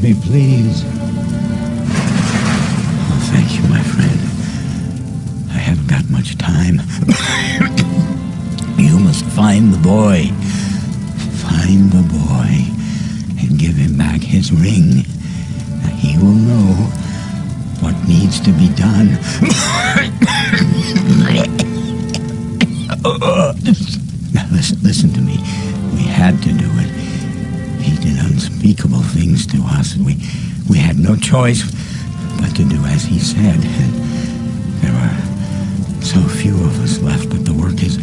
me, please. Oh, thank you, my friend. I haven't got much time. You must find the boy. Find the boy and give him back his ring. He will know what needs to be done. Now listen to me. We had to do it. He did unspeakable things to us. We had no choice but to do as he said. There were so few of us left, but the work is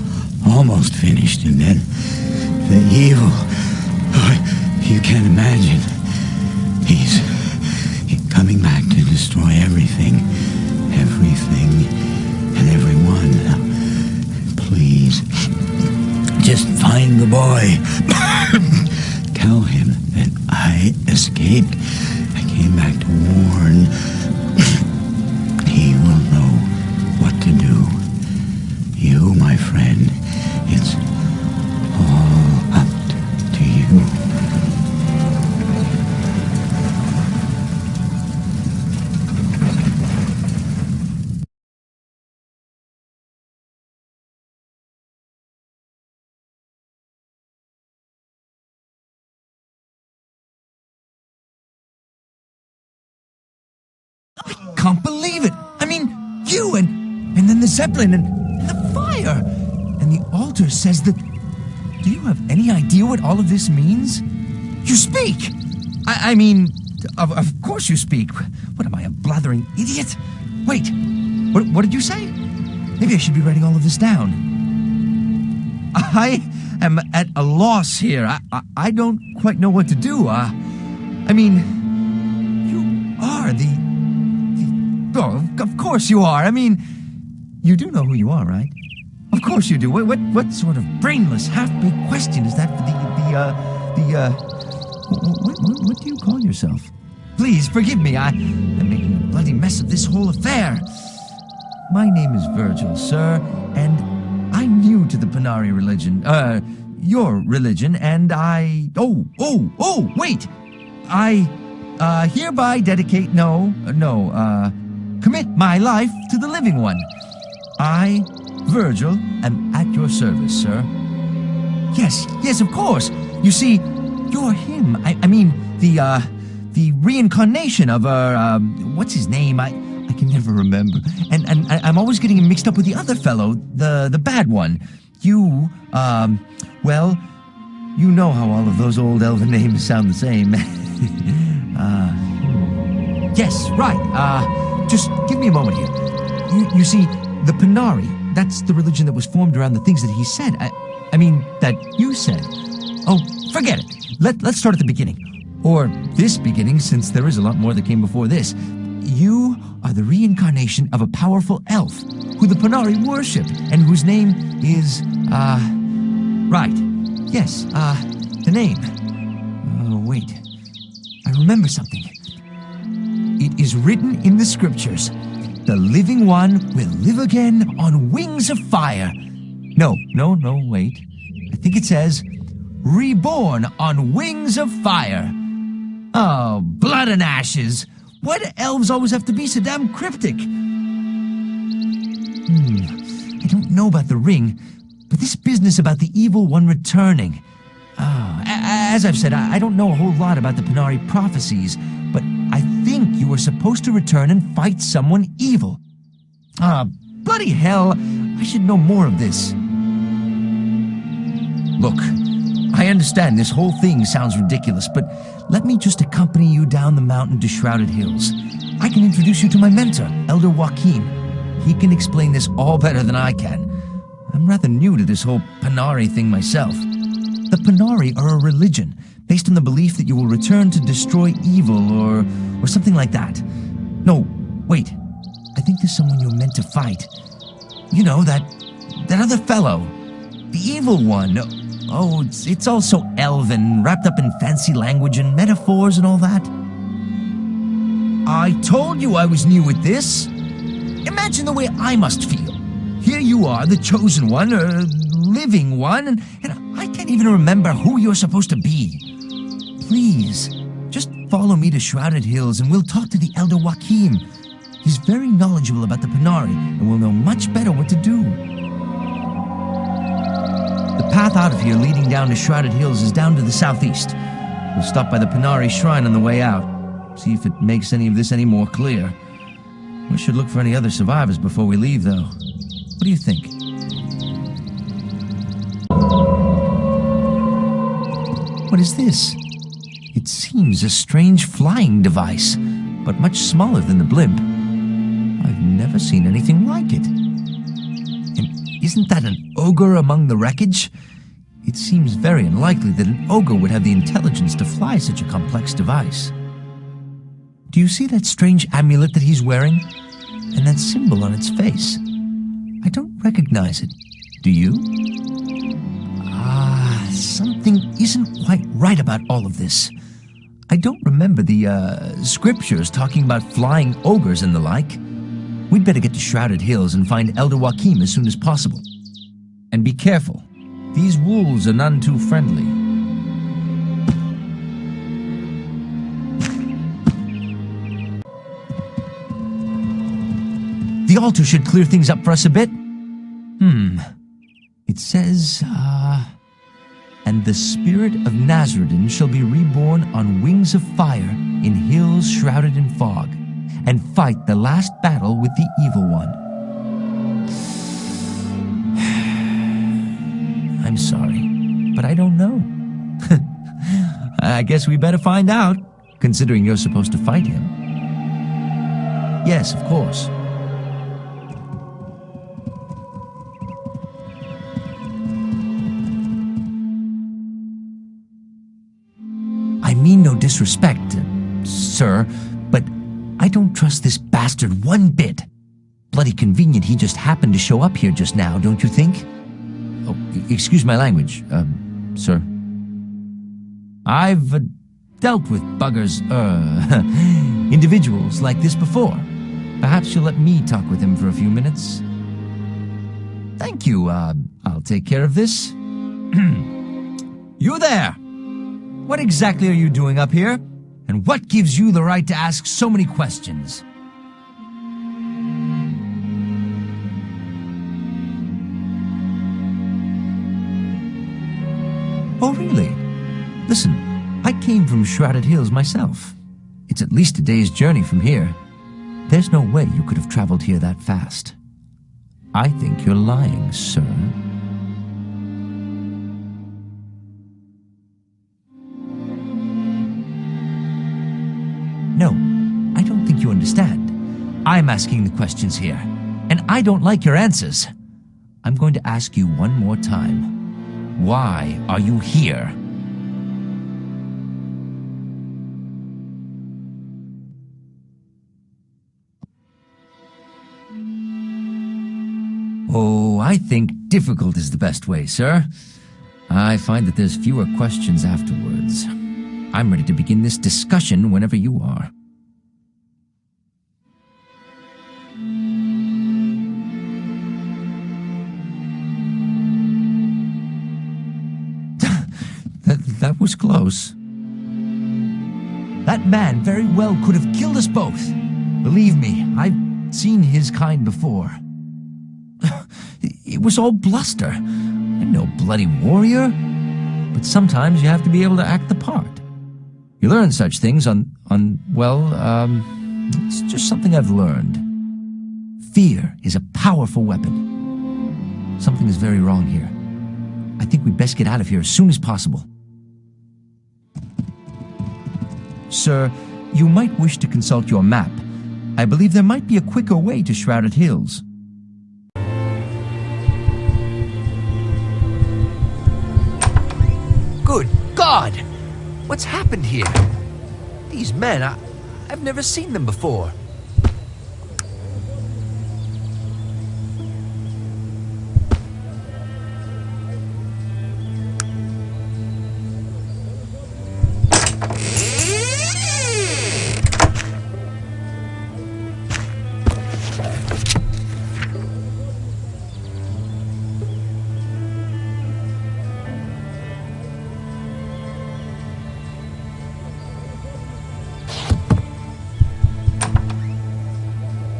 almost finished. And then the evil, you can't imagine. He's coming back to destroy everything and everyone. Now, please, just find the boy. Tell him that I escaped. I came back to warn. He will know what to do. You, my friend, it's all up to you. Can't believe it. I mean, you and then the Zeppelin and the fire. And the altar says that... Do you have any idea what all of this means? You speak! I mean, of course you speak. What am I, a blathering idiot? Wait, what did you say? Maybe I should be writing all of this down. I am at a loss here. I don't quite know what to do. I mean, you are the... Oh, of course you are. I mean, you do know who you are, right? Of course you do. What sort of brainless, half-baked question is that for what do you call yourself? Please, forgive me. I'm making a bloody mess of this whole affair. My name is Virgil, sir, and I'm new to the Panari religion. Your religion, and wait! I hereby dedicate, commit my life to the living one. I, Virgil, am at your service, sir. Yes, of course. You see, you're him. I mean, the reincarnation of what's his name? I can never remember. And I'm always getting him mixed up with the other fellow, the bad one. You, well, you know how all of those old elven names sound the same. Yes, right. Just give me a moment here. You see, the Panari, that's the religion that was formed around the things that he said. I mean, that you said. Oh, forget it. Let's start at the beginning. Or this beginning, since there is a lot more that came before this. You are the reincarnation of a powerful elf, who the Panari worship, and whose name is, right. Yes, the name. Oh, wait. I remember something. It is written in the scriptures, the living one will live again on wings of fire. No, wait. I think it says, reborn on wings of fire. Oh, blood and ashes. Why do elves always have to be so damn cryptic? I don't know about the ring, but this business about the evil one returning. As I've said, I don't know a whole lot about the Panari prophecies, but I think you were supposed to return and fight someone evil. Bloody hell, I should know more of this. Look, I understand this whole thing sounds ridiculous, but let me just accompany you down the mountain to Shrouded Hills. I can introduce you to my mentor, Elder Joaquin. He can explain this all better than I can. I'm rather new to this whole Panari thing myself. The Panari are a religion based on the belief that you will return to destroy evil or something like that. No, wait. I think there's someone you're meant to fight. You know, that other fellow. The evil one. Oh, it's all so elven, wrapped up in fancy language and metaphors and all that. I told you I was new at this. Imagine the way I must feel. Here you are, the chosen one, living one, and I can't even remember who you're supposed to be. Please, just Follow me to Shrouded Hills and we'll talk to the Elder Joachim. He's very knowledgeable about the Panari and will know much better what to do. The path out of here leading down to Shrouded Hills is down to the southeast. We'll stop by the Panari Shrine on the way out. See if it makes any of this any more clear. We should look for any other survivors before we leave, though. What do you think? What is this? It seems a strange flying device, but much smaller than the blimp. I've never seen anything like it. And isn't that an ogre among the wreckage? It seems very unlikely that an ogre would have the intelligence to fly such a complex device. Do you see that strange amulet that he's wearing? And that symbol on its face? I don't recognize it. Do you? Something isn't quite right about all of this. I don't remember the, scriptures talking about flying ogres and the like. We'd better get to Shrouded Hills and find Elder Joachim as soon as possible. And be careful. These wolves are none too friendly. The altar should clear things up for us a bit. It says, and the spirit of Nazarene shall be reborn on wings of fire in hills shrouded in fog, and fight the last battle with the evil one. I'm sorry, but I don't know. I guess we better find out, considering you're supposed to fight him. Yes, of course. I mean no disrespect, sir, but I don't trust this bastard one bit. Bloody convenient he just happened to show up here just now, don't you think? Oh, excuse my language, sir. I've dealt with buggers, individuals like this before. Perhaps you'll let me talk with him for a few minutes. Thank you, I'll take care of this. You there! What exactly are you doing up here? And what gives you the right to ask so many questions? Oh, really? Listen, I came from Shrouded Hills myself. It's at least a day's journey from here. There's no way you could have traveled here that fast. I think you're lying, sir. No, I don't think you understand. I'm asking the questions here, and I don't like your answers. I'm going to ask you one more time. Why are you here? Oh, I think difficult is the best way, sir. I find that there's fewer questions afterwards. I'm ready to begin this discussion whenever you are. That was close. That man very well could have killed us both. Believe me, I've seen his kind before. It was all bluster. I'm no bloody warrior. But sometimes you have to be able to act the part. You learn such things it's just something I've learned. Fear is a powerful weapon. Something is very wrong here. I think we'd best get out of here as soon as possible. Sir, you might wish to consult your map. I believe there might be a quicker way to Shrouded Hills. Good God! What's happened here? These men, I've never seen them before.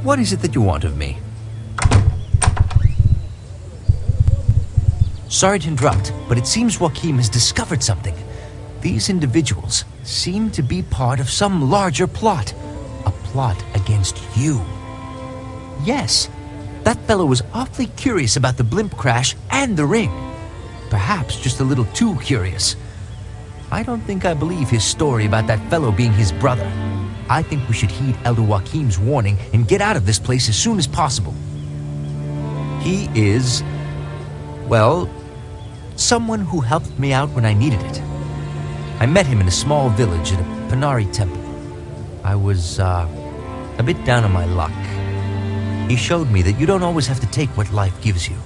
What is it that you want of me? Sorry to interrupt, but it seems Joachim has discovered something. These individuals seem to be part of some larger plot. A plot against you. Yes, that fellow was awfully curious about the blimp crash and the ring. Perhaps just a little too curious. I don't think I believe his story about that fellow being his brother. I think we should heed Elder Joachim's warning and get out of this place as soon as possible. He is, well, someone who helped me out when I needed it. I met him in a small village at a Panari temple. I was, a bit down on my luck. He showed me that you don't always have to take what life gives you,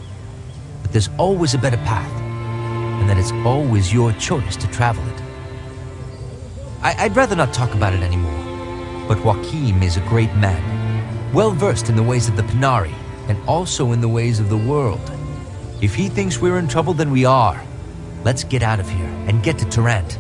but there's always a better path, and that it's always your choice to travel it. I'd rather not talk about it anymore, but Joachim is a great man, well-versed in the ways of the Panari, and also in the ways of the world. If he thinks we're in trouble, then we are. Let's get out of here and get to Tarant.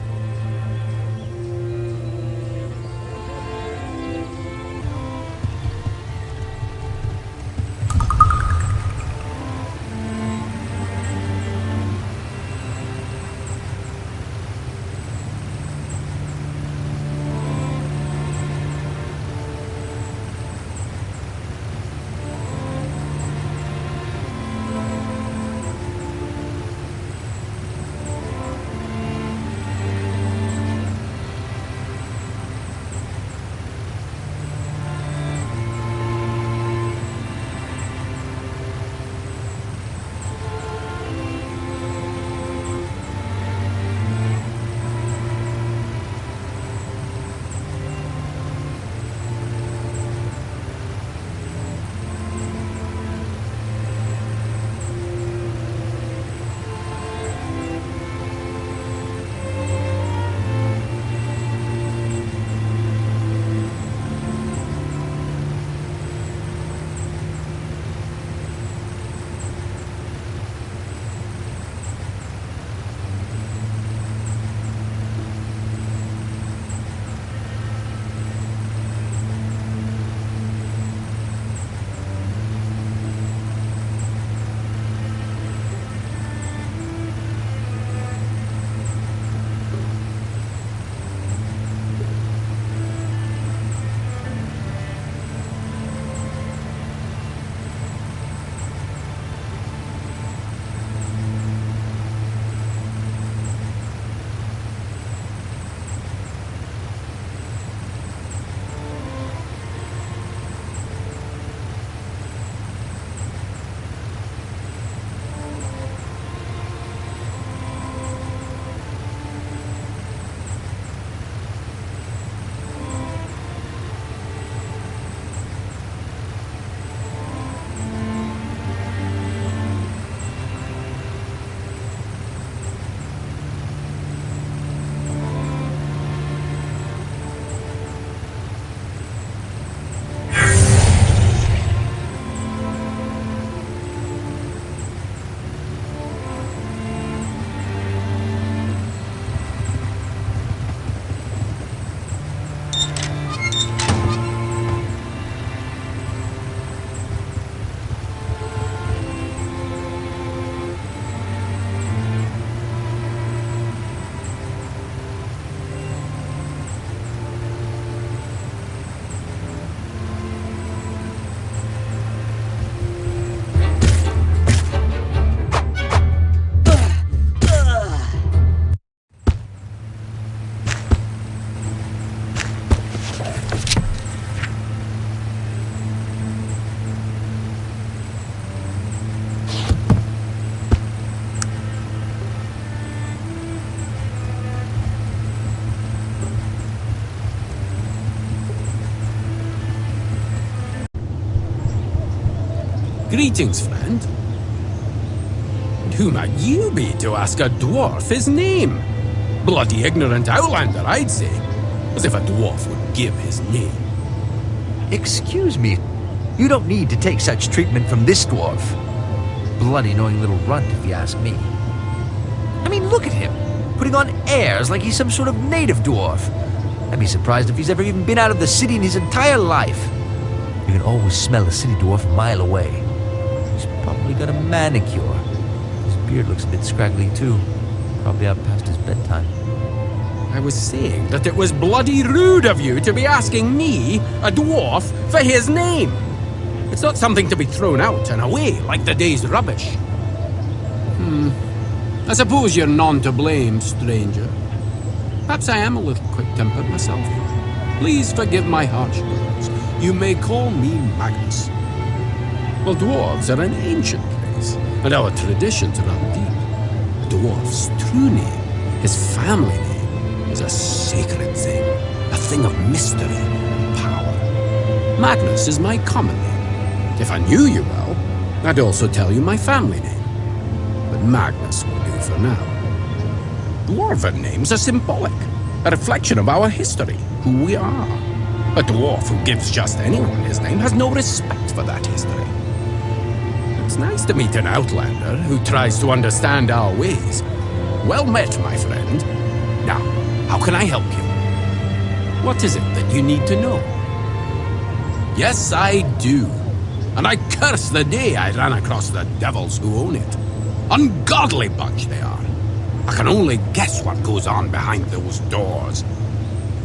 Greetings, friend. And who might you be to ask a dwarf his name? Bloody ignorant outlander, I'd say. As if a dwarf would give his name. Excuse me. You don't need to take such treatment from this dwarf. Bloody annoying little runt, if you ask me. I mean, look at him. Putting on airs like he's some sort of native dwarf. I'd be surprised if he's ever even been out of the city in his entire life. You can always smell a city dwarf a mile away. He's probably got a manicure. His beard looks a bit scraggly too. Probably out past his bedtime. I was saying that it was bloody rude of you to be asking me, a dwarf, for his name. It's not something to be thrown out and away like the day's rubbish. I suppose you're none to blame, stranger. Perhaps I am a little quick-tempered myself. Please forgive my harsh words. You may call me Magnus. Well, dwarves are an ancient race, and our traditions run deep. A dwarf's true name, his family name, is a sacred thing, a thing of mystery and power. Magnus is my common name. If I knew you well, I'd also tell you my family name. But Magnus will do for now. Dwarven names are symbolic, a reflection of our history, who we are. A dwarf who gives just anyone his name has no respect for that history. It's nice to meet an outlander who tries to understand our ways. Well met, my friend. Now, how can I help you? What is it that you need to know? Yes, I do. And I curse the day I ran across the devils who own it. Ungodly bunch they are. I can only guess what goes on behind those doors.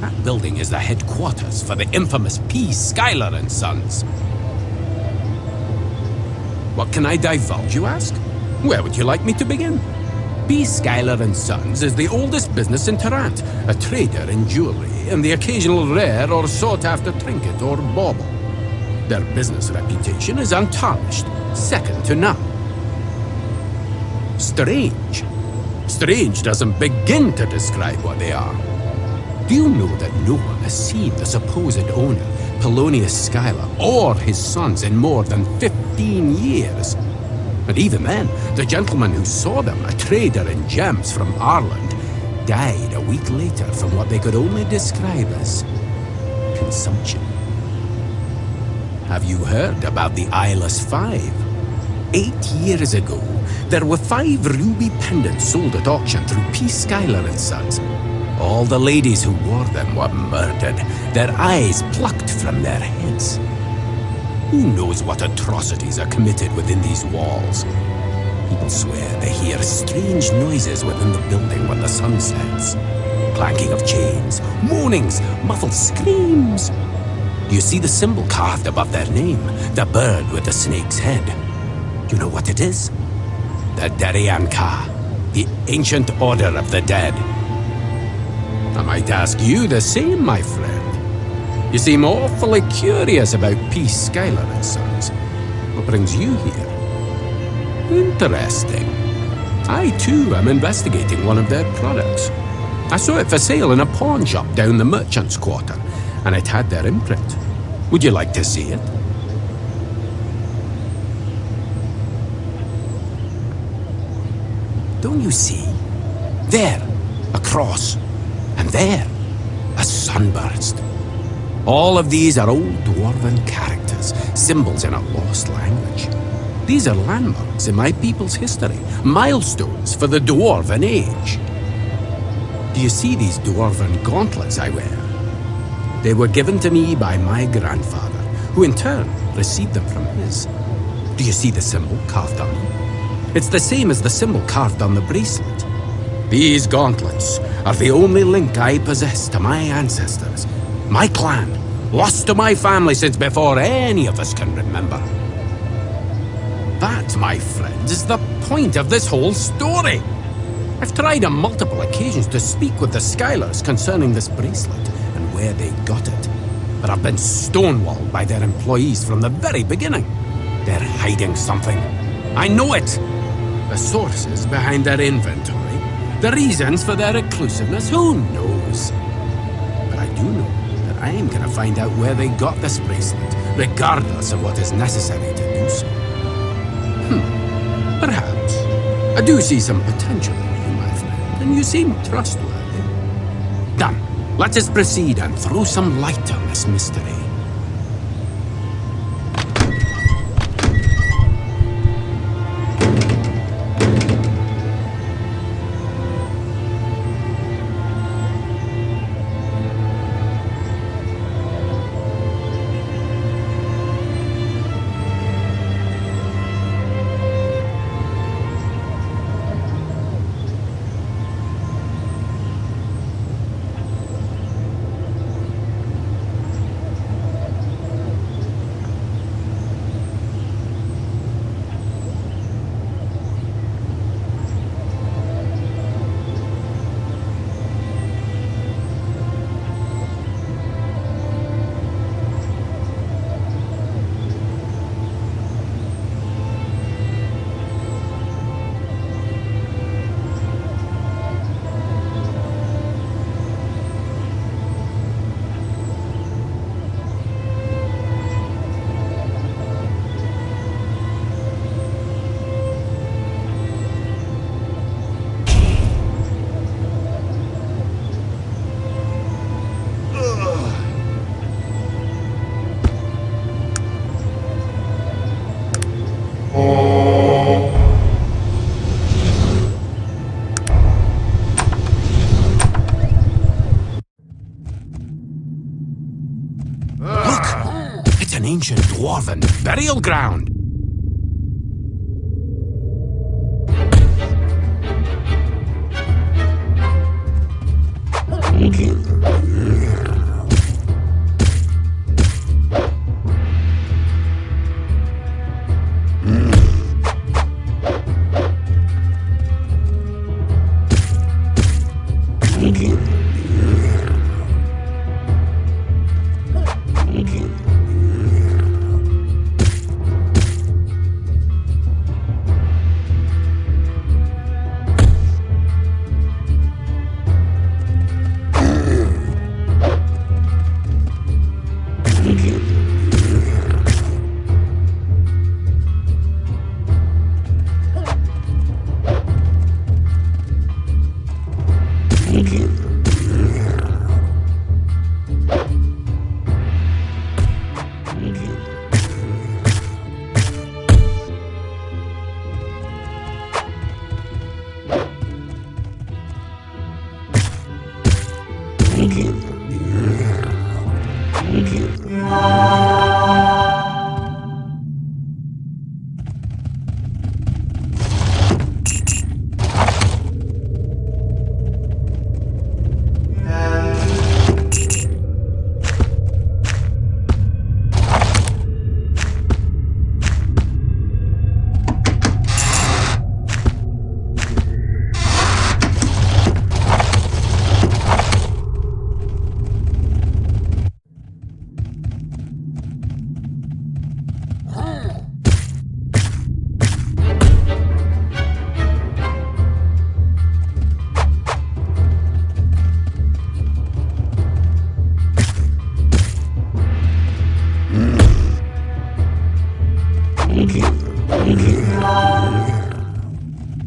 That building is the headquarters for the infamous P. Schuyler and Sons. What can I divulge, you ask? Where would you like me to begin? P. Schuyler and Sons is the oldest business in Tarrant, a trader in jewelry and the occasional rare or sought-after trinket or bauble. Their business reputation is untarnished, second to none. Strange. Strange doesn't begin to describe what they are. Do you know that no one has seen the supposed owner, Polonius Schuyler, or his sons in more than 15 years? And even then, the gentleman who saw them, a trader in gems from Ireland, died a week later from what they could only describe as consumption. Have you heard about the Eyeless Five? 8 years ago, there were 5 ruby pendants sold at auction through P. Schuyler and Sons. All the ladies who wore them were murdered, their eyes plucked from their heads. Who knows what atrocities are committed within these walls? People swear they hear strange noises within the building when the sun sets. Clanking of chains, moanings, muffled screams. Do you see the symbol carved above their name? The bird with the snake's head. Do you know what it is? The Derianka, the ancient order of the dead. I might ask you the same, my friend. You seem awfully curious about P. Schuyler and Sons. What brings you here? Interesting. I, too, am investigating one of their products. I saw it for sale in a pawn shop down the merchant's quarter, and it had their imprint. Would you like to see it? Don't you see? There, a cross. And there, a sunburst. All of these are old dwarven characters, symbols in a lost language. These are landmarks in my people's history, milestones for the dwarven age. Do you see these dwarven gauntlets I wear? They were given to me by my grandfather, who in turn received them from his. Do you see the symbol carved on them? It's the same as the symbol carved on the bracelet. These gauntlets are the only link I possess to my ancestors, my clan, lost to my family since before any of us can remember. That, my friends, is the point of this whole story. I've tried on multiple occasions to speak with the Schuylers concerning this bracelet and where they got it, but I've been stonewalled by their employees from the very beginning. They're hiding something. I know it. The sources behind their inventory, the reasons for their reclusiveness, who knows? But I do know that I am going to find out where they got this bracelet, regardless of what is necessary to do so. Perhaps. I do see some potential in you, my friend, and you seem trustworthy. Done. Let us proceed and throw some light on this mystery. ancient dwarven burial ground.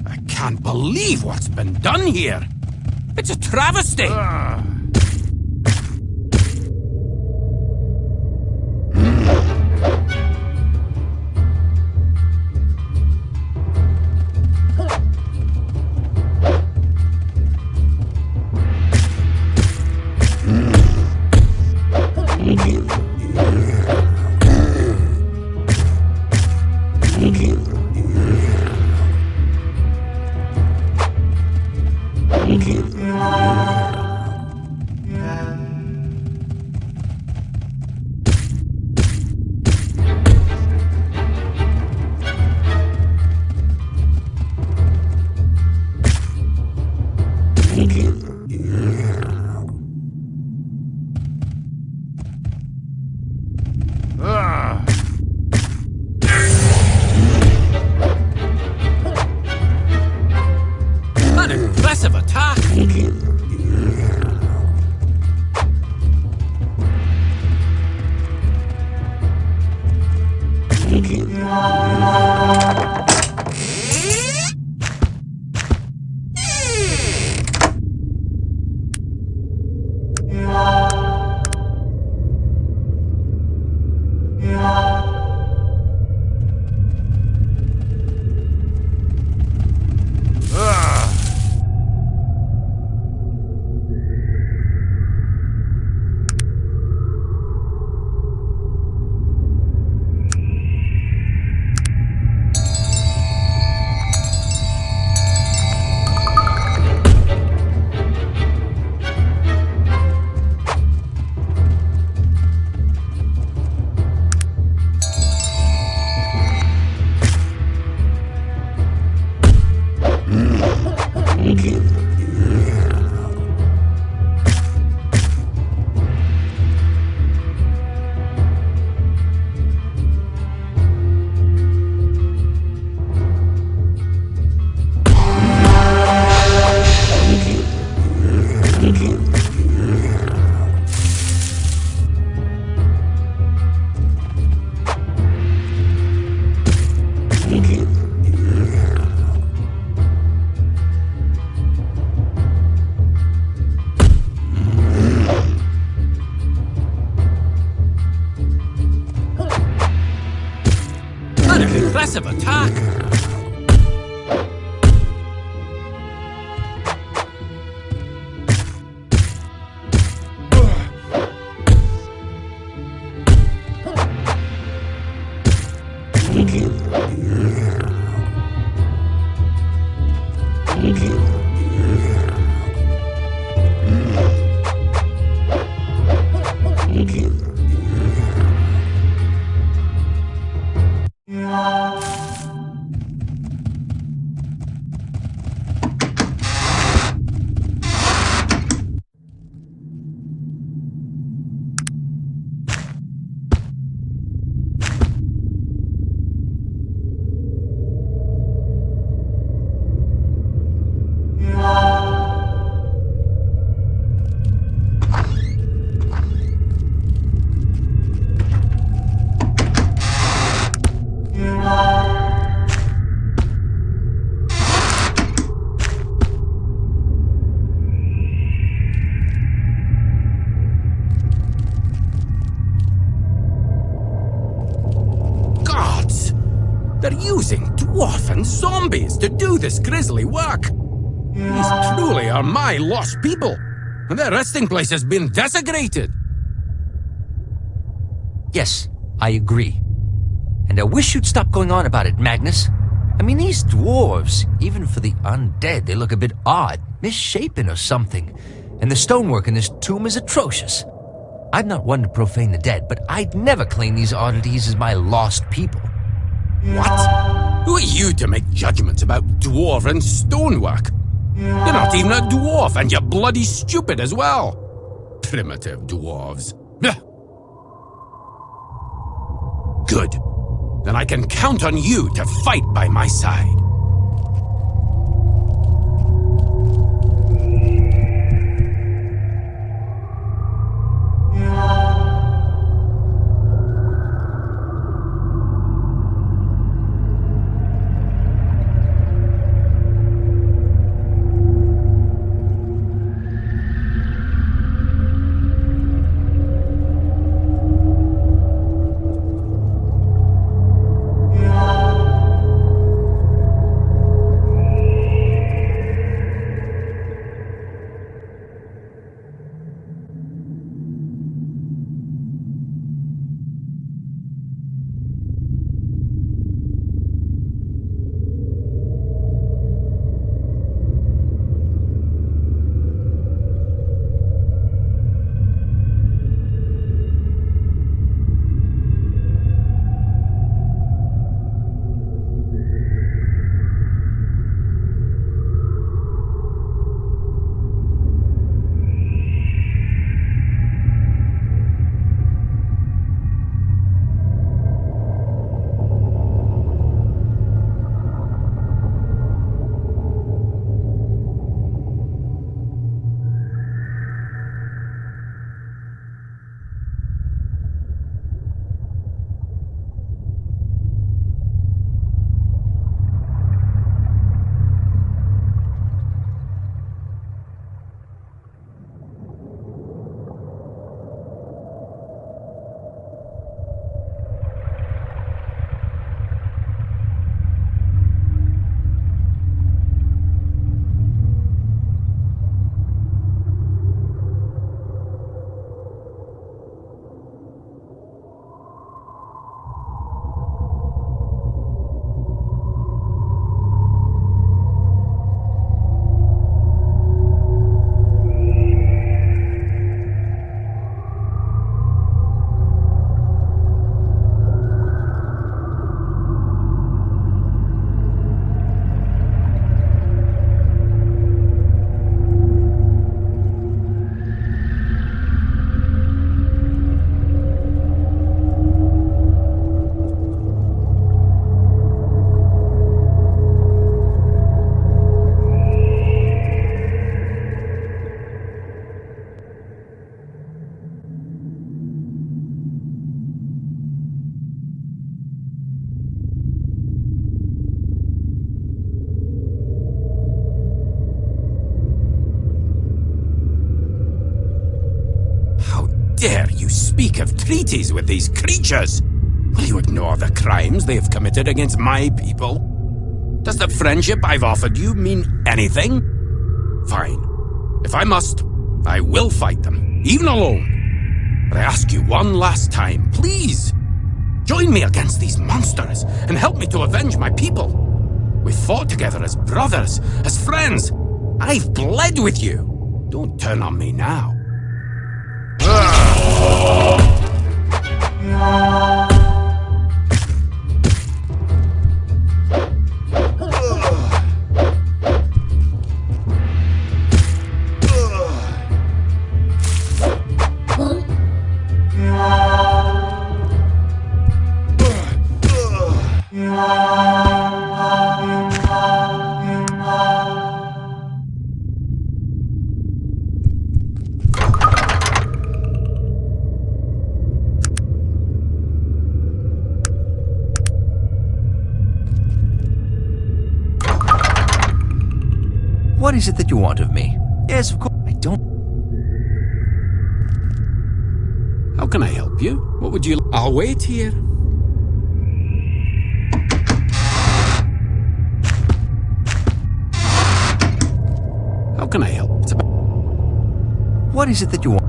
I can't believe what's been done here. It's a travesty. An impressive attack. An impressive attack. using dwarf and zombies to do this grisly work. These truly are my lost people, and their resting place has been desecrated. Yes, I agree. And I wish you'd stop going on about it, Magnus. I mean, these dwarves, even for the undead, they look a bit odd, misshapen or something. And the stonework in this tomb is atrocious. I'm not one to profane the dead, but I'd never claim these oddities as my lost people. What? Who are you to make judgments about dwarf and stonework? You're not even a dwarf, and you're bloody stupid as well. Primitive dwarves. Blech. Good. Then I can count on you to fight by my side. Dare you speak of treaties with these creatures? Will you ignore the crimes they have committed against my people? Does the friendship I've offered you mean anything? Fine. If I must, I will fight them, even alone. But I ask you one last time, please, join me against these monsters and help me to avenge my people. We fought together as brothers, as friends. I've bled with you. Don't turn on me now. What is it that you want of me? Yes, of course. I don't... How can I help you? What would you... I'll wait here. How can I help? It's about... What is it that you want?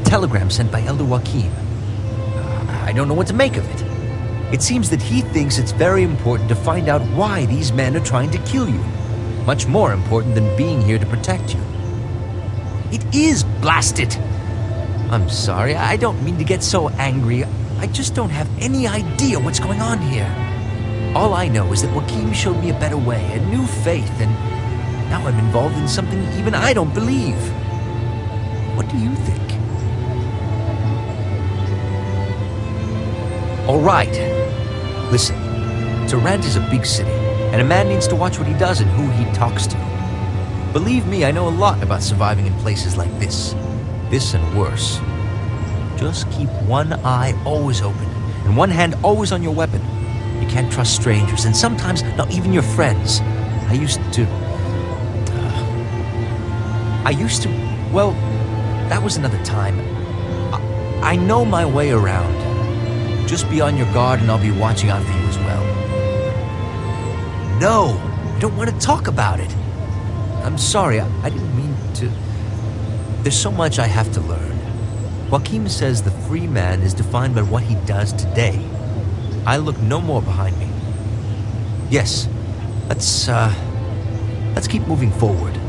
Telegram sent by Elder Joachim. I don't know what to make of it. It seems that he thinks it's very important to find out why these men are trying to kill you. Much more important than being here to protect you. It is, blast it! I'm sorry, I don't mean to get so angry. I just don't have any idea what's going on here. All I know is that Joachim showed me a better way, a new faith, and now I'm involved in something even I don't believe. What do you think? All right. Listen, Tarant is a big city, and a man needs to watch what he does and who he talks to. Believe me, I know a lot about surviving in places like this. This and worse. Just keep one eye always open, and one hand always on your weapon. You can't trust strangers, and sometimes not even your friends. I used to... Well, that was another time. I know my way around. Just be on your guard and I'll be watching out for you as well. No, I don't want to talk about it. I'm sorry, I didn't mean to... There's so much I have to learn. Joachim says the free man is defined by what he does today. I look no more behind me. Yes, let's keep moving forward.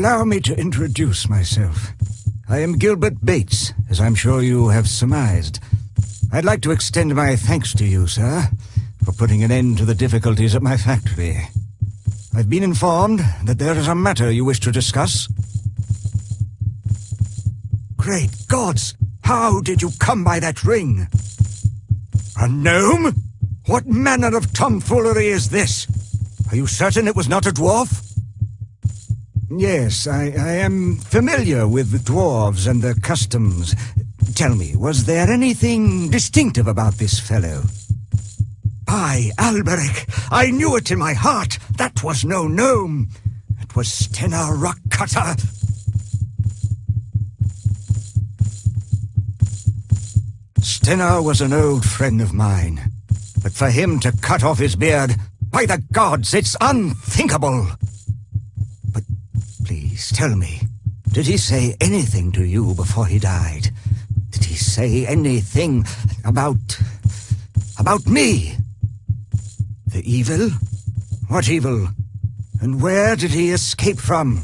Allow me to introduce myself. I am Gilbert Bates, as I'm sure you have surmised. I'd like to extend my thanks to you, sir, for putting an end to the difficulties at my factory. I've been informed that there is a matter you wish to discuss. Great gods! How did you come by that ring? A gnome? What manner of tomfoolery is this? Are you certain it was not a dwarf? Yes, I am familiar with the dwarves and their customs. Tell me, was there anything distinctive about this fellow? By Alberic, I knew it in my heart. That was no gnome. It was Stenar Rockcutter. Stenar was an old friend of mine. But for him to cut off his beard, by the gods, it's unthinkable. But please, tell me, did he say anything to you before he died? Did he say anything about me? The evil? What evil? And where did he escape from?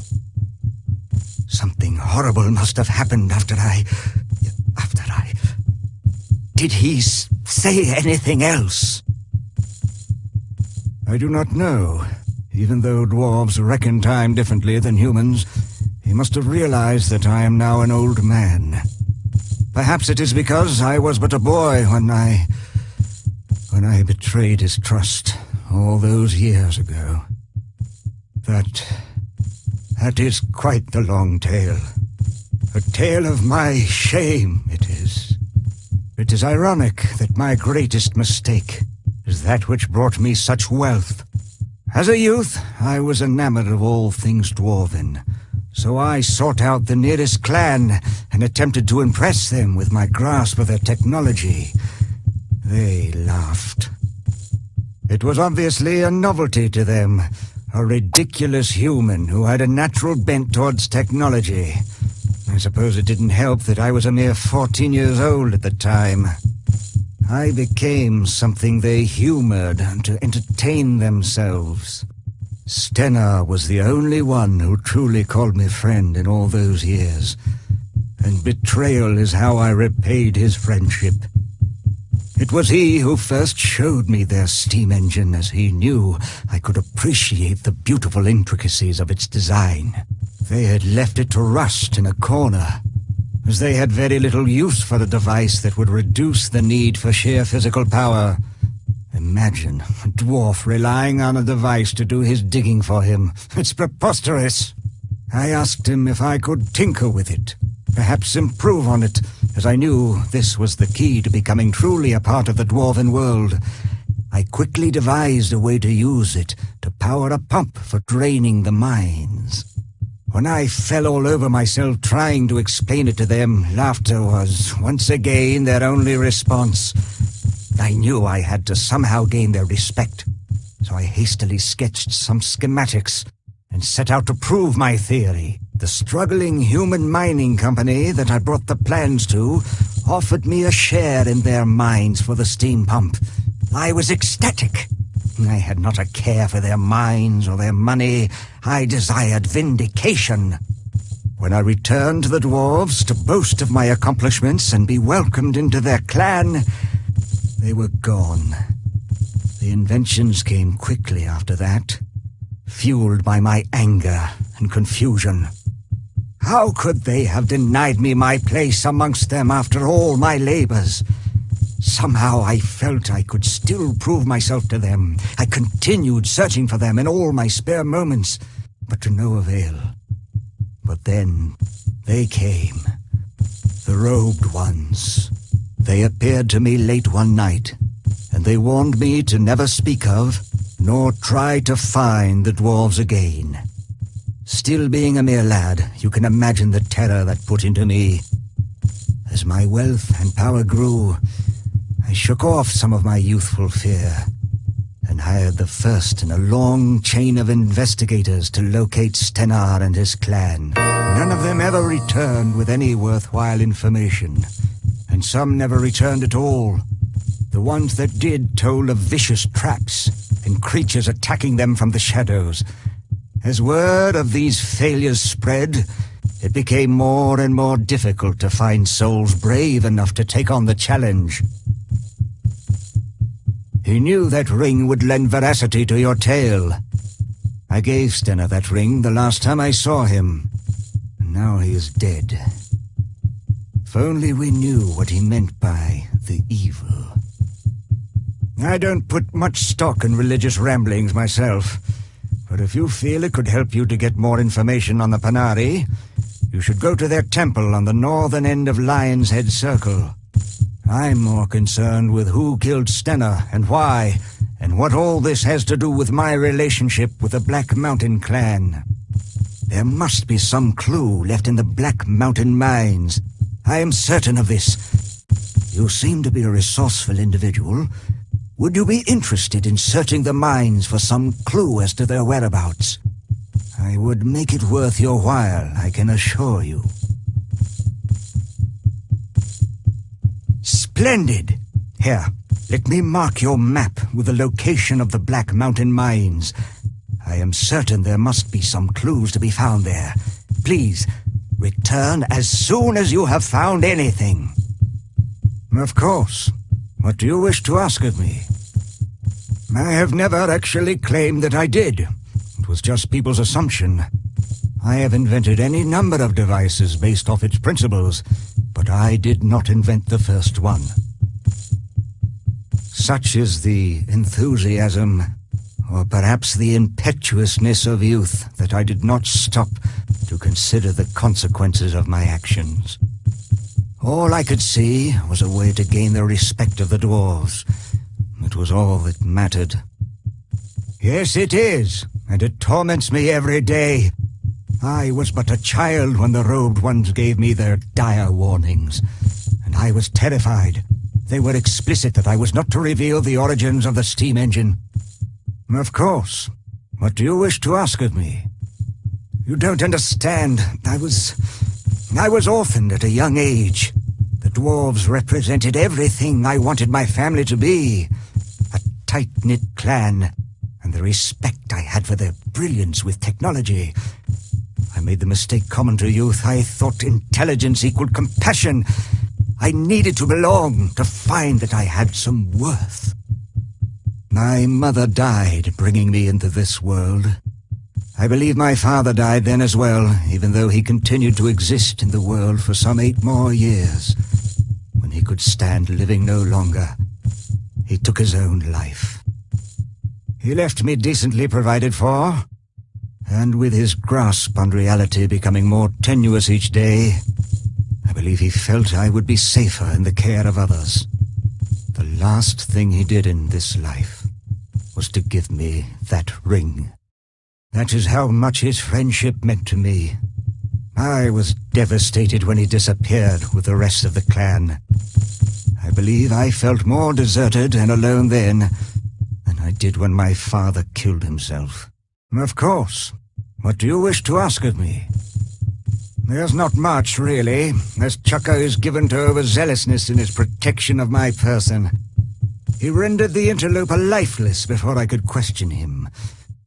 Something horrible must have happened after I... Did he say anything else? I do not know. Even though dwarves reckon time differently than humans, he must have realized that I am now an old man. Perhaps it is because I was but a boy when I betrayed his trust all those years ago. That is quite the long tale. A tale of my shame, it is. It is ironic that my greatest mistake is that which brought me such wealth. As a youth, I was enamored of all things dwarven, so I sought out the nearest clan and attempted to impress them with my grasp of their technology. They laughed. It was obviously a novelty to them, a ridiculous human who had a natural bent towards technology. I suppose it didn't help that I was a mere 14 years old at the time. I became something they humored to entertain themselves. Stenar was the only one who truly called me friend in all those years, and betrayal is how I repaid his friendship. It was he who first showed me their steam engine, as he knew I could appreciate the beautiful intricacies of its design. They had left it to rust in a corner, as they had very little use for a device that would reduce the need for sheer physical power. Imagine a dwarf relying on a device to do his digging for him. It's preposterous. I asked him if I could tinker with it, perhaps improve on it, as I knew this was the key to becoming truly a part of the dwarven world. I quickly devised a way to use it to power a pump for draining the mines. When I fell all over myself trying to explain it to them, laughter was once again their only response. I knew I had to somehow gain their respect, so I hastily sketched some schematics and set out to prove my theory. The struggling human mining company that I brought the plans to offered me a share in their mines for the steam pump. I was ecstatic. I had not a care for their mines or their money. I desired vindication. When I returned to the dwarves to boast of my accomplishments and be welcomed into their clan, they were gone. The inventions came quickly after that, fueled by my anger and confusion. How could they have denied me my place amongst them after all my labors? Somehow I felt I could still prove myself to them. I continued searching for them in all my spare moments, but to no avail. But then they came, the robed ones. They appeared to me late one night, and they warned me to never speak of, nor try to find the dwarves again. Still being a mere lad, you can imagine the terror that put into me. As my wealth and power grew, I shook off some of my youthful fear, and hired the first in a long chain of investigators to locate Stenar and his clan. None of them ever returned with any worthwhile information, and some never returned at all. The ones that did told of vicious traps and creatures attacking them from the shadows, As word of these failures spread, it became more and more difficult to find souls brave enough to take on the challenge. He knew that ring would lend veracity to your tale. I gave Stenner that ring the last time I saw him, and now he is dead. If only we knew what he meant by the evil. I don't put much stock in religious ramblings myself, but if you feel it could help you to get more information on the Panari, you should go to their temple on the northern end of Lion's Head Circle. I'm more concerned with who killed Stenner and why, and what all this has to do with my relationship with the Black Mountain clan. There must be some clue left in the Black Mountain mines. I am certain of this. You seem to be a resourceful individual. Would you be interested in searching the mines for some clue as to their whereabouts? I would make it worth your while, I can assure you. Splendid! Here, let me mark your map with the location of the Black Mountain mines. I am certain there must be some clues to be found there. Please, return as soon as you have found anything. Of course. What do you wish to ask of me? I have never actually claimed that I did. It was just people's assumption. I have invented any number of devices based off its principles, but I did not invent the first one. Such is the enthusiasm, or perhaps the impetuousness of youth, that I did not stop to consider the consequences of my actions. All I could see was a way to gain the respect of the dwarves. It was all that mattered. Yes, it is, and it torments me every day. I was but a child when the robed ones gave me their dire warnings, and I was terrified. They were explicit that I was not to reveal the origins of the steam engine. Of course. What do you wish to ask of me? You don't understand. I was orphaned at a young age. The dwarves represented everything I wanted my family to be. A tight-knit clan, and the respect I had for their brilliance with technology. I made the mistake common to youth. I thought intelligence equaled compassion. I needed to belong, to find that I had some worth. My mother died, bringing me into this world. I believe my father died then as well, even though he continued to exist in the world for some 8 more years. When he could stand living no longer, he took his own life. He left me decently provided for, and with his grasp on reality becoming more tenuous each day, I believe he felt I would be safer in the care of others. The last thing he did in this life was to give me that ring. That is how much his friendship meant to me. I was devastated when he disappeared with the rest of the clan. I believe I felt more deserted and alone then than I did when my father killed himself. Of course. What do you wish to ask of me? There's not much, really, as Chukka is given to overzealousness in his protection of my person. He rendered the interloper lifeless before I could question him.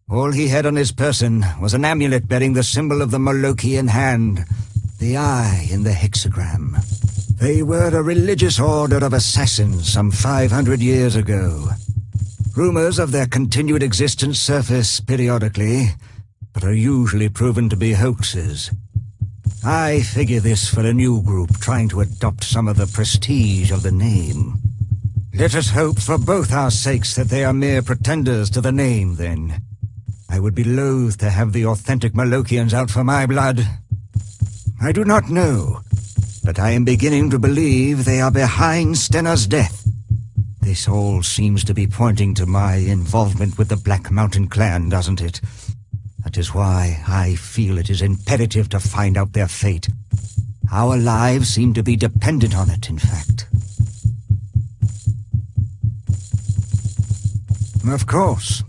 All he had on his person was an amulet bearing the symbol of the Molokian hand, the eye in the hexagram. They were a religious order of assassins some 500 years ago. Rumors of their continued existence surface periodically, but are usually proven to be hoaxes. I figure this for a new group trying to adopt some of the prestige of the name. Let us hope for both our sakes that they are mere pretenders to the name, then. I would be loath to have the authentic Molokians out for my blood. I do not know, but I am beginning to believe they are behind Stenner's death. This all seems to be pointing to my involvement with the Black Mountain clan, doesn't it? That is why I feel it is imperative to find out their fate. Our lives seem to be dependent on it, in fact. Of course.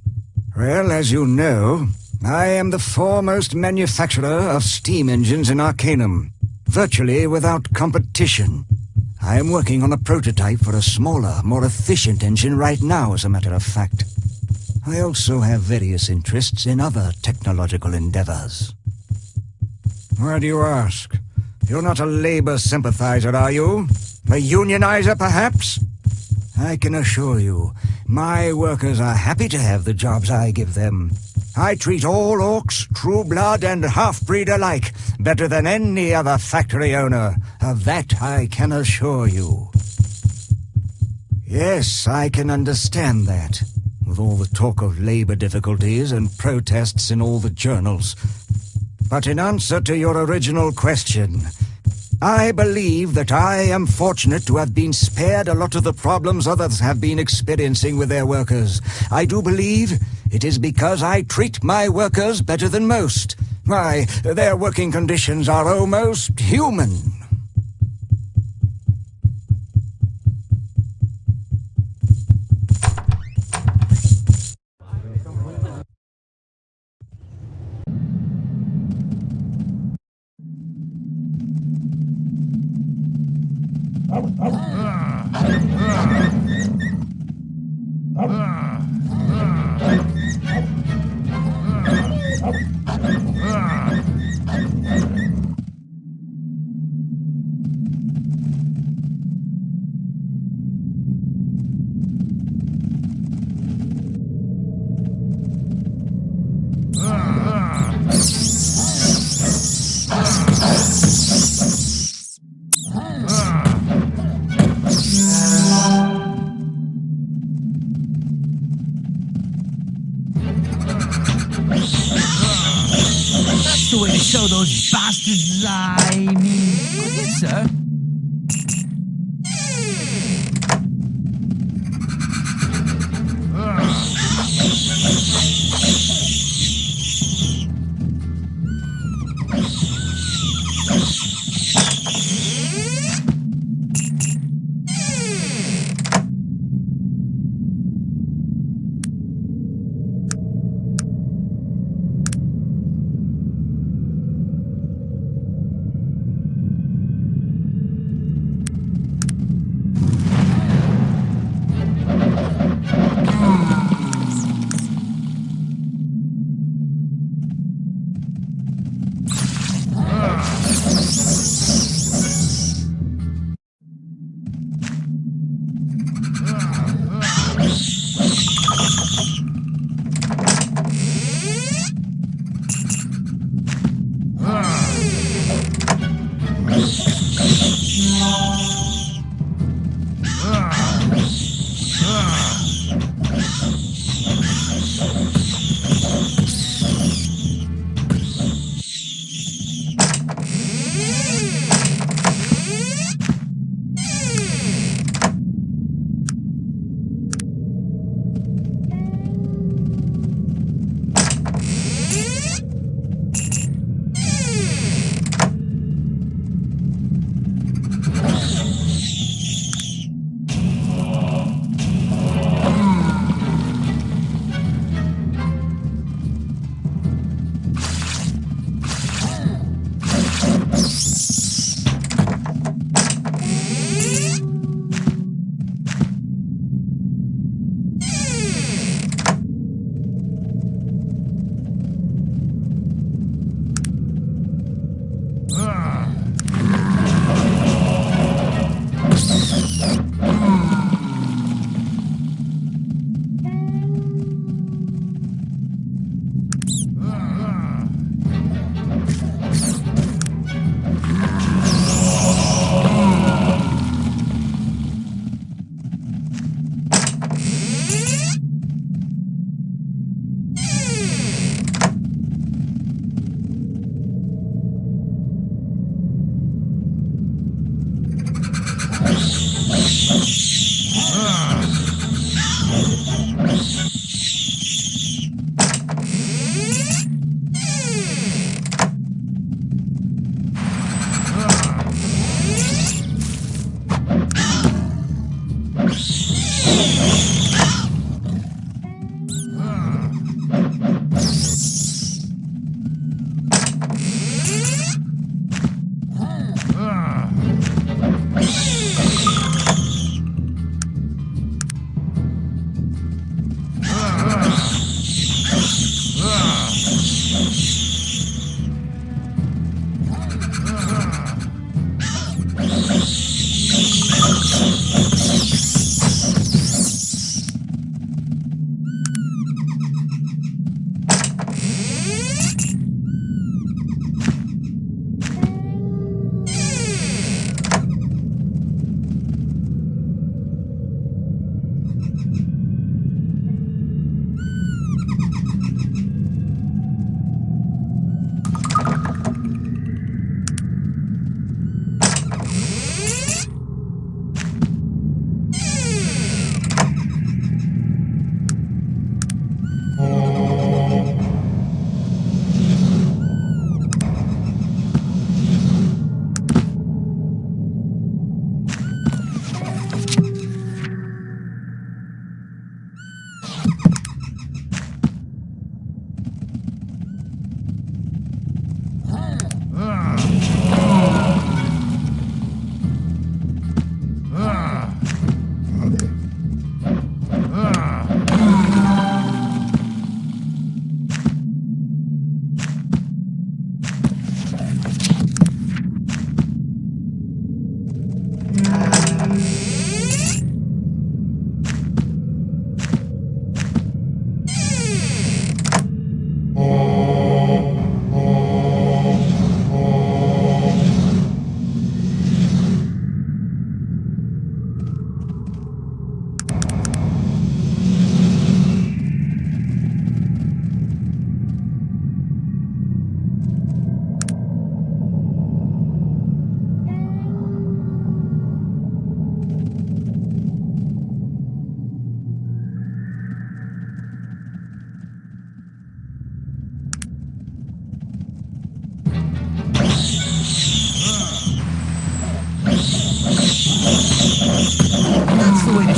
Well, as you know, I am the foremost manufacturer of steam engines in Arcanum, virtually without competition. I am working on a prototype for a smaller, more efficient engine right now, as a matter of fact. I also have various interests in other technological endeavors. Why do you ask? You're not a labor sympathizer, are you? A unionizer, perhaps? I can assure you, my workers are happy to have the jobs I give them. I treat all orcs, true blood, and half-breed alike better than any other factory owner. Of that I can assure you. Yes, I can understand that, with all the talk of labor difficulties and protests in all the journals. But in answer to your original question, I believe that I am fortunate to have been spared a lot of the problems others have been experiencing with their workers. I do believe it is because I treat my workers better than most. Why, their working conditions are almost human. That's the way to show those bastards, I mean... Good hit, sir.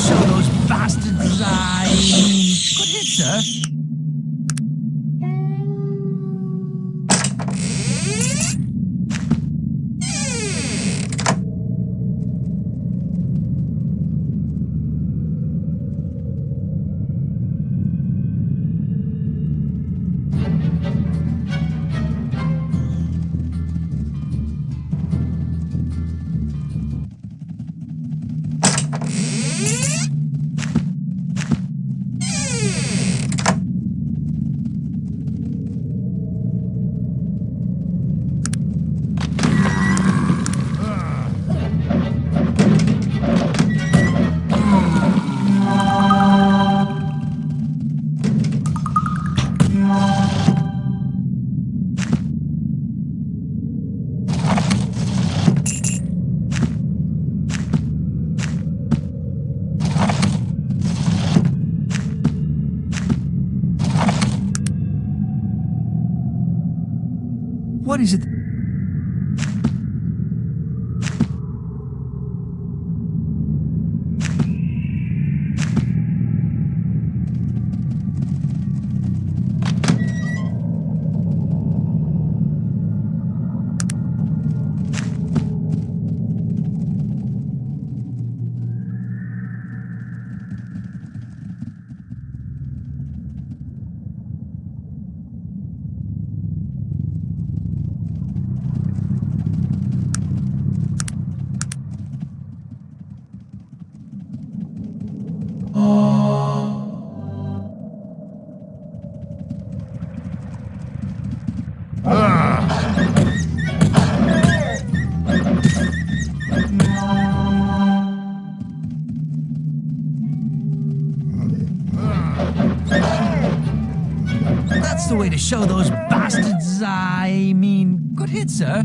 show those bastards I mean, good hit, sir. What is it? That's the way to show those bastards I mean, good hit, sir.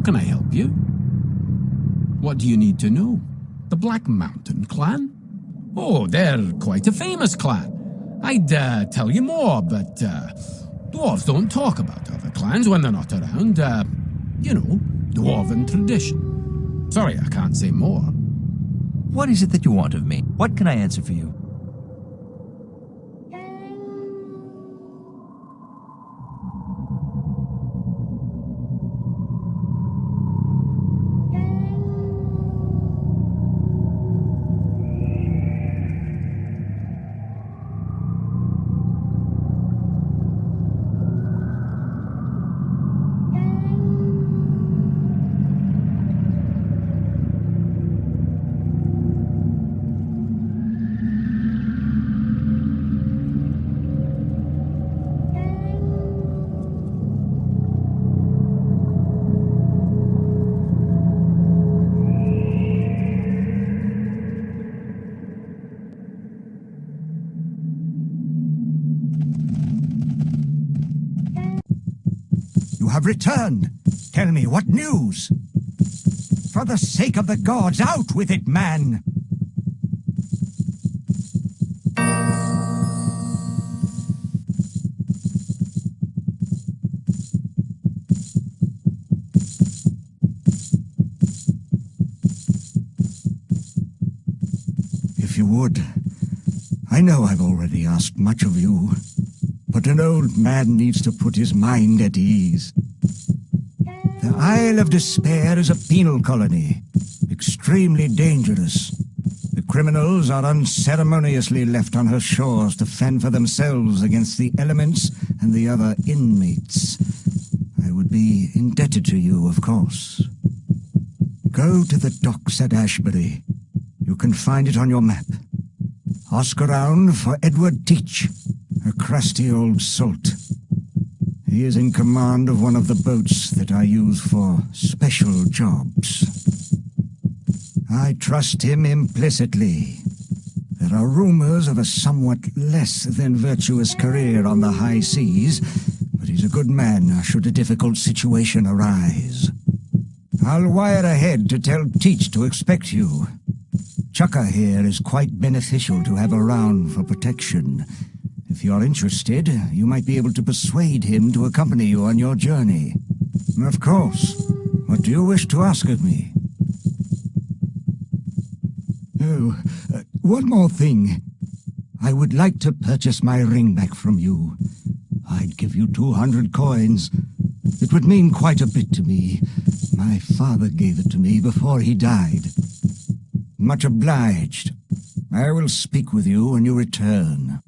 can I help you? What do you need to know? The Black Mountain clan? Oh, they're quite a famous clan. I'd tell you more, but dwarves don't talk about other clans when they're not around. You know, dwarven tradition. Sorry, I can't say more. What is it that you want of me? What can I answer for you? You have returned. Tell me, what news? For the sake of the gods, out with it, man! If you would. I know I've already asked much of you, but an old man needs to put his mind at ease. The Isle of Despair is a penal colony, extremely dangerous. The criminals are unceremoniously left on her shores to fend for themselves against the elements and the other inmates. I would be indebted to you, of course. Go to the docks at Ashbury. You can find it on your map. Ask around for Edward Teach, a crusty old salt. He is in command of one of the boats that I use for special jobs. I trust him implicitly. There are rumors of a somewhat less than virtuous career on the high seas, but he's a good man should a difficult situation arise. I'll wire ahead to tell Teach to expect you. Chukka here is quite beneficial to have around for protection. If you're interested, you might be able to persuade him to accompany you on your journey. Of course. What do you wish to ask of me? Oh, one more thing. I would like to purchase my ring back from you. I'd give you 200 coins. It would mean quite a bit to me. My father gave it to me before he died. Much obliged. I will speak with you when you return.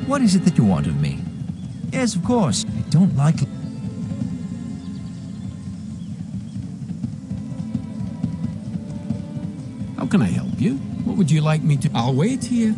What is it that you want of me? Yes, of course. I don't like... How can I help you? What would you like me to... I'll wait here.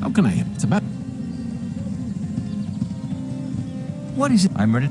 How can I help? It's about... What is it? I'm ready.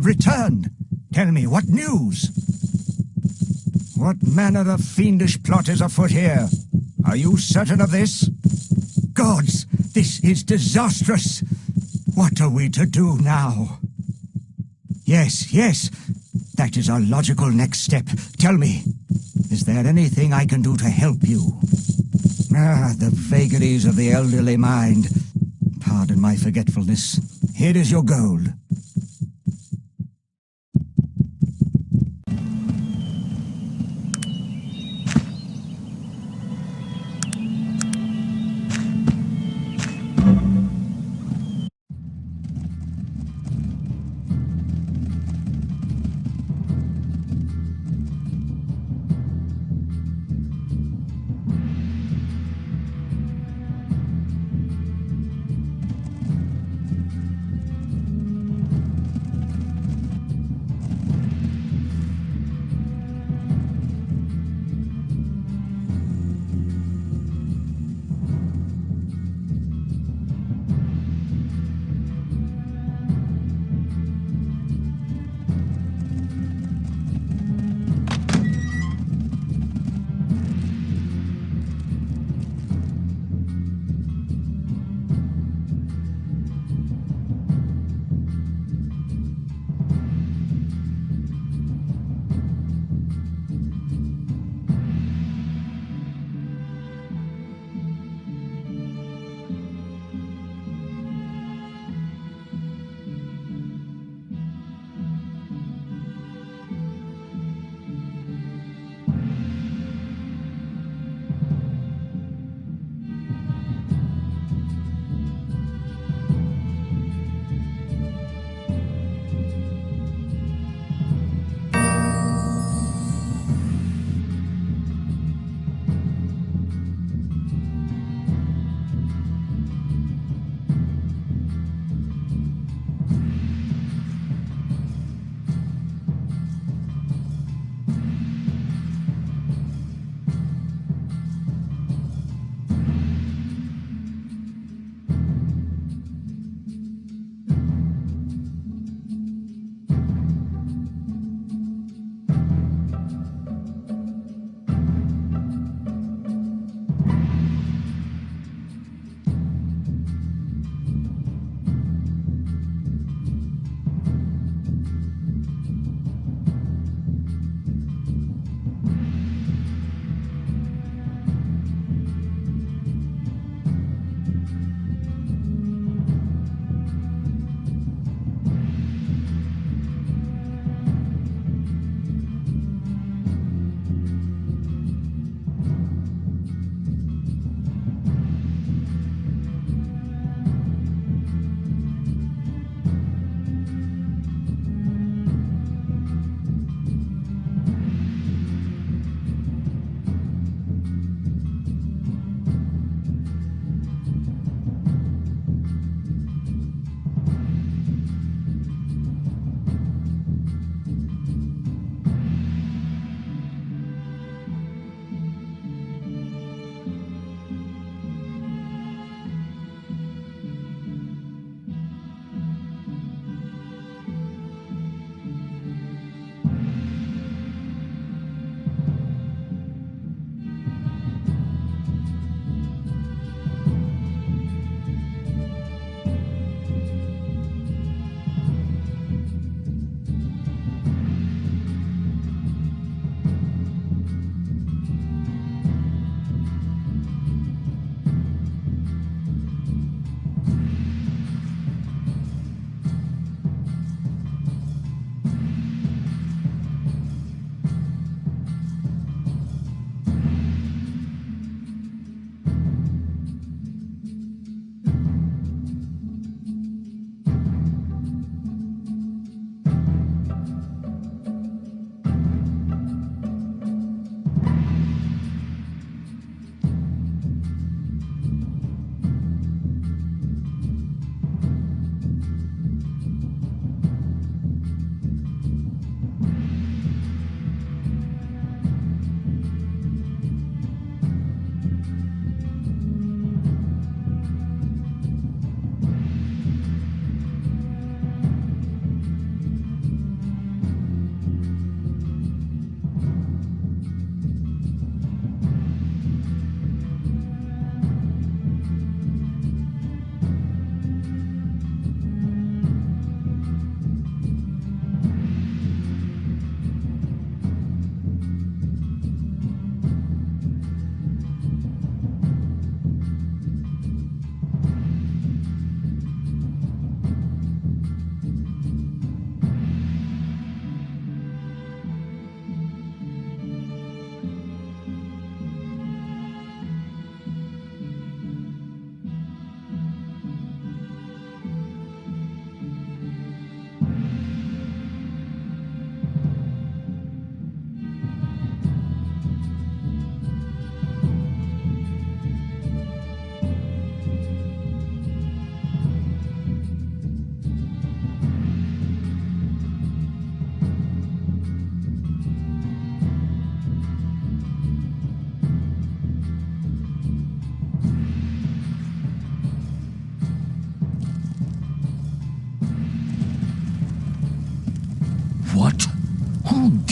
Returned. Tell me, what news? What manner of fiendish plot is afoot here? Are you certain of this? Gods, this is disastrous. What are we to do now? Yes, that is our logical next step. Tell me, is there anything I can do to help you? Ah, the vagaries of the elderly mind. Pardon my forgetfulness. Here is your gold.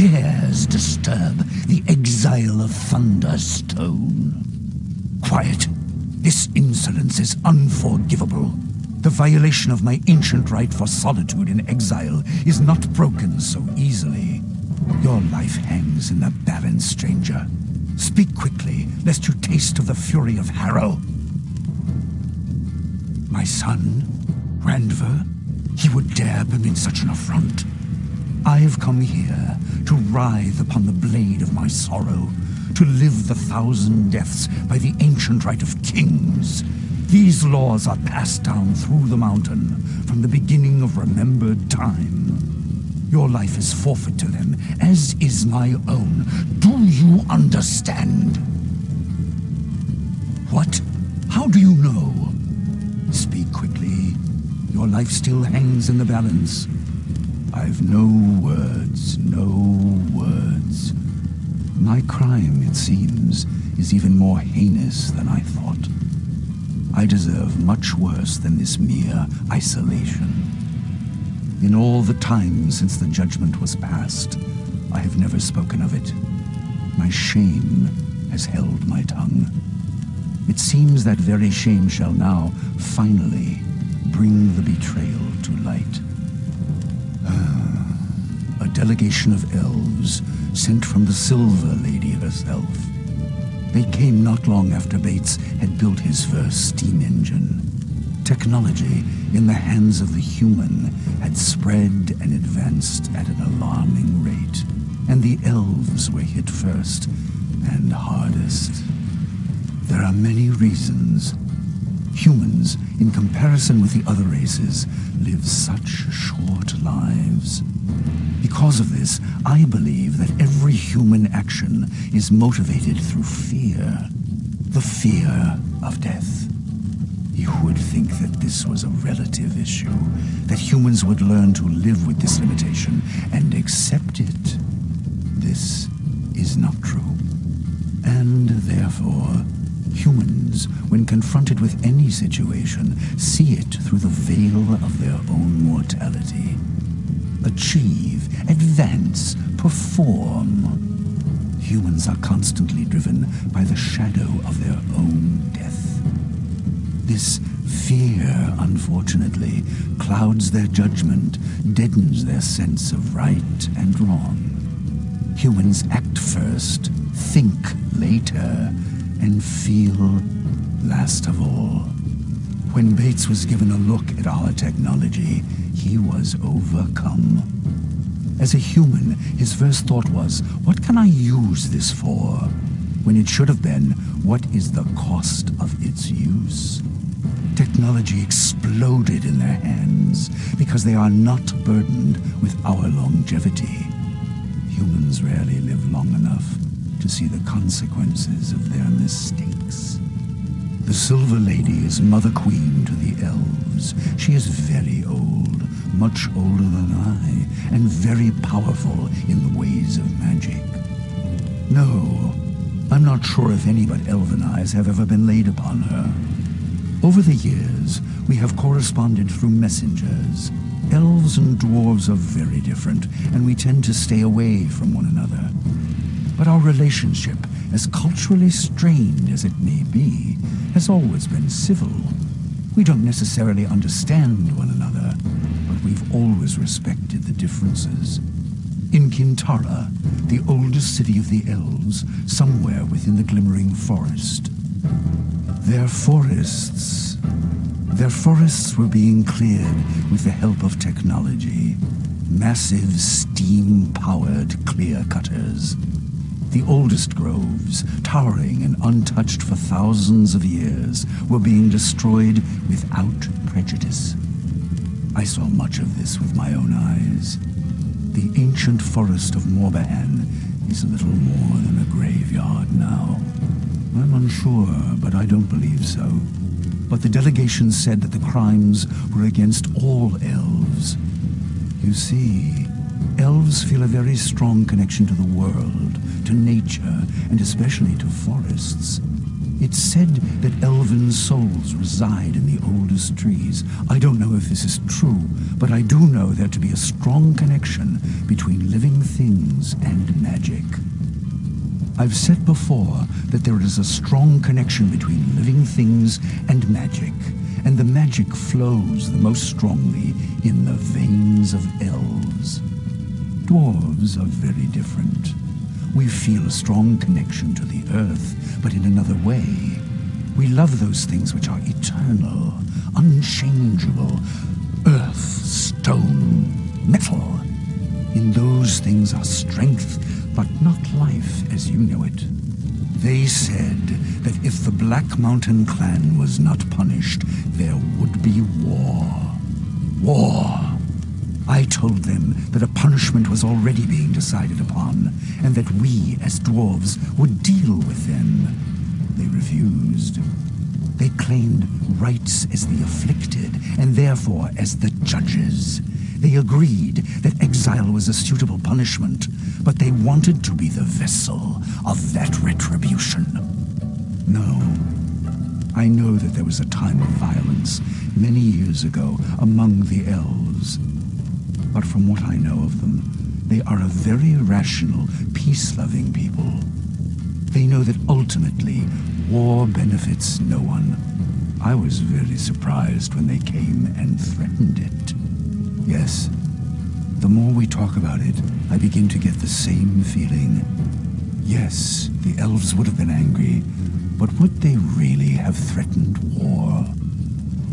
dares disturb the exile of Thunderstone? Quiet. This insolence is unforgivable. The violation of my ancient right for solitude in exile is not broken so easily. Your life hangs in the balance, stranger. Speak quickly, lest you taste of the fury of Harrow. My son, Randver, he would dare permit such an affront. I've come here to writhe upon the blade of my sorrow, to live the 1,000 deaths by the ancient right of kings. These laws are passed down through the mountain from the beginning of remembered time. Your life is forfeit to them, as is my own. Do you understand? What? How do you know? Speak quickly. Your life still hangs in the balance. I've no words, no words. My crime, it seems, is even more heinous than I thought. I deserve much worse than this mere isolation. In all the time since the judgment was passed, I have never spoken of it. My shame has held my tongue. It seems that very shame shall now, finally, bring the betrayal to light. A delegation of elves sent from the Silver Lady herself. They came not long after Bates had built his first steam engine. Technology in the hands of the human had spread and advanced at an alarming rate, and the elves were hit first and hardest. There are many reasons. Humans, in comparison with the other races, live such short lives. Because of this, I believe that every human action is motivated through fear. The fear of death. You would think that this was a relative issue, that humans would learn to live with this limitation and accept it. This is not true. And therefore, humans, when confronted with any situation, see it through the veil of their own mortality. Achieve, advance, perform. Humans are constantly driven by the shadow of their own death. This fear, unfortunately, clouds their judgment, deadens their sense of right and wrong. Humans act first, think later, and feel last of all. When Bates was given a look at our technology, he was overcome. As a human, his first thought was, what can I use this for? When it should have been, what is the cost of its use? Technology exploded in their hands because they are not burdened with our longevity. Humans rarely live long enough to see the consequences of their mistakes. The Silver Lady is Mother Queen to the elves. She is very old, much older than I, and very powerful in the ways of magic. No, I'm not sure if any but elven eyes have ever been laid upon her. Over the years, we have corresponded through messengers. Elves and dwarves are very different, and we tend to stay away from one another. But our relationship, as culturally strained as it may be, has always been civil. We don't necessarily understand one another, but we've always respected the differences. In Kintara, the oldest city of the elves, somewhere within the Glimmering Forest, Their forests were being cleared with the help of technology. Massive steam-powered clear-cutters. The oldest groves, towering and untouched for thousands of years, were being destroyed without prejudice. I saw much of this with my own eyes. The ancient forest of Morbahan is little more than a graveyard now. I'm unsure, but I don't believe so. But the delegation said that the crimes were against all elves. You see, elves feel a very strong connection to the world, to nature, and especially to forests. It's said that elven souls reside in the oldest trees. I don't know if this is true, but I do know there to be a strong connection between living things and magic. I've said before that there is a strong connection between living things and magic, and the magic flows the most strongly in the veins of elves. Dwarves are very different. We feel a strong connection to the earth, but in another way. We love those things which are eternal, unchangeable. Earth, stone, metal. In those things are strength, but not life as you know it. They said that if the Black Mountain clan was not punished, there would be war. War. I told them that a punishment was already being decided upon, and that we, as dwarves, would deal with them. They refused. They claimed rights as the afflicted, and therefore as the judges. They agreed that exile was a suitable punishment, but they wanted to be the vessel of that retribution. No. I know that there was a time of violence many years ago among the elves. But from what I know of them, they are a very rational, peace-loving people. They know that ultimately, war benefits no one. I was very surprised when they came and threatened it. Yes, the more we talk about it, I begin to get the same feeling. Yes, the elves would have been angry, but would they really have threatened war?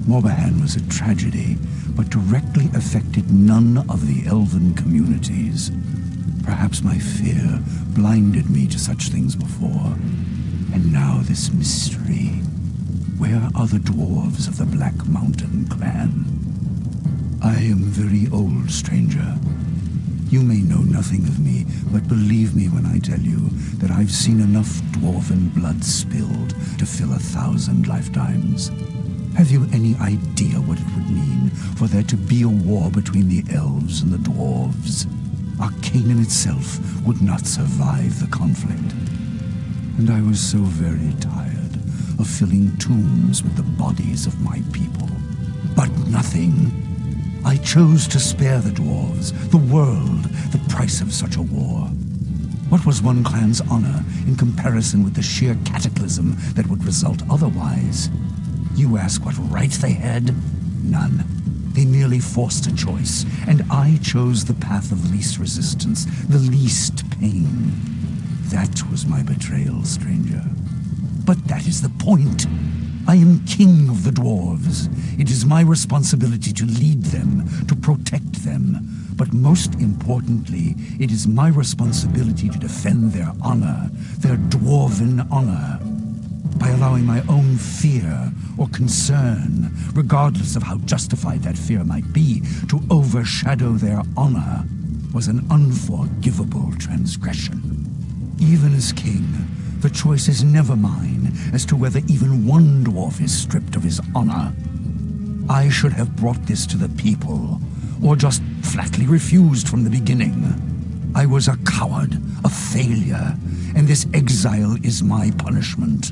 Morbahan was a tragedy, but directly affected none of the elven communities. Perhaps my fear blinded me to such things before. And now this mystery. Where are the dwarves of the Black Mountain clan? I am very old, stranger. You may know nothing of me, but believe me when I tell you that I've seen enough dwarven blood spilled to fill 1,000 lifetimes. Have you any idea what it would mean for there to be a war between the elves and the dwarves? Arcanum itself would not survive the conflict. And I was so very tired of filling tombs with the bodies of my people. But nothing. I chose to spare the dwarves, the world, the price of such a war. What was one clan's honor in comparison with the sheer cataclysm that would result otherwise? You ask what right they had? None. They merely forced a choice, and I chose the path of least resistance, the least pain. That was my betrayal, stranger. But that is the point. I am king of the dwarves. It is my responsibility to lead them, to protect them. But most importantly, it is my responsibility to defend their honor, their dwarven honor. By allowing my own fear or concern, regardless of how justified that fear might be, to overshadow their honor was an unforgivable transgression. Even as king, the choice is never mine as to whether even one dwarf is stripped of his honor. I should have brought this to the people, or just flatly refused from the beginning. I was a coward, a failure, and this exile is my punishment.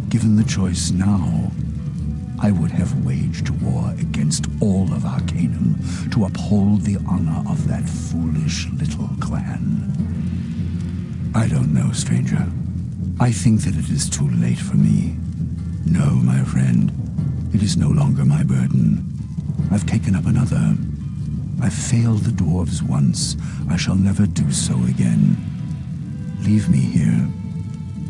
Given the choice now, I would have waged war against all of Arcanum to uphold the honor of that foolish little clan. I don't know, stranger. I think that it is too late for me. No, my friend. It is no longer my burden. I've taken up another. I've failed the dwarves once. I shall never do so again. Leave me here.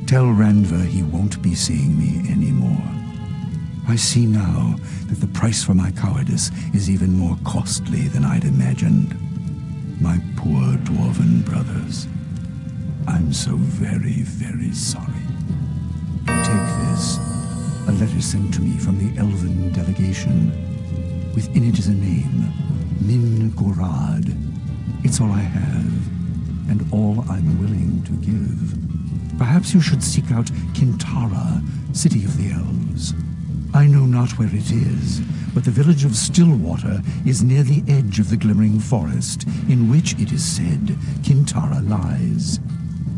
Tell Randver he won't be seeing me anymore. I see now that the price for my cowardice is even more costly than I'd imagined. My poor dwarven brothers. I'm so very, very sorry. Take this, a letter sent to me from the elven delegation. Within it is a name, Min Gorad. It's all I have, and all I'm willing to give. Perhaps you should seek out Kintara, city of the elves. I know not where it is, but the village of Stillwater is near the edge of the glimmering forest, in which, it is said, Kintara lies.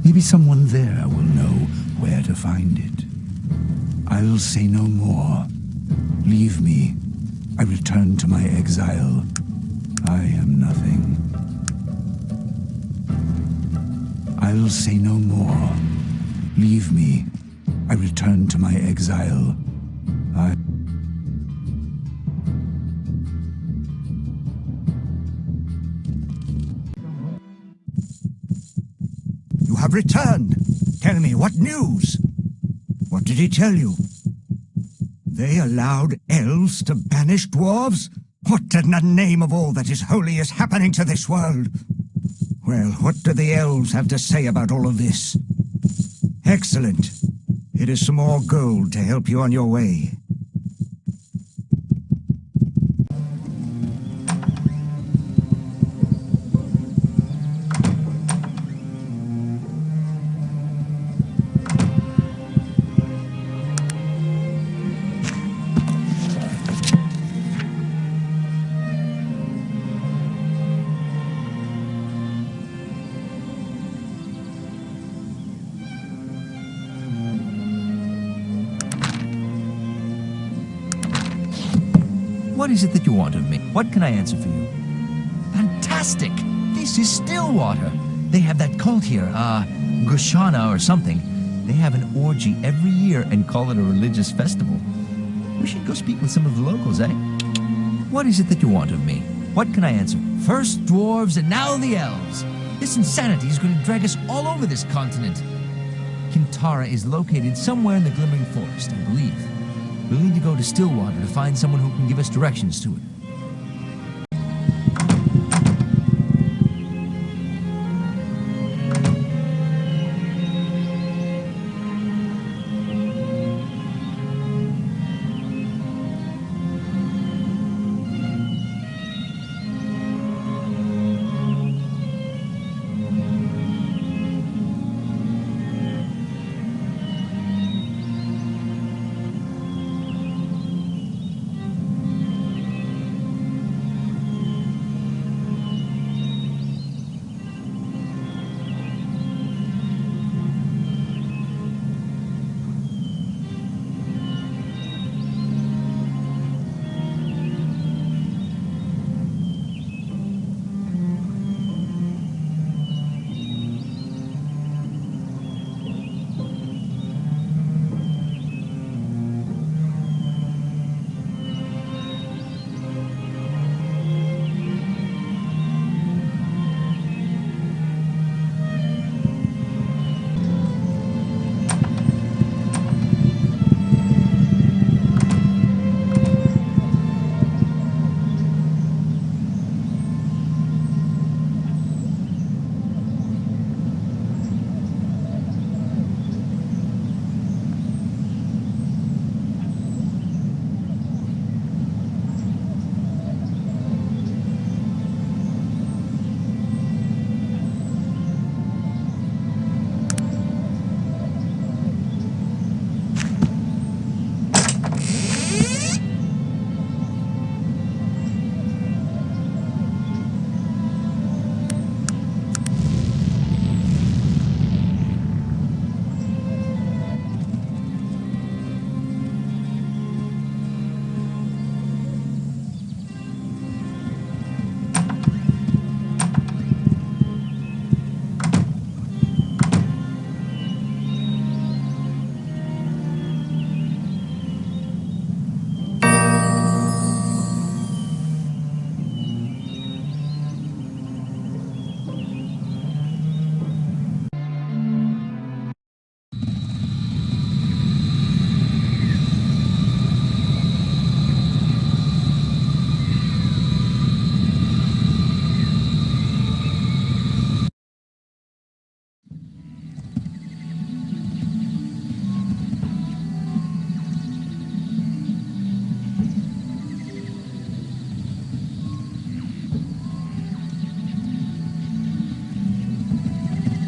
Maybe someone there will know where to find it. I'll say no more. Leave me. I return to my exile. I am nothing. I'll say no more. Leave me. I return to my exile. You have returned. Tell me, what news? What did he tell you? They allowed elves to banish dwarves? What in the name of all that is holy is happening to this world? Well, what do the elves have to say about all of this? Excellent. It is some more gold to help you on your way. What is it that you want of me? What can I answer for you? Fantastic! This is Stillwater. They have that cult here, Gushana or something. They have an orgy every year and call it a religious festival. We should go speak with some of the locals, eh? What is it that you want of me? What can I answer? First dwarves and now the elves. This insanity is going to drag us all over this continent. Kintara is located somewhere in the Glimmering Forest, I believe. We'll need to go to Stillwater to find someone who can give us directions to it.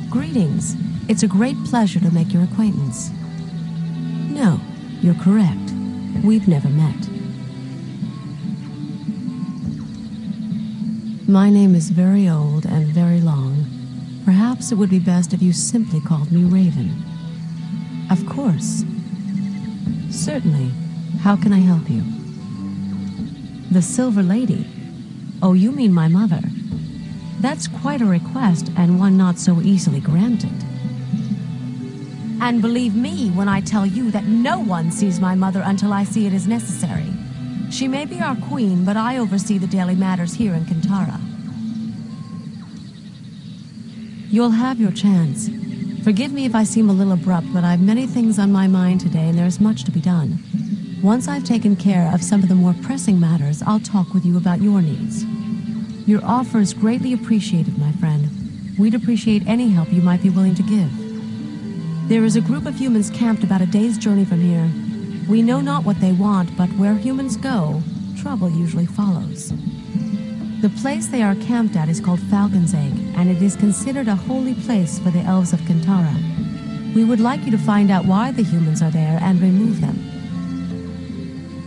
Greetings. It's a great pleasure to make your acquaintance. No, you're correct. We've never met. My name is very old and very long. Perhaps it would be best if you simply called me Raven. Of course. Certainly. How can I help you? The Silver Lady? Oh, you mean my mother. That's quite a request, and one not so easily granted. And believe me when I tell you that no one sees my mother until I see it is necessary. She may be our queen, but I oversee the daily matters here in Kintara. You'll have your chance. Forgive me if I seem a little abrupt, but I've many things on my mind today, and there's much to be done. Once I've taken care of some of the more pressing matters, I'll talk with you about your needs. Your offer is greatly appreciated, my friend. We'd appreciate any help you might be willing to give. There is a group of humans camped about a day's journey from here. We know not what they want, but where humans go, trouble usually follows. The place they are camped at is called Falcon's Egg, and it is considered a holy place for the elves of Kintara. We would like you to find out why the humans are there and remove them.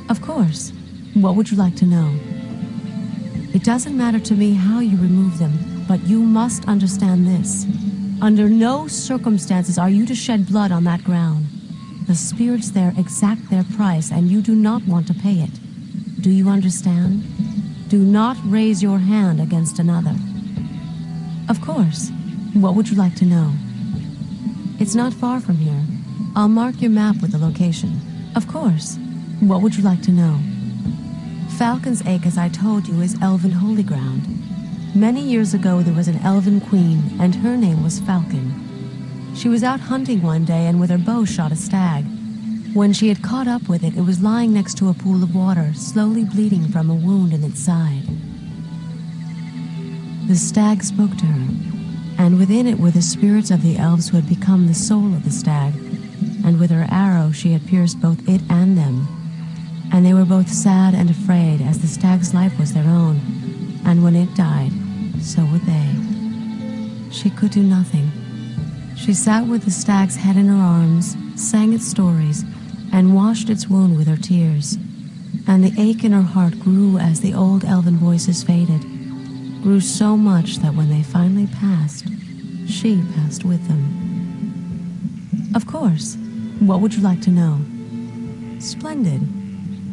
Of course. What would you like to know? It doesn't matter to me how you remove them, but you must understand this. Under no circumstances are you to shed blood on that ground. The spirits there exact their price, and you do not want to pay it. Do you understand? Do not raise your hand against another. Of course. What would you like to know? It's not far from here. I'll mark your map with the location. Of course. What would you like to know? Falcon's Egg, as I told you, is elven holy ground. Many years ago there was an elven queen, and her name was Falcon. She was out hunting one day and with her bow shot a stag. When she had caught up with it, it was lying next to a pool of water, slowly bleeding from a wound in its side. The stag spoke to her, and within it were the spirits of the elves who had become the soul of the stag, and with her arrow she had pierced both it and them. And they were both sad and afraid, as the stag's life was their own, and when it died, so would they. She could do nothing. She sat with the stag's head in her arms, sang its stories, and washed its wound with her tears. And the ache in her heart grew as the old elven voices faded, grew so much that when they finally passed, she passed with them. Of course. What would you like to know? Splendid.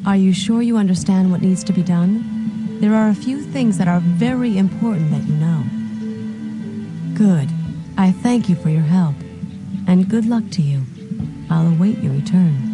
Are you sure you understand what needs to be done? There are a few things that are very important that you know. Good. I thank you for your help, and good luck to you. I'll await your return.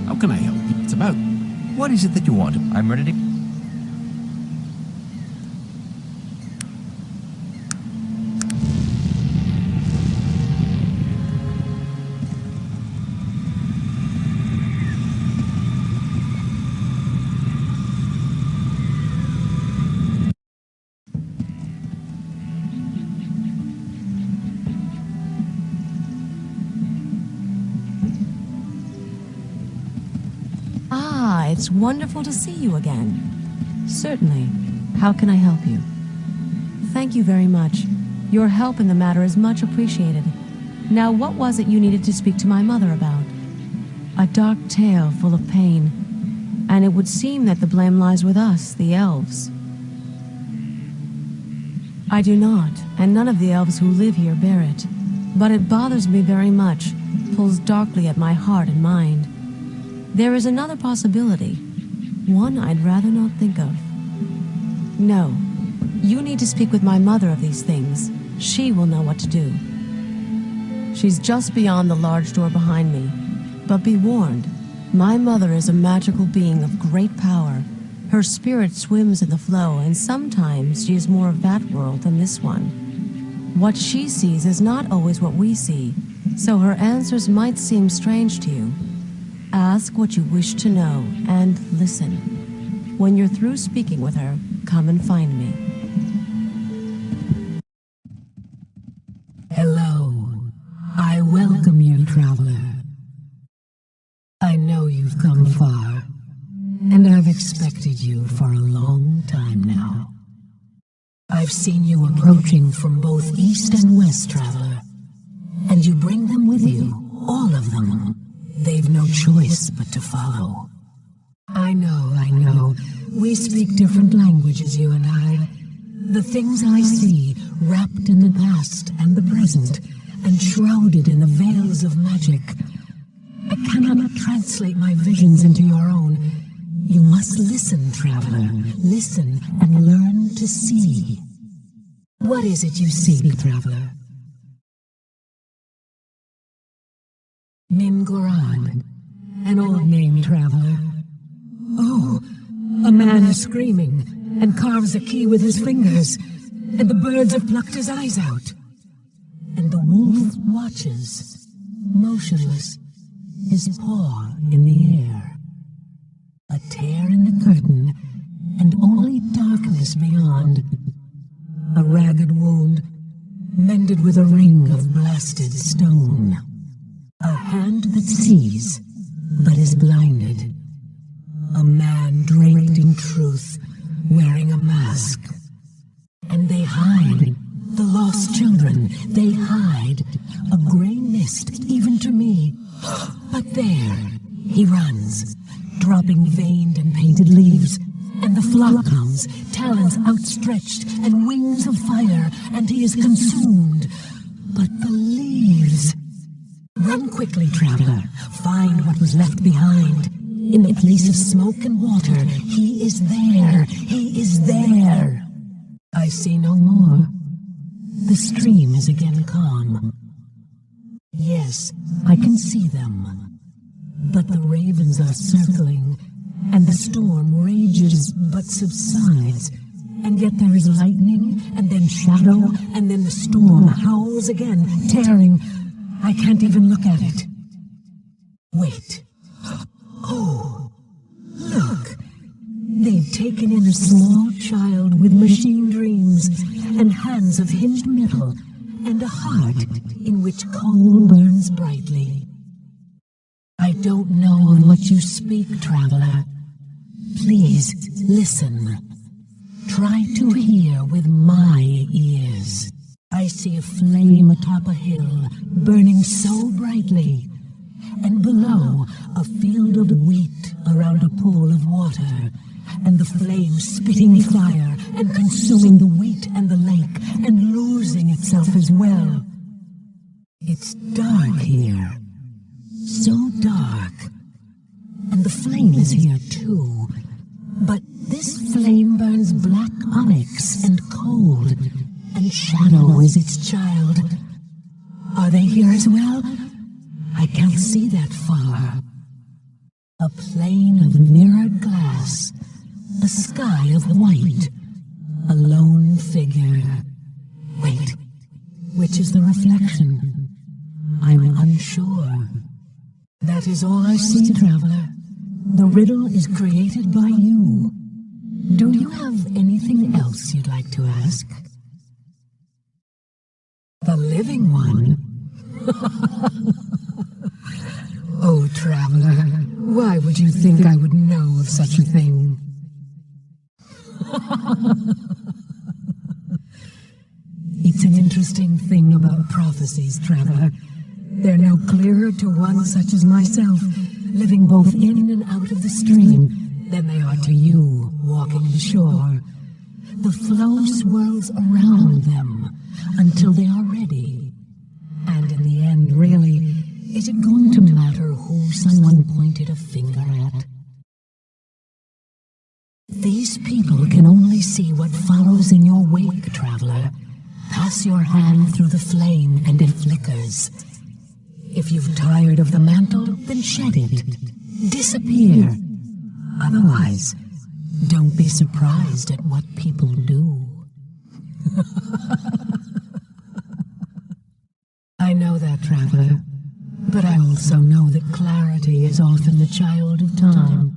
How can I help you? It's about... What is it that you want? I'm ready to... Ah, it's wonderful to see you again. Certainly. How can I help you? Thank you very much. Your help in the matter is much appreciated. Now, what was it you needed to speak to my mother about? A dark tale full of pain. And it would seem that the blame lies with us, the elves. I do not, and none of the elves who live here bear it. But it bothers me very much, pulls darkly at my heart and mind. There is another possibility, one I'd rather not think of. No, you need to speak with my mother of these things. She will know what to do. She's just beyond the large door behind me. But be warned, my mother is a magical being of great power. Her spirit swims in the flow, and sometimes she is more of that world than this one. What she sees is not always what we see, so her answers might seem strange to you. Ask what you wish to know, and listen. When you're through speaking with her, come and find me. Hello. I welcome you, traveler. I know you've come far, and I've expected you for a long time now. I've seen you approaching from both east and west, traveler, and you bring them with you, all of them. They've no choice but to follow. I know. We speak different languages, you and I. The things I see, wrapped in the past and the present, and shrouded in the veils of magic. I cannot translate my visions into your own. You must listen, traveler. Listen and learn to see. What is it you seek, traveler? Mingorad, an old name, traveler. Oh, a man is screaming and carves a key with his fingers, and the birds have plucked his eyes out. And the wolf watches, motionless, his paw in the air. A tear in the curtain, and only darkness beyond. A ragged wound, mended with a ring of blasted stone. A hand that sees, but is blinded. A man draped in truth, wearing a mask. And they hide, the lost children, they hide. A gray mist, even to me. But there, he runs, dropping veined and painted leaves. And the flock comes, talons outstretched, and wings of fire, and he is consumed. But the leaves... Run quickly, traveler. Find what was left behind. In the place of smoke and water, he is there. He is there. I see no more. The stream is again calm. Yes, I can see them. But the ravens are circling, and the storm rages but subsides. And yet there is lightning, and then shadow, and then the storm howls again, tearing... I can't even look at it. Wait. Oh, look. They've taken in a small child with machine dreams and hands of hinged metal and a heart in which coal burns brightly. I don't know of what you speak, traveler. Please, listen. Try to hear with my ears. I see a flame atop a hill, burning so brightly, and below a field of wheat around a pool of water, and the flame spitting fire and consuming the wheat and the lake, and losing itself as well. It's dark here, so dark, and the flame is here too, but this flame burns black onyx and cold, and shadow is its child. Are they here as well? I can't see that far. A plane of mirrored glass, a sky of white, a lone figure. Wait, which is the reflection? I'm unsure. That is all I see, Traveler. The riddle is created by you. Do you have anything else you'd like to ask? The living one? Oh, Traveler, why would you think I would know of such a thing? It's an interesting thing about prophecies, Traveler. They're no clearer to one such as myself, living both in and out of the stream, than they are to you, walking the shore. The flow swirls around them until they are ready. And in the end, really, is it going to matter who someone pointed a finger at? These people can only see what follows in your wake, Traveler. Pass your hand through the flame and it flickers. If you've tired of the mantle, then shed it. Disappear. Otherwise, don't be surprised at what people do. I know that, Traveler. But I also know that clarity is often the child of time.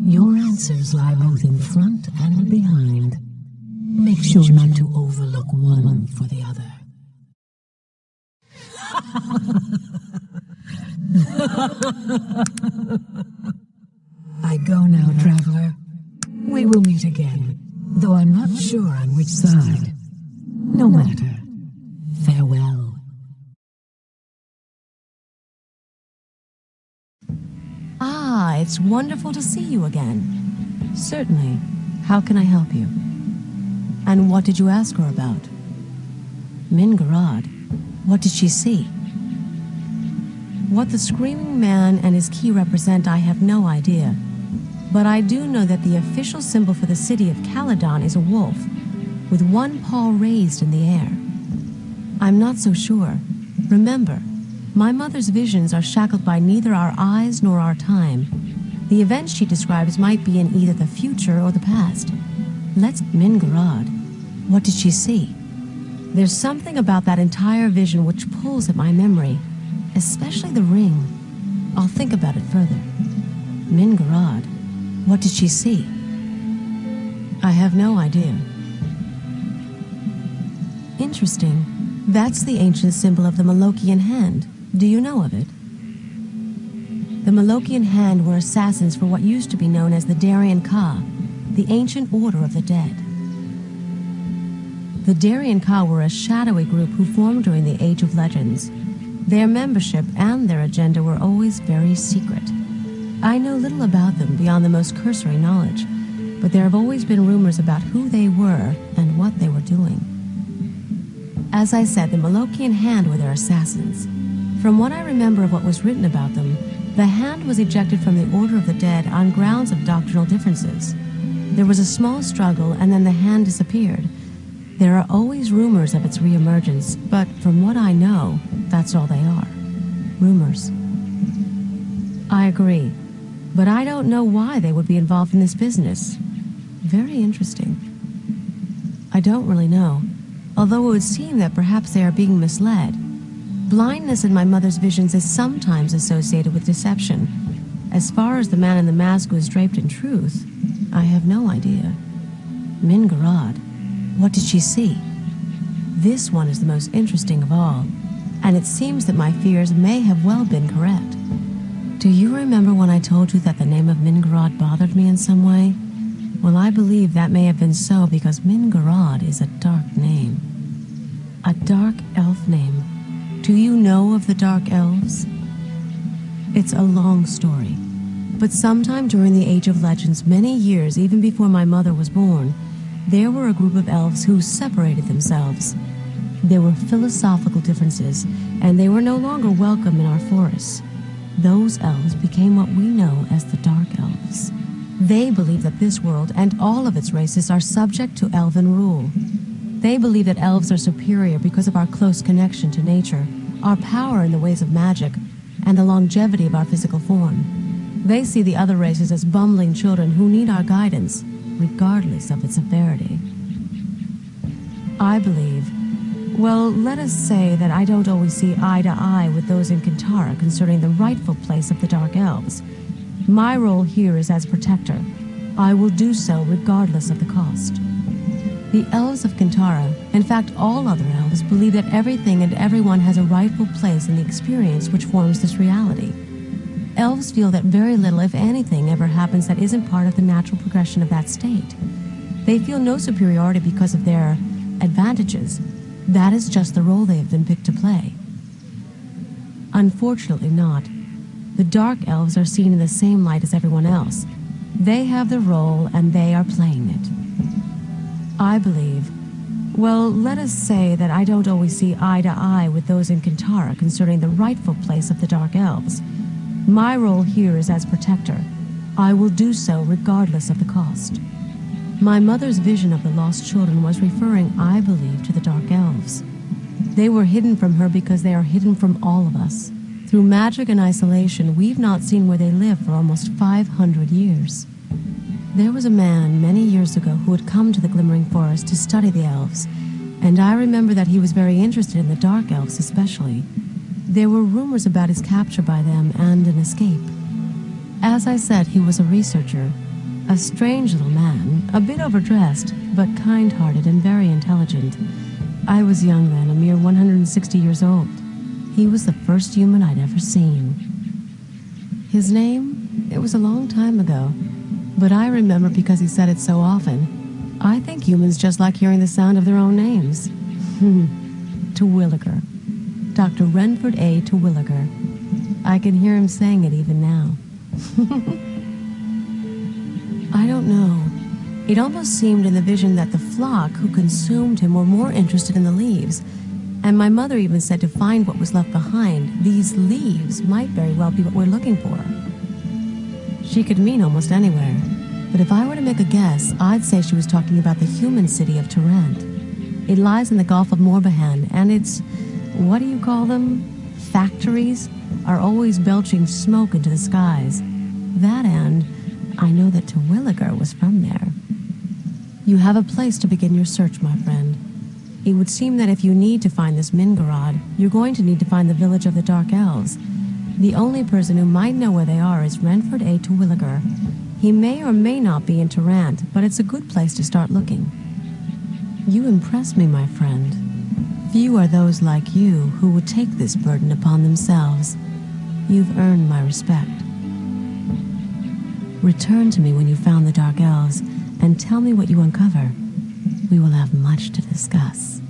Your answers lie both in front and behind. Make sure not to overlook one for the other. I go now, Traveler. We will meet again, though I'm not sure on which side. No matter. Farewell. Ah, it's wonderful to see you again. Certainly. How can I help you? And what did you ask her about? Mingarad. What did she see? What the Screaming Man and his key represent, I have no idea. But I do know that the official symbol for the city of Caledon is a wolf, with one paw raised in the air. I'm not so sure. Remember, my mother's visions are shackled by neither our eyes nor our time. The events she describes might be in either the future or the past. Let's Mingarad. What did she see? There's something about that entire vision which pulls at my memory, especially the ring. I'll think about it further. Mingarad. What did she see? I have no idea. Interesting. That's the ancient symbol of the Malokian hand. Do you know of it? The Malokian hand were assassins for what used to be known as the Darien Ka, the ancient order of the dead. The Darien Ka were a shadowy group who formed during the Age of Legends. Their membership and their agenda were always very secret. I know little about them beyond the most cursory knowledge, but there have always been rumors about who they were and what they were doing. As I said, the Malokian hand were their assassins. From what I remember of what was written about them, the hand was ejected from the Order of the Dead on grounds of doctrinal differences. There was a small struggle, and then the hand disappeared. There are always rumors of its reemergence, but from what I know, that's all they are. Rumors. I agree, but I don't know why they would be involved in this business. Very interesting. I don't really know, although it would seem that perhaps they are being misled. Blindness in my mother's visions is sometimes associated with deception. As far as the man in the mask was draped in truth, I have no idea. Mingarad. What did she see? This one is the most interesting of all, and it seems that my fears may have well been correct. Do you remember when I told you that the name of Mingarad bothered me in some way? Well, I believe that may have been so because Mingarad is a dark name. A dark elf name. Do you know of the Dark Elves? It's a long story, but sometime during the Age of Legends, many years even before my mother was born, there were a group of elves who separated themselves. There were philosophical differences, and they were no longer welcome in our forests. Those elves became what we know as the Dark Elves. They believe that this world and all of its races are subject to elven rule. They believe that elves are superior because of our close connection to nature, our power in the ways of magic, and the longevity of our physical form. They see the other races as bumbling children who need our guidance, regardless of its severity. I believe, well, let us say that I don't always see eye to eye with those in Kintara concerning the rightful place of the Dark Elves. My role here is as protector. I will do so regardless of the cost. The elves of Kintara, in fact all other elves, believe that everything and everyone has a rightful place in the experience which forms this reality. Elves feel that very little, if anything, ever happens that isn't part of the natural progression of that state. They feel no superiority because of their advantages. That is just the role they have been picked to play. Unfortunately not. The Dark Elves are seen in the same light as everyone else. They have the role and they are playing it. I believe, well, let us say that I don't always see eye to eye with those in Kintara concerning the rightful place of the Dark Elves. My role here is as protector. I will do so regardless of the cost. My mother's vision of the lost children was referring, I believe, to the Dark Elves. They were hidden from her because they are hidden from all of us. Through magic and isolation, we've not seen where they live for almost 500 years. There was a man many years ago who had come to the Glimmering Forest to study the elves, and I remember that he was very interested in the Dark Elves especially. There were rumors about his capture by them and an escape. As I said, he was a researcher, a strange little man, a bit overdressed, but kind-hearted and very intelligent. I was young then, a mere 160 years old. He was the first human I'd ever seen. His name? It was a long time ago, but I remember because he said it so often. I think humans just like hearing the sound of their own names. Terwilliger. Dr. Renford A. Terwilliger. I can hear him saying it even now. I don't know. It almost seemed in the vision that the flock who consumed him were more interested in the leaves. And my mother even said to find what was left behind, these leaves might very well be what we're looking for. She could mean almost anywhere. But if I were to make a guess, I'd say she was talking about the human city of Tarant. It lies in the Gulf of Morbihan, and its, what do you call them? Factories are always belching smoke into the skies. That and I know that Terwilliger was from there. You have a place to begin your search, my friend. It would seem that if you need to find this Mingarad, you're going to need to find the village of the Dark Elves. The only person who might know where they are is Renford A. Terwilliger. He may or may not be in Tarant, but it's a good place to start looking. You impress me, my friend. Few are those like you who would take this burden upon themselves. You've earned my respect. Return to me when you've found the Dark Elves, and tell me what you uncover. We will have much to discuss.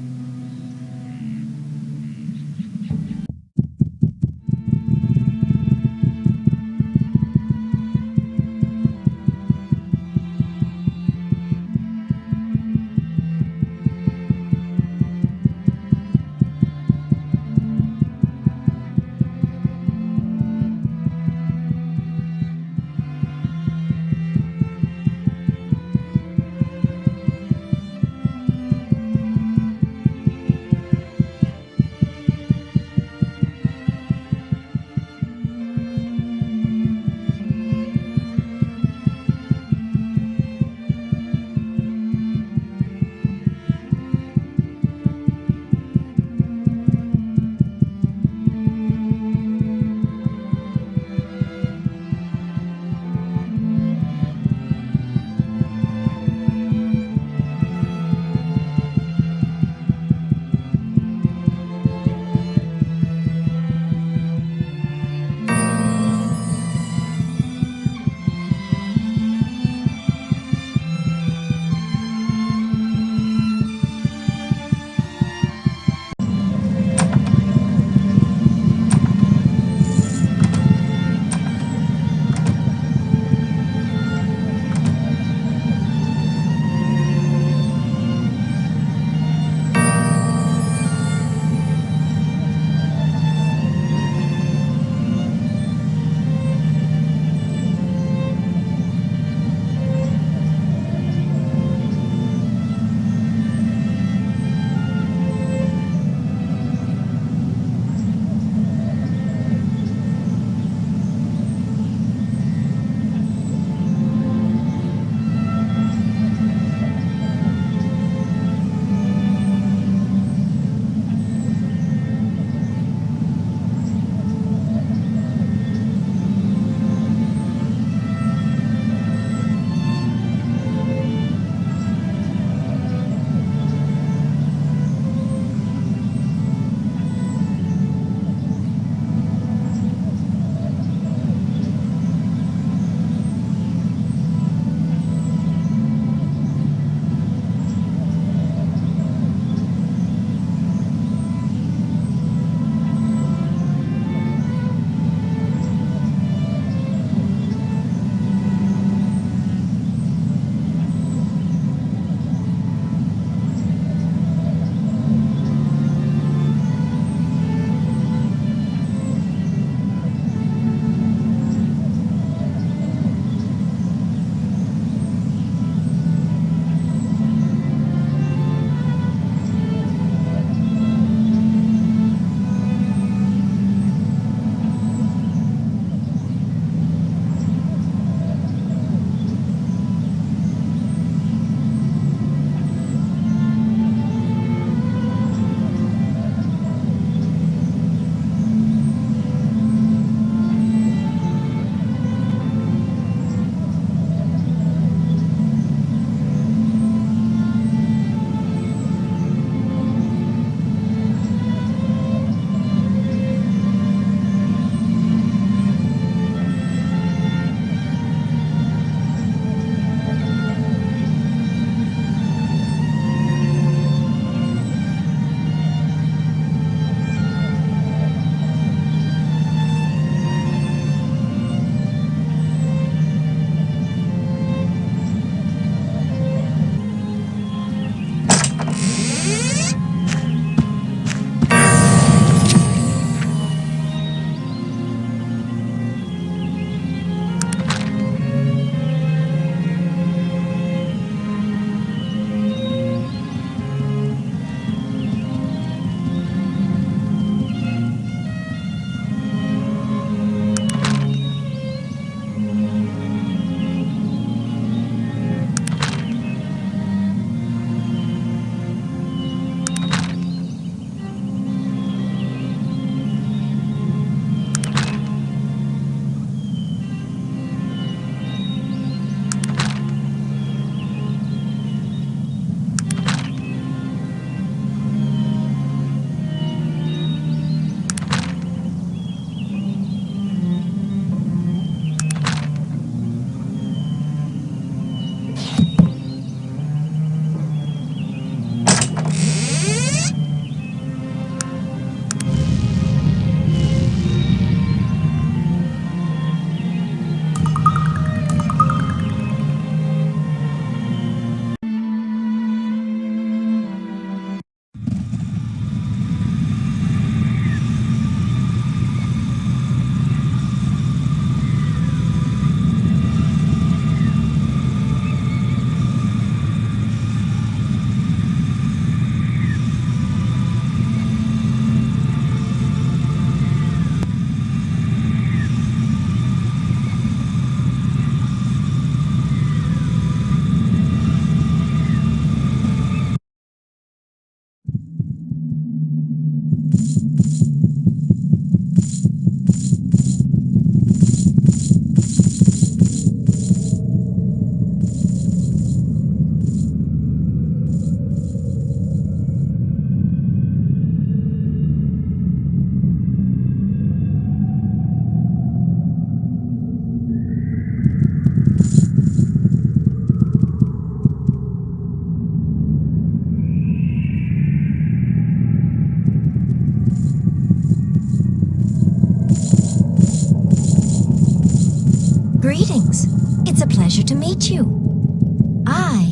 Greetings. It's a pleasure to meet you. I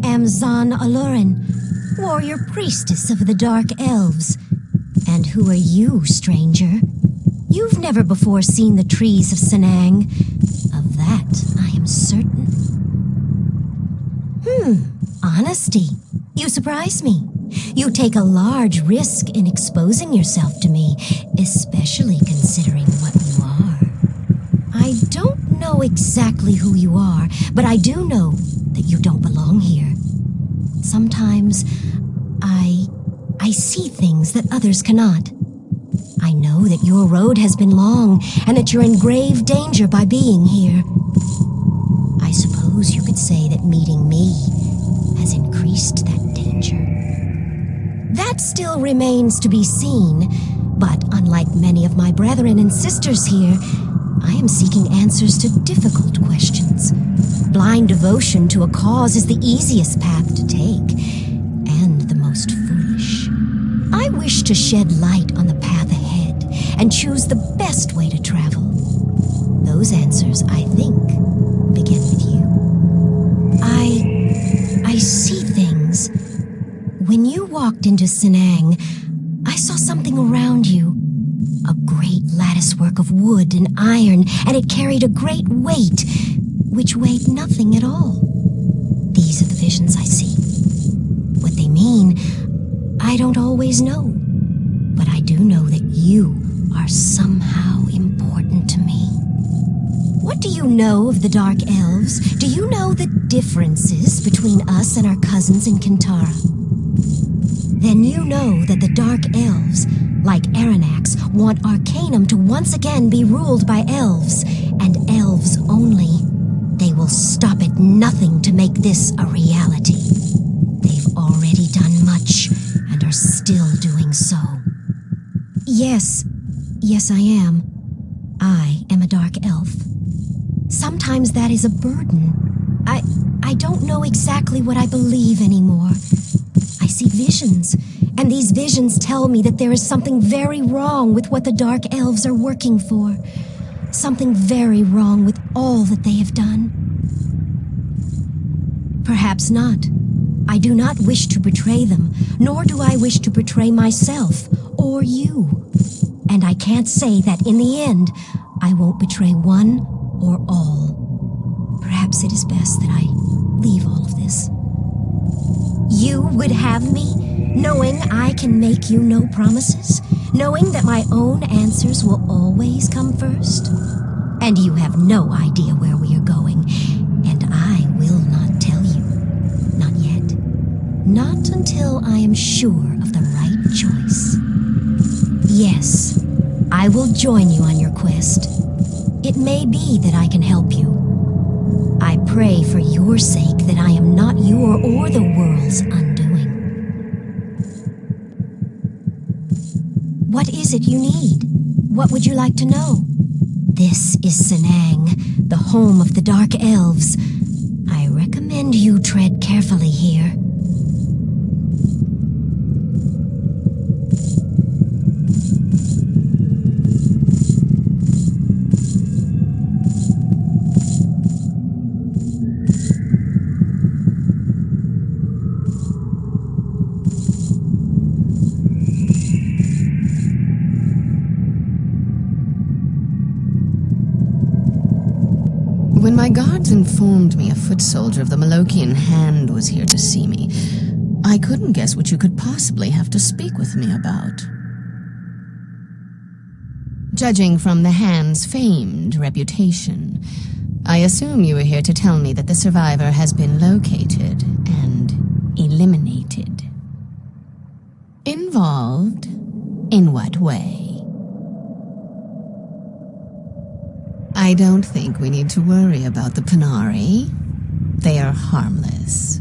am Zan Alurin, warrior priestess of the Dark Elves. And who are you, stranger? You've never before seen the trees of Senang. Of that, I am certain. Honesty. You surprise me. You take a large risk in exposing yourself to me, especially considering what you are. I don't know exactly who you are, but I do know that you don't belong here. Sometimes, I see things that others cannot. I know that your road has been long, and that you're in grave danger by being here. I suppose you could say that meeting me has increased that danger. That still remains to be seen, but unlike many of my brethren and sisters here, I am seeking answers to difficult questions. Blind devotion to a cause is the easiest path to take, and the most foolish. I wish to shed light on the path ahead and choose the best way to travel. Those answers, I think, begin with you. I see things. When you walked into Senang, I saw something around you. A great latticework of wood and iron, and it carried a great weight, which weighed nothing at all. These are the visions I see. What they mean, I don't always know. But I do know that you are somehow important to me. What do you know of the Dark Elves? Do you know the differences between us and our cousins in Kintara? Then you know that the Dark Elves, like Aranax, want Arcanum to once again be ruled by elves, and elves only. They will stop at nothing to make this a reality. They've already done much, and are still doing so. Yes, I am. I am a Dark Elf. Sometimes that is a burden. I don't know exactly what I believe anymore. I see visions, and these visions tell me that there is something very wrong with what the Dark Elves are working for. Something very wrong with all that they have done. Perhaps not. I do not wish to betray them, nor do I wish to betray myself, or you. And I can't say that in the end, I won't betray one or all. Perhaps it is best that I leave all of this. You would have me, knowing I can make you no promises, knowing that my own answers will always come first. And you have no idea where we are going, and I will not tell you. Not yet. Not until I am sure of the right choice. Yes, I will join you on your quest. It may be that I can help you. I pray for your sake that I am not your or the world's undoing. What is it you need? What would you like to know? This is Senang, the home of the Dark Elves. I recommend you tread carefully here. When my guards informed me a foot soldier of the Malokian Hand was here to see me, I couldn't guess what you could possibly have to speak with me about. Judging from the Hand's famed reputation, I assume you were here to tell me that the survivor has been located and eliminated. Involved? In what way? I don't think we need to worry about the Panari. They are harmless.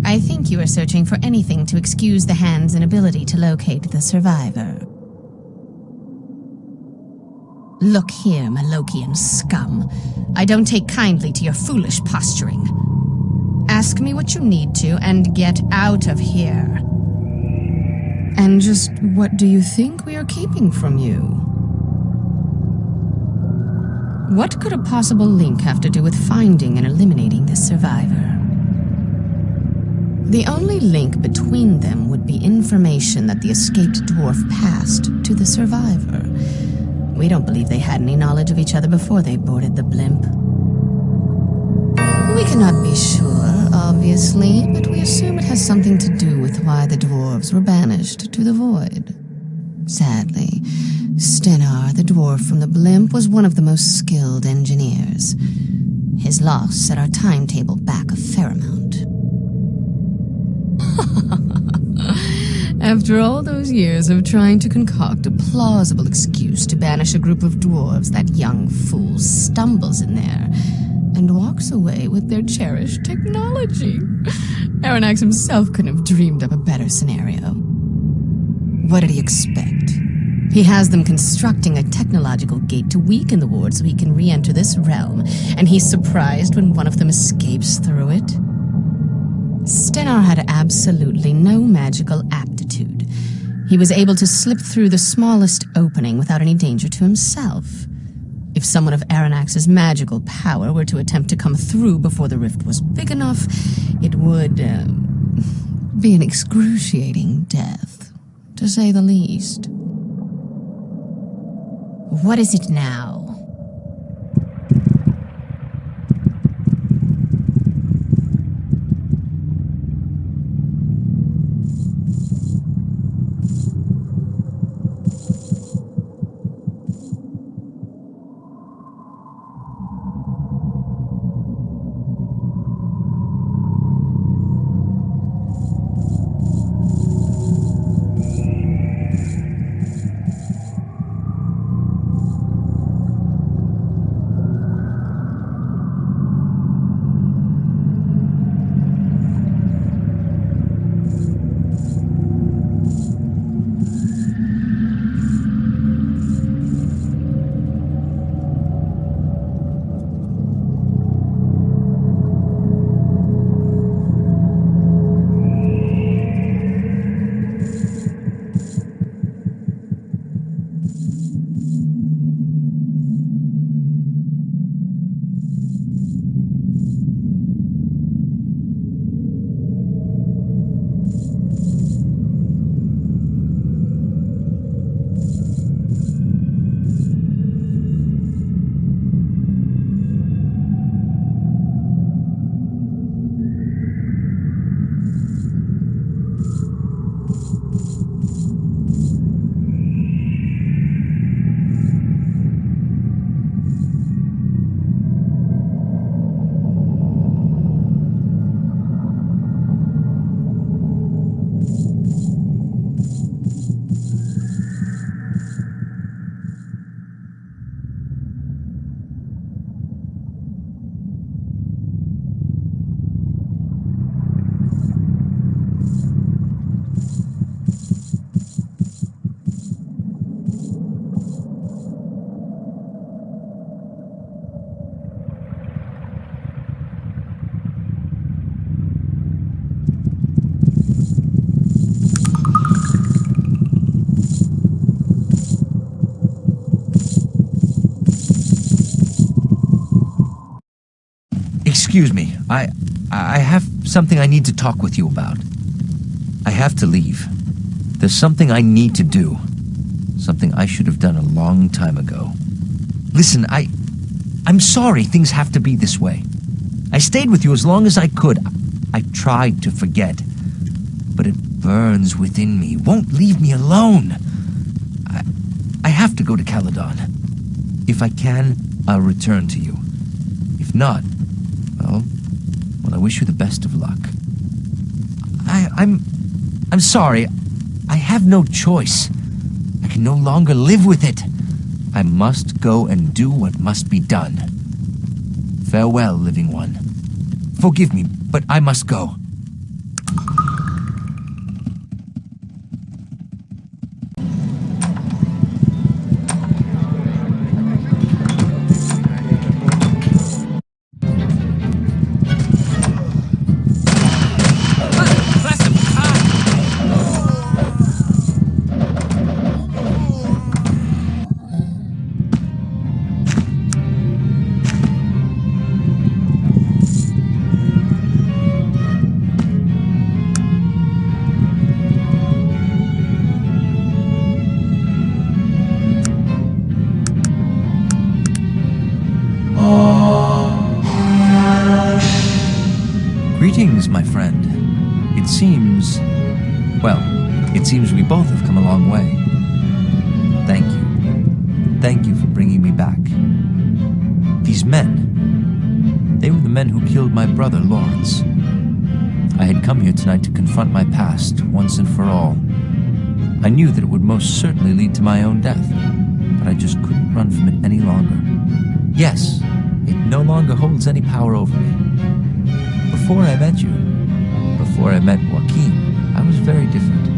I think you are searching for anything to excuse the Hand's inability to locate the survivor. Look here, Malokian scum. I don't take kindly to your foolish posturing. Ask me what you need to and get out of here. And just what do you think we are keeping from you? What could a possible link have to do with finding and eliminating this survivor? The only link between them would be information that the escaped dwarf passed to the survivor. We don't believe they had any knowledge of each other before they boarded the blimp. We cannot be sure, obviously, but we assume it has something to do with why the dwarves were banished to the void. Sadly, Stenar, the dwarf from the blimp, was one of the most skilled engineers. His loss set our timetable back a fair amount. After all those years of trying to concoct a plausible excuse to banish a group of dwarves, that young fool stumbles in there and walks away with their cherished technology. Aranax himself couldn't have dreamed up a better scenario. What did he expect? He has them constructing a technological gate to weaken the ward so he can re-enter this realm, and he's surprised when one of them escapes through it? Stenar had absolutely no magical aptitude. He was able to slip through the smallest opening without any danger to himself. If someone of Aranax's magical power were to attempt to come through before the rift was big enough, it would be an excruciating death, to say the least. What is it now? Excuse me, I have something I need to talk with you about. I have to leave. There's something I need to do. Something I should have done a long time ago. Listen, I'm sorry things have to be this way. I stayed with you as long as I could. I tried to forget. But it burns within me, won't leave me alone. I have to go to Caledon. If I can, I'll return to you. If not, well, I wish you the best of luck. I'm sorry. I have no choice. I can no longer live with it. I must go and do what must be done. Farewell, living one. Forgive me, but I must go. Greetings, my friend. It seems we both have come a long way. Thank you. Thank you for bringing me back. These men, they were the men who killed my brother, Lawrence. I had come here tonight to confront my past, once and for all. I knew that it would most certainly lead to my own death, but I just couldn't run from it any longer. Yes, it no longer holds any power over me. Before I met you, before I met Joaquin, I was very different.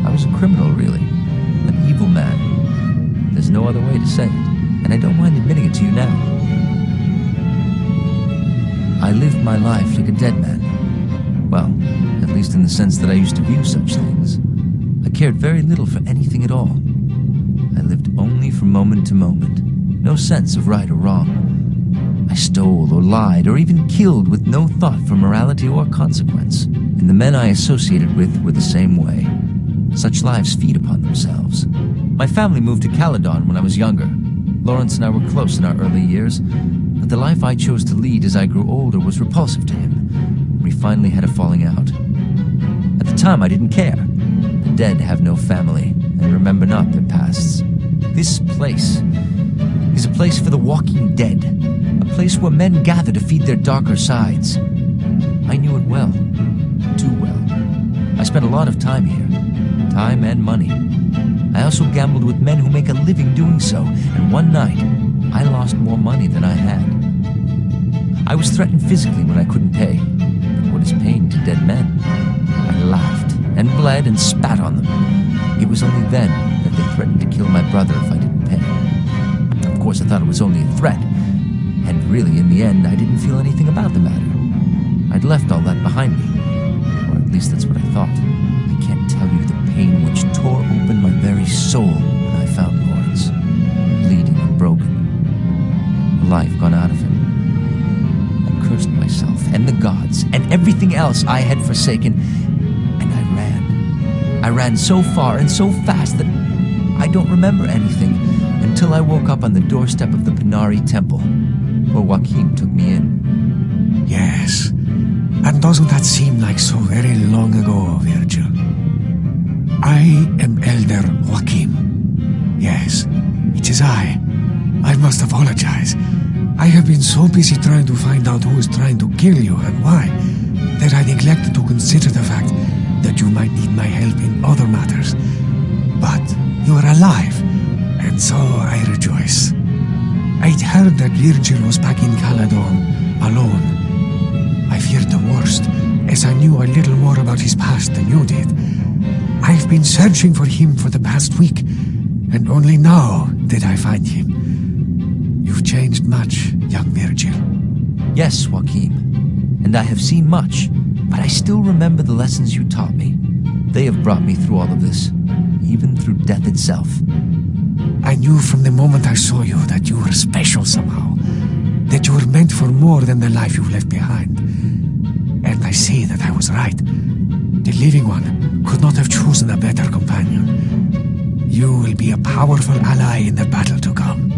I was a criminal, really. An evil man. There's no other way to say it, and I don't mind admitting it to you now. I lived my life like a dead man. Well, at least in the sense that I used to view such things. I cared very little for anything at all. I lived only from moment to moment. No sense of right or wrong. I stole or lied or even killed with no thought for morality or consequence. And the men I associated with were the same way. Such lives feed upon themselves. My family moved to Caledon when I was younger. Lawrence and I were close in our early years, but the life I chose to lead as I grew older was repulsive to him. We finally had a falling out. At the time, I didn't care. The dead have no family and remember not their pasts. This place is a place for the walking dead, a place where men gather to feed their darker sides. I knew it well, too well. I spent a lot of time here, time and money. I also gambled with men who make a living doing so, and one night, I lost more money than I had. I was threatened physically when I couldn't pay. What is pain to dead men? I laughed and bled and spat on them. It was only then that they threatened to kill my brother if I didn't pay. Of course, I thought it was only a threat, and really, in the end, I didn't feel anything about the matter. I'd left all that behind me, or at least that's what I thought. I can't tell you the pain which tore open my very soul when I found Lawrence, bleeding and broken, the life gone out of him. Cursed myself and the gods and everything else I had forsaken, and I ran. I ran so far and so fast that I don't remember anything until I woke up on the doorstep of the Pinari Temple, where Joaquin took me in. Yes, and doesn't that seem like so very long ago, Virgil? I am Elder Joaquin. Yes, it is I. I must apologize. I have been so busy trying to find out who is trying to kill you and why, that I neglected to consider the fact that you might need my help in other matters. But you are alive, and so I rejoice. I'd heard that Virgil was back in Caledon, alone. I feared the worst, as I knew a little more about his past than you did. I've been searching for him for the past week, and only now did I find him. You've changed much, young Virgil. Yes, Joaquin, and I have seen much, but I still remember the lessons you taught me. They have brought me through all of this, even through death itself. I knew from the moment I saw you that you were special somehow, that you were meant for more than the life you left behind. And I see that I was right. The Living One could not have chosen a better companion. You will be a powerful ally in the battle to come.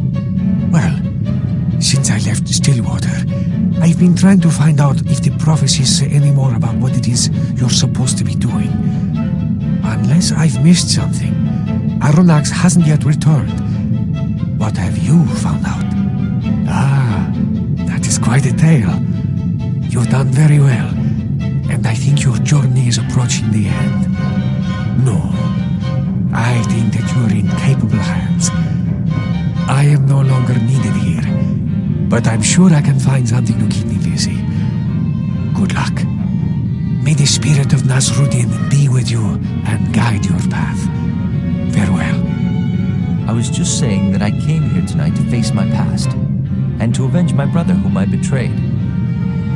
Well, since I left Stillwater, I've been trying to find out if the prophecies say any more about what it is you're supposed to be doing. Unless I've missed something, Aronnax hasn't yet returned. What have you found out? Ah, that is quite a tale. You've done very well, and I think your journey is approaching the end. No, I think that you're in capable hands. I am no longer needed here, but I'm sure I can find something to keep me busy. Good luck. May the spirit of Nasruddin be with you and guide your path. Farewell. I was just saying that I came here tonight to face my past, and to avenge my brother whom I betrayed.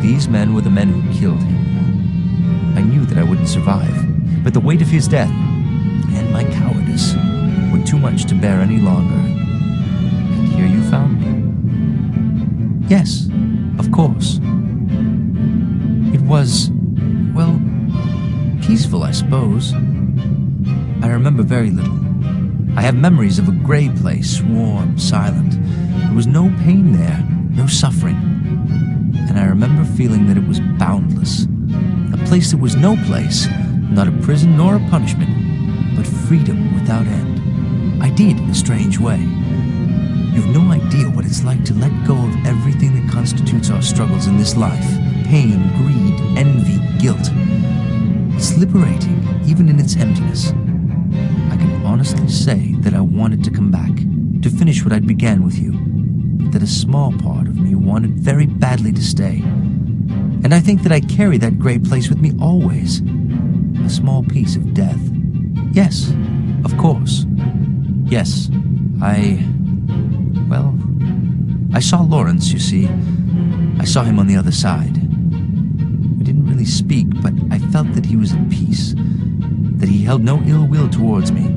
These men were the men who killed him. I knew that I wouldn't survive, but the weight of his death, and my cowardice, were too much to bear any longer. Here you found me. Yes, of course. It was, well, peaceful, I suppose. I remember very little. I have memories of a gray place, warm, silent. There was no pain there, no suffering. and I remember feeling that it was boundless. A place that was no place, not a prison nor a punishment, but freedom without end. I did in a strange way. You've no idea what it's like to let go of everything that constitutes our struggles in this life. Pain, greed, envy, guilt. It's liberating, even in its emptiness. I can honestly say that I wanted to come back, to finish what I'd began with you, but that a small part of me wanted very badly to stay. And I think that I carry that gray place with me always. A small piece of death. Yes, of course. Yes, I saw Lawrence, you see. I saw him on the other side. We didn't really speak, but I felt that he was at peace, that he held no ill will towards me.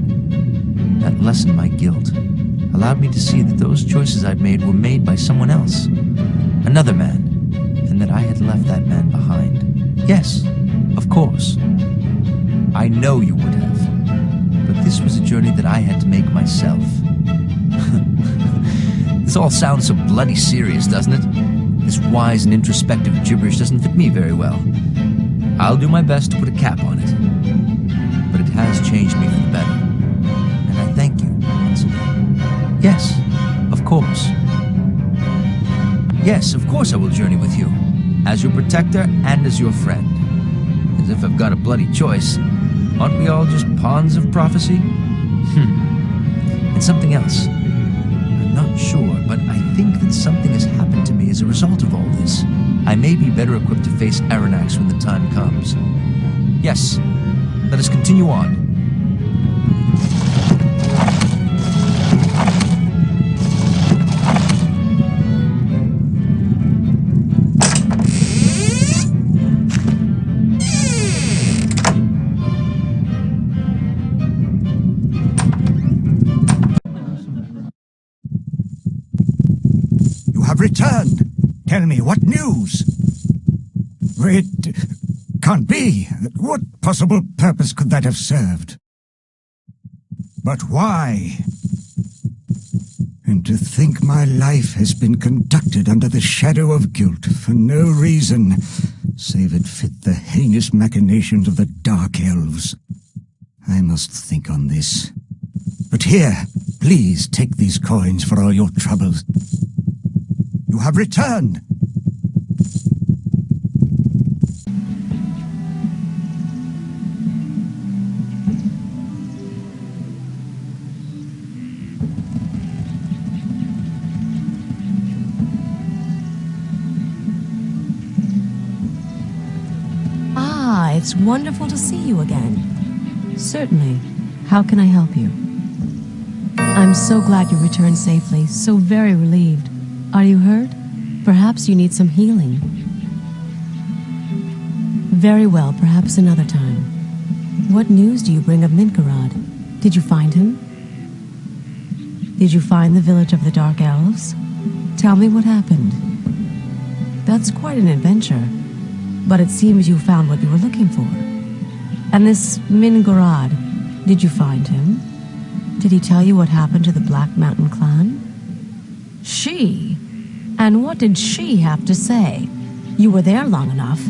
That lessened my guilt, allowed me to see that those choices I'd made were made by someone else, another man, and that I had left that man behind. Yes, of course. I know you would have, but this was a journey that I had to make myself. This all sounds so bloody serious, doesn't it? This wise and introspective gibberish doesn't fit me very well. I'll do my best to put a cap on it. But it has changed me for the better. And I thank you once again. Yes, of course. Yes, of course I will journey with you. As your protector and as your friend. As if I've got a bloody choice. Aren't we all just pawns of prophecy? And something else. I'm not sure, but I think that something has happened to me as a result of all this. I may be better equipped to face Aranax when the time comes. Yes, let us continue on. Returned. Tell me, what news? It can't be. What possible purpose could that have served? But why? And to think my life has been conducted under the shadow of guilt for no reason, save it fit the heinous machinations of the Dark Elves. I must think on this. But here, please take these coins for all your troubles. You have returned! Ah, it's wonderful to see you again. Certainly. How can I help you? I'm so glad you returned safely, so very relieved. Are you hurt? Perhaps you need some healing. Very well, perhaps another time. What news do you bring of Midgard? Did you find him? Did you find the village of the Dark Elves? Tell me what happened. That's quite an adventure, but it seems you found what you were looking for. And this Midgard, did you find him? Did he tell you what happened to the Black Mountain clan? She? And what did she have to say? You were there long enough.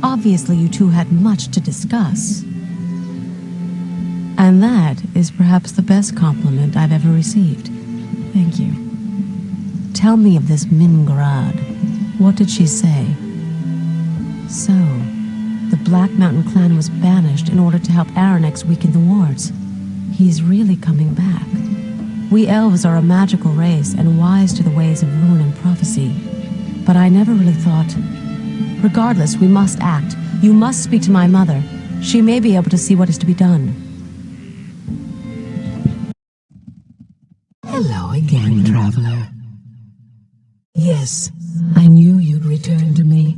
Obviously, you two had much to discuss. And that is perhaps the best compliment I've ever received. Thank you. Tell me of this Midgard. What did she say? So, the Black Mountain clan was banished in order to help Aranax weaken the wards. He's really coming back. We elves are a magical race and wise to the ways of rune and prophecy. But I never really thought... Regardless, we must act. You must speak to my mother. She may be able to see what is to be done. Hello again, traveler. Yes, I knew you'd return to me.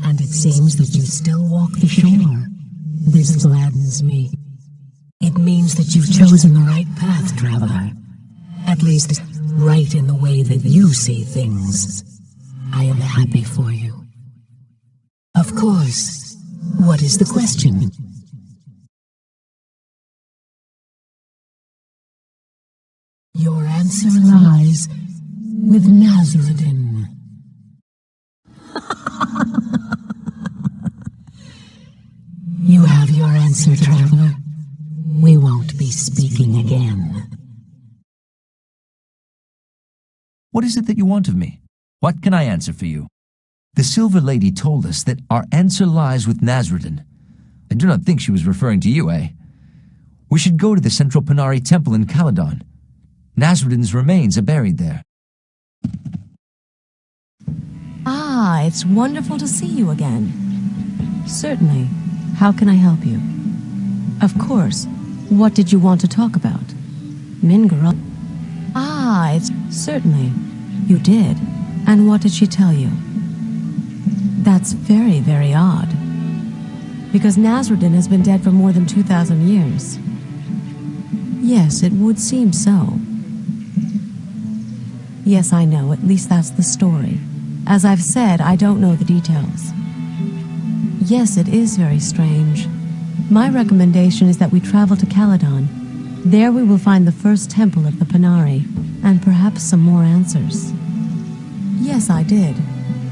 And it seems that you still walk the shore. This gladdens me. It means that you've chosen the right path, traveler. At least, right in the way that you see things. I am happy for you. Of course. What is the question? Your answer lies with Nazarudin. answer, traveler. We won't be speaking again. What is it that you want of me? What can I answer for you? The Silver Lady told us that our answer lies with Nasruddin. I do not think she was referring to you, eh? We should go to the Central Panari Temple in Caledon. Nasruddin's remains are buried there. Ah, it's wonderful to see you again. Certainly. How can I help you? Of course. What did you want to talk about? Mingarel. Ah, it's... Certainly. You did. And what did she tell you? That's very, very odd. Because Nasruddin has been dead for more than 2,000 years. Yes, it would seem so. Yes, I know. At least that's the story. As I've said, I don't know the details. Yes, it is very strange. My recommendation is that we travel to Caledon. There we will find the first temple of the Panari, and perhaps some more answers. Yes, I did.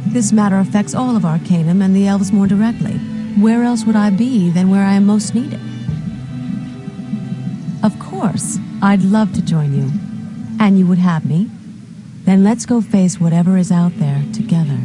This matter affects all of Arcanum and the elves more directly. Where else would I be than where I am most needed? Of course, I'd love to join you. And you would have me? Then let's go face whatever is out there together.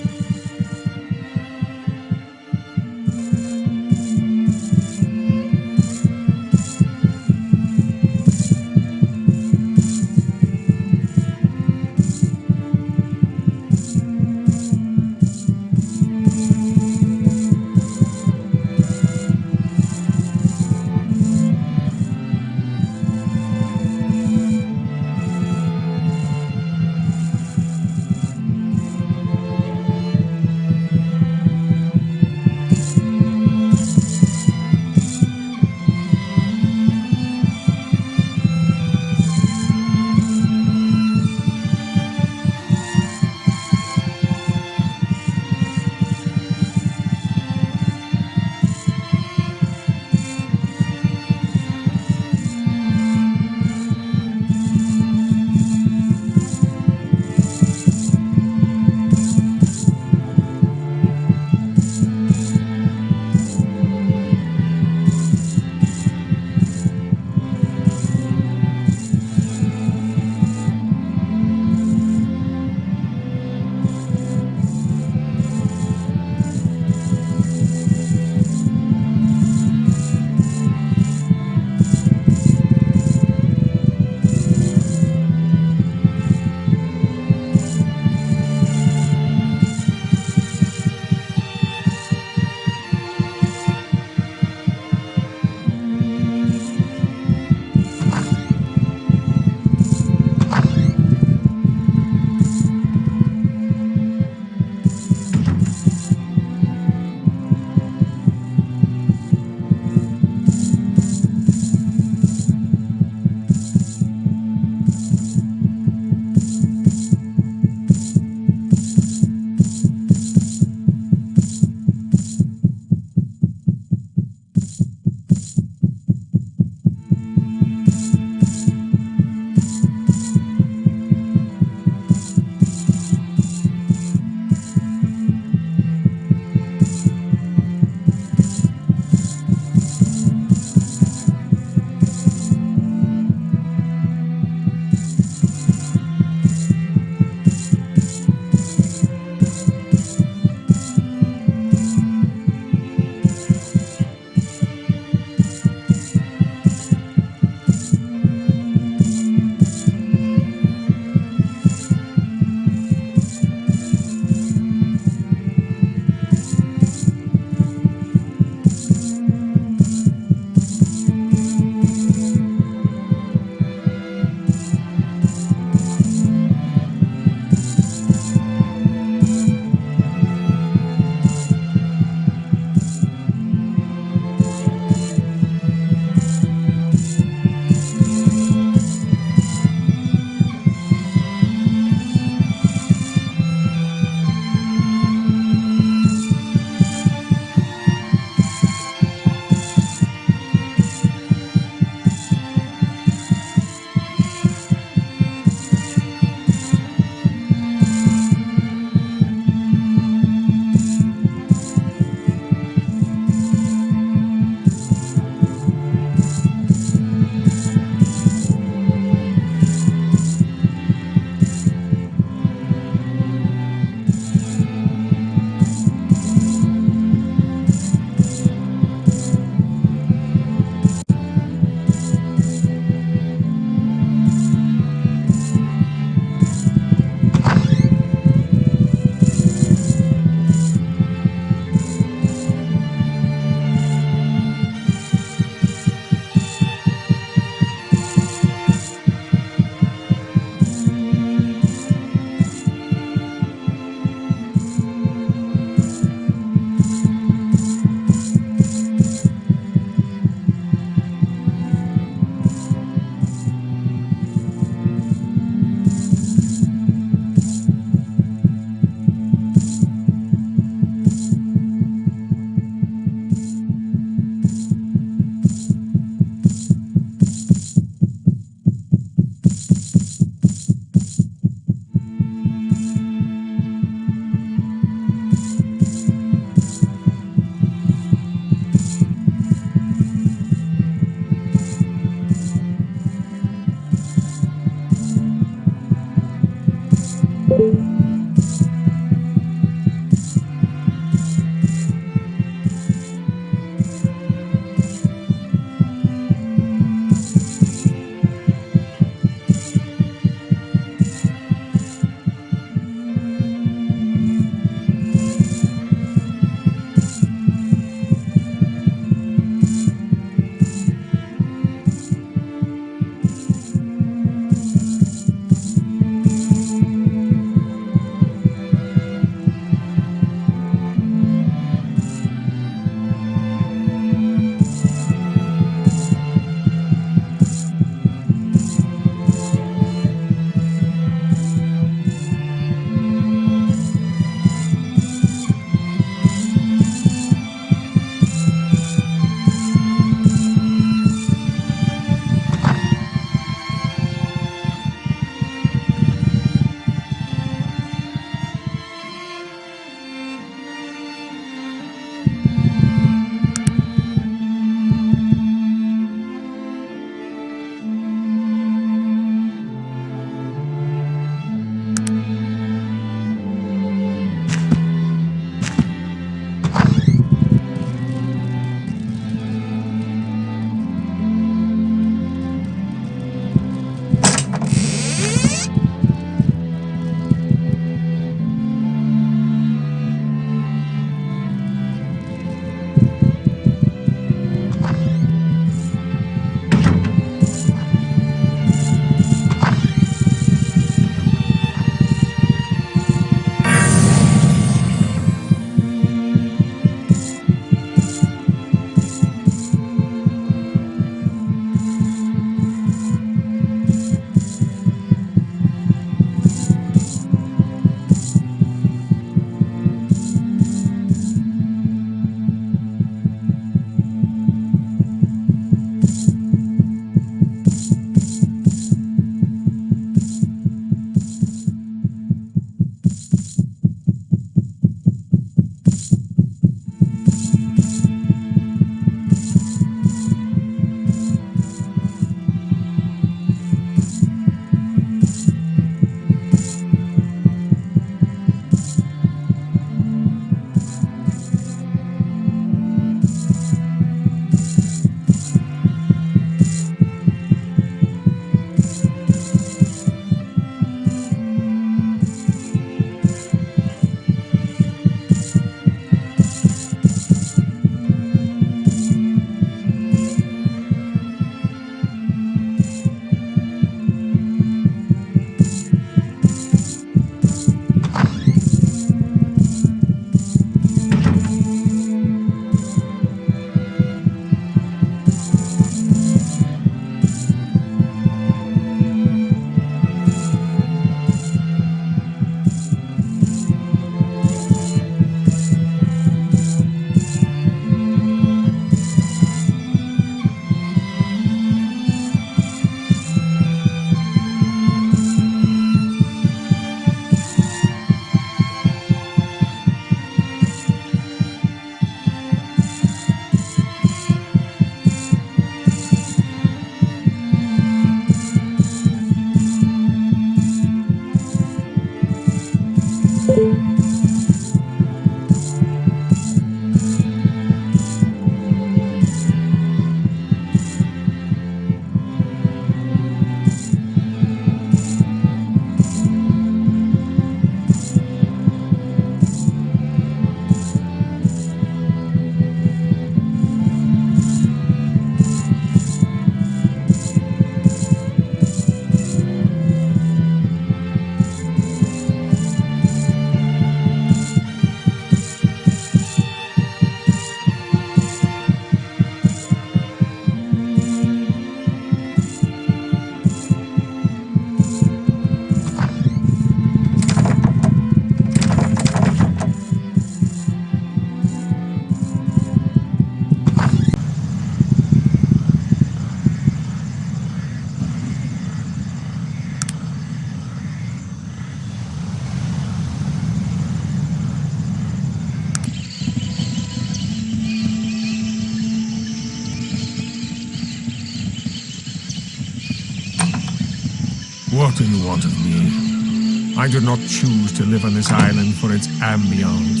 What do you want of me? I did not choose to live on this island for its ambience.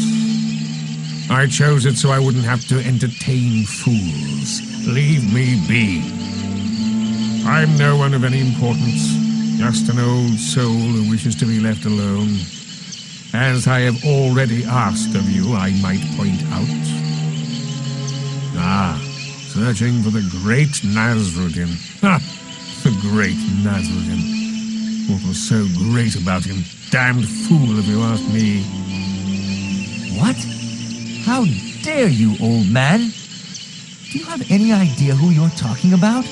I chose it so I wouldn't have to entertain fools. Leave me be. I'm no one of any importance, just an old soul who wishes to be left alone. As I have already asked of you, I might point out. Ah, searching for the great Nasruddin. Ha! The great Nasruddin. What was so great about him? Damned fool, if you ask me. What? How dare you, old man? Do you have any idea who you're talking about?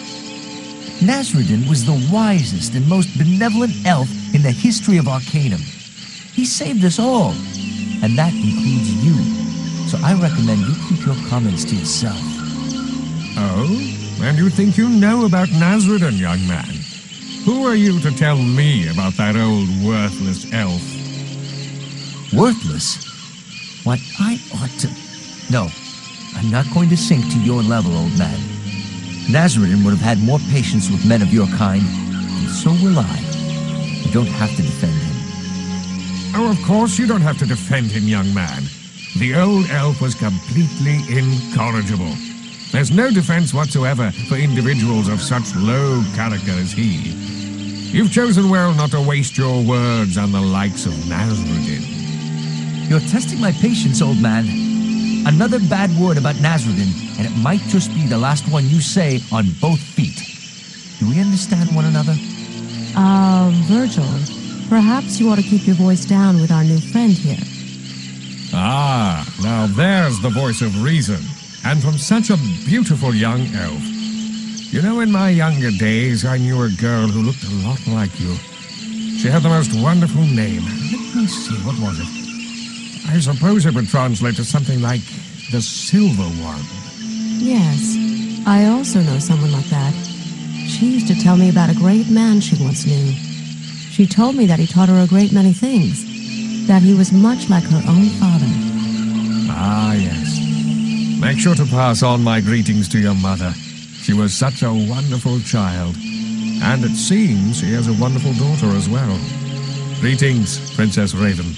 Nasruddin was the wisest and most benevolent elf in the history of Arcanum. He saved us all, and that includes you. So I recommend you keep your comments to yourself. Oh? And you think you know about Nasruddin, young man? Who are you to tell me about that old worthless elf? Worthless? What I ought to... No, I'm not going to sink to your level, old man. Nasruddin would have had more patience with men of your kind, and so will I. You don't have to defend him. Oh, of course you don't have to defend him, young man. The old elf was completely incorrigible. There's no defense whatsoever for individuals of such low character as he. You've chosen well not to waste your words on the likes of Nasruddin. You're testing my patience, old man. Another bad word about Nasruddin, and it might just be the last one you say on both feet. Do we understand one another? Virgil, perhaps you ought to keep your voice down with our new friend here. Ah, now there's the voice of reason, and from such a beautiful young elf. You know, in my younger days, I knew a girl who looked a lot like you. She had the most wonderful name. Let me see, what was it? I suppose it would translate to something like the Silver One. Yes, I also know someone like that. She used to tell me about a great man she once knew. She told me that he taught her a great many things, that he was much like her own father. Ah, yes. Make sure to pass on my greetings to your mother. She was such a wonderful child. And it seems she has a wonderful daughter as well. Greetings, Princess Raven.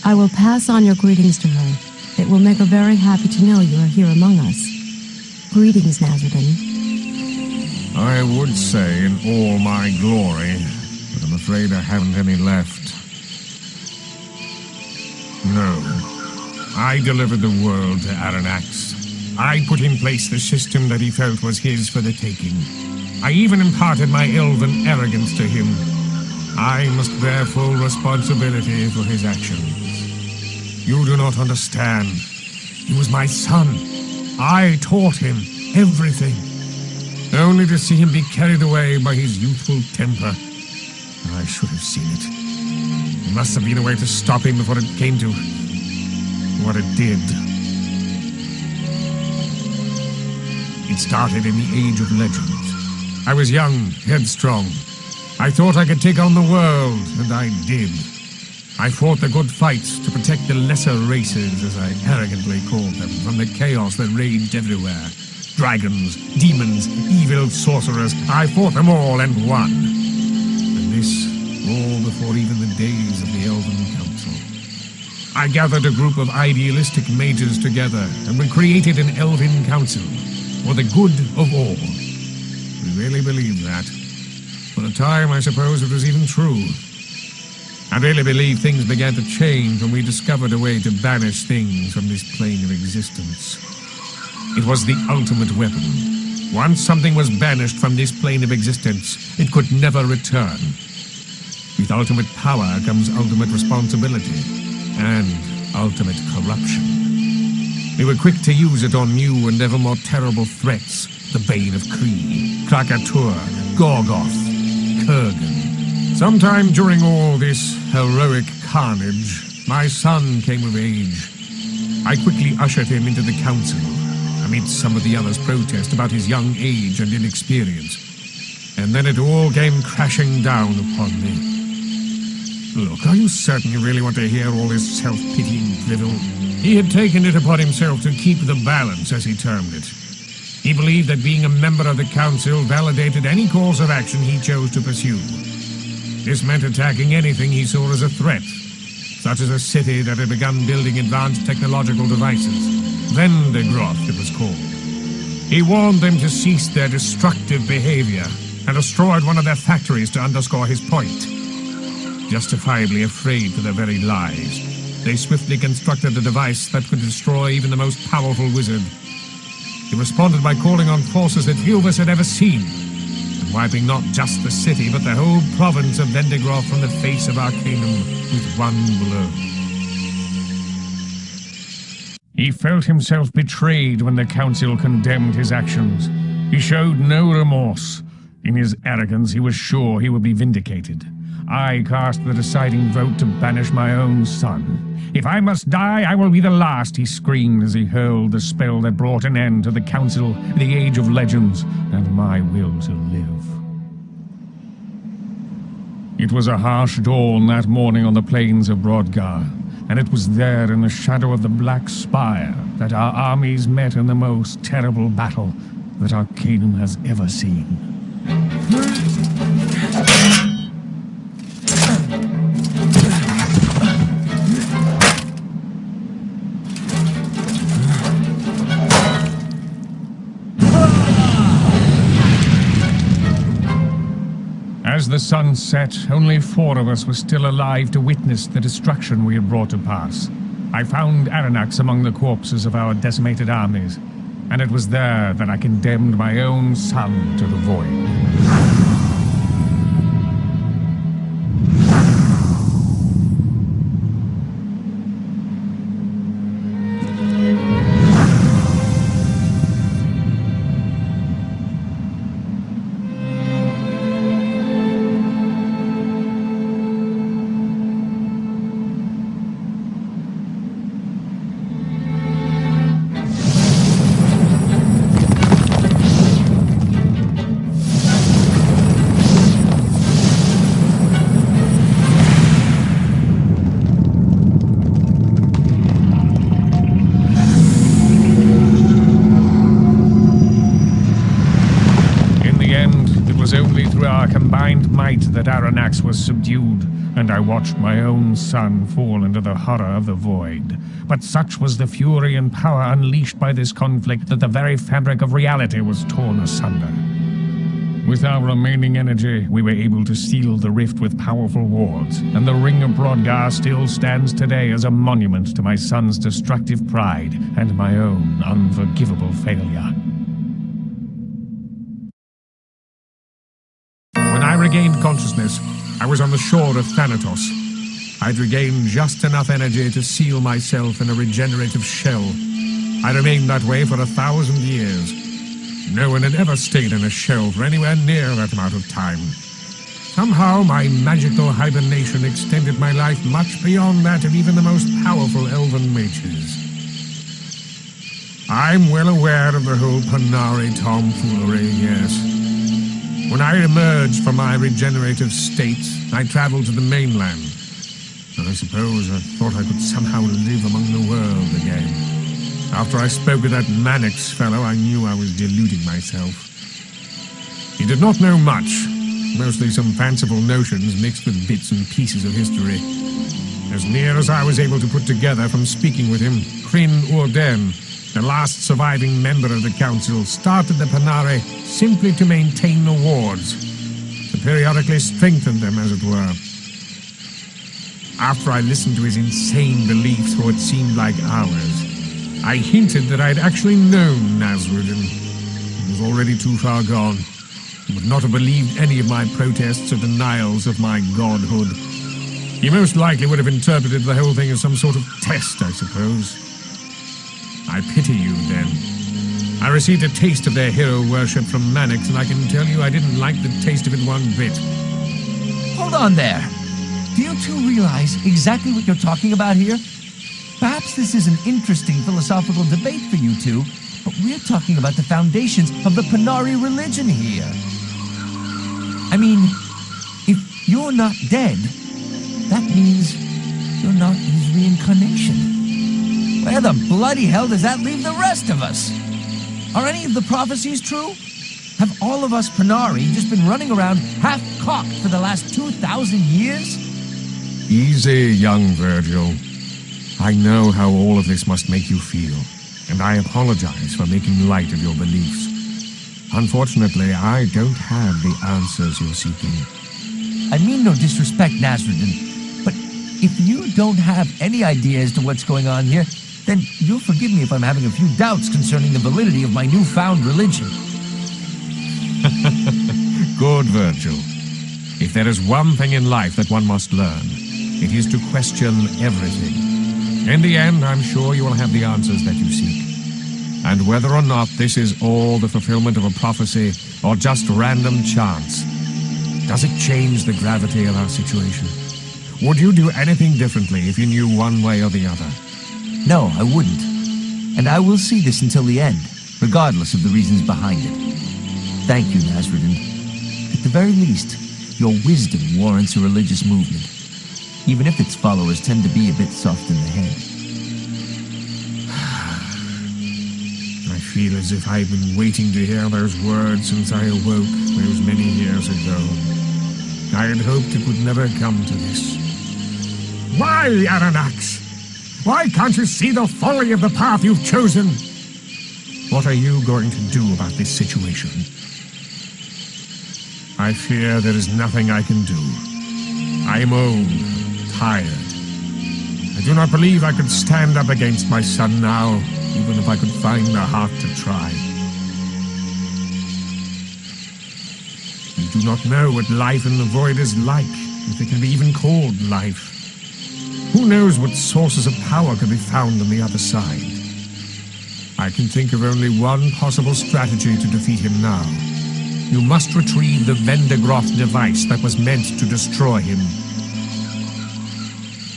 I will pass on your greetings to her. It will make her very happy to know you are here among us. Greetings, Nasruddin. I would say in all my glory, but I'm afraid I haven't any left. No. I delivered the world to Aranax. I put in place the system that he felt was his for the taking. I even imparted my elven arrogance to him. I must bear full responsibility for his actions. You do not understand. He was my son. I taught him everything. Only to see him be carried away by his youthful temper. I should have seen it. There must have been a way to stop him before it came to what it did. It started in the Age of Legends. I was young, headstrong. I thought I could take on the world, and I did. I fought the good fights to protect the lesser races, as I arrogantly called them, from the chaos that raged everywhere. Dragons, demons, evil sorcerers, I fought them all and won. And this, all before even the days of the Elven Council. I gathered a group of idealistic mages together, and we created an Elven Council, for the good of all. We really believed that. For a time, I suppose it was even true. I really believe things began to change when we discovered a way to banish things from this plane of existence. It was the ultimate weapon. Once something was banished from this plane of existence, it could never return. With ultimate power comes ultimate responsibility and ultimate corruption. We were quick to use it on new and ever more terrible threats. The Bane of Kree, Krakatur, Gorgoth, Kurgan. Sometime during all this heroic carnage, my son came of age. I quickly ushered him into the council, amid some of the others' protest about his young age and inexperience. And then it all came crashing down upon me. Look, are you certain you really want to hear all this self-pitying drivel? He had taken it upon himself to keep the balance, as he termed it. He believed that being a member of the council validated any course of action he chose to pursue. This meant attacking anything he saw as a threat, such as a city that had begun building advanced technological devices. Vendegroth, it was called. He warned them to cease their destructive behavior and destroyed one of their factories to underscore his point. Justifiably afraid for their very lives, they swiftly constructed a device that could destroy even the most powerful wizard. He responded by calling on forces that few of us had ever seen, and wiping not just the city, but the whole province of Vendegroth from the face of Arcanum with one blow. He felt himself betrayed when the Council condemned his actions. He showed no remorse. In his arrogance, he was sure he would be vindicated. I cast the deciding vote to banish my own son. If I must die, I will be the last, he screamed as he hurled the spell that brought an end to the Council, the Age of Legends, and my will to live. It was a harsh dawn that morning on the plains of Brodgar, and it was there in the shadow of the Black Spire that our armies met in the most terrible battle that Arcanum has ever seen. As the sun set, only 4 of us were still alive to witness the destruction we had brought to pass. I found Aranax among the corpses of our decimated armies, and it was there that I condemned my own son to the void. That Aranax was subdued, and I watched my own son fall into the horror of the void. But such was the fury and power unleashed by this conflict that the very fabric of reality was torn asunder. With our remaining energy, we were able to seal the rift with powerful wards, and the Ring of Brodgar still stands today as a monument to my son's destructive pride and my own unforgivable failure. When I regained consciousness, I was on the shore of Thanatos. I'd regained just enough energy to seal myself in a regenerative shell. I remained that way for 1,000 years. No one had ever stayed in a shell for anywhere near that amount of time. Somehow, my magical hibernation extended my life much beyond that of even the most powerful elven mages. I'm well aware of the whole Panari tomfoolery, yes. When I emerged from my regenerative state, I traveled to the mainland. And I suppose I thought I could somehow live among the world again. After I spoke with that Mannix fellow, I knew I was deluding myself. He did not know much, mostly some fanciful notions mixed with bits and pieces of history. As near as I was able to put together from speaking with him, Kryn Urden, the last surviving member of the Council, started the Panari simply to maintain the wards, to periodically strengthen them, as it were. After I listened to his insane beliefs for what seemed like hours, I hinted that I'd actually known Nasrudin. He was already too far gone. He would not have believed any of my protests or denials of my godhood. He most likely would have interpreted the whole thing as some sort of test, I suppose. I pity you, then. I received a taste of their hero worship from Mannix, and I can tell you I didn't like the taste of it one bit. Hold on there. Do you two realize exactly what you're talking about here? Perhaps this is an interesting philosophical debate for you two, but we're talking about the foundations of the Panari religion here. I mean, if you're not dead, that means you're not his reincarnation. Where the bloody hell does that leave the rest of us? Are any of the prophecies true? Have all of us Panari just been running around half-cocked for the last 2,000 years? Easy, young Virgil. I know how all of this must make you feel, and I apologize for making light of your beliefs. Unfortunately, I don't have the answers you're seeking. I mean no disrespect, Nasruddin, but if you don't have any idea as to what's going on here, then you'll forgive me if I'm having a few doubts concerning the validity of my newfound religion. Good, Virgil. If there is one thing in life that one must learn, it is to question everything. In the end, I'm sure you will have the answers that you seek. And whether or not this is all the fulfillment of a prophecy or just random chance, does it change the gravity of our situation? Would you do anything differently if you knew one way or the other? No, I wouldn't. And I will see this until the end, regardless of the reasons behind it. Thank you, Nasruddin. At the very least, your wisdom warrants a religious movement, even if its followers tend to be a bit soft in the head. I feel as if I've been waiting to hear those words since I awoke those many years ago. I had hoped it would never come to this. Why, Aranax? Why can't you see the folly of the path you've chosen? What are you going to do about this situation? I fear there is nothing I can do. I am old, tired. I do not believe I could stand up against my son now, even if I could find the heart to try. You do not know what life in the void is like, if it can be even called life. Who knows what sources of power could be found on the other side? I can think of only one possible strategy to defeat him now. You must retrieve the Vendigroth device that was meant to destroy him.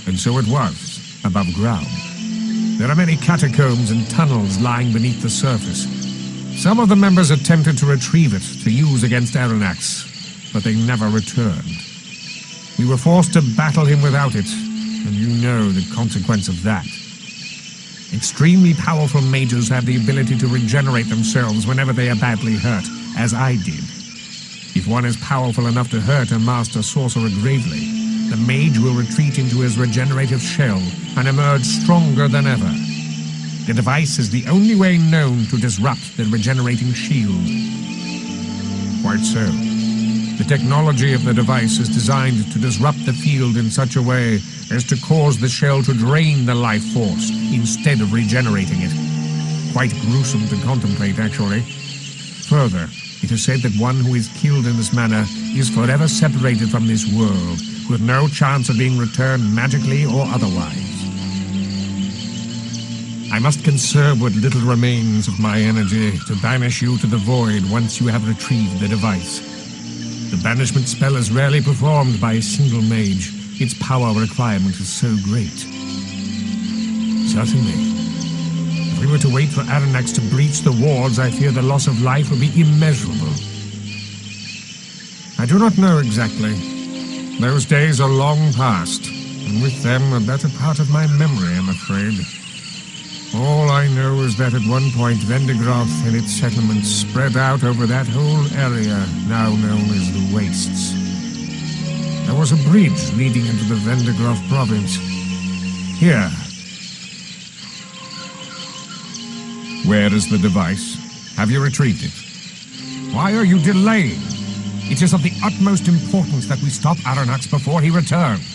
And so it was, above ground. There are many catacombs and tunnels lying beneath the surface. Some of the members attempted to retrieve it to use against Aranax, but they never returned. We were forced to battle him without it, and you know the consequence of that. Extremely powerful mages have the ability to regenerate themselves whenever they are badly hurt, as I did. If one is powerful enough to hurt a master sorcerer gravely, the mage will retreat into his regenerative shell and emerge stronger than ever. The device is the only way known to disrupt the regenerating shield. Quite so. The technology of the device is designed to disrupt the field in such a way as to cause the shell to drain the life force instead of regenerating it. Quite gruesome to contemplate, actually. Further, it is said that one who is killed in this manner is forever separated from this world, with no chance of being returned magically or otherwise. I must conserve what little remains of my energy to banish you to the void once you have retrieved the device. The banishment spell is rarely performed by a single mage. Its power requirement is so great. Certainly. If we were to wait for Aranax to breach the wards, I fear the loss of life would be immeasurable. I do not know exactly. Those days are long past, and with them a better part of my memory, I'm afraid. All I know is that at one point Vendigroth and its settlements spread out over that whole area, now known as the Wastes. There was a bridge leading into the Vendigroth province. Here. Where is the device? Have you retrieved it? Why are you delaying? It is of the utmost importance that we stop Aranax before he returns.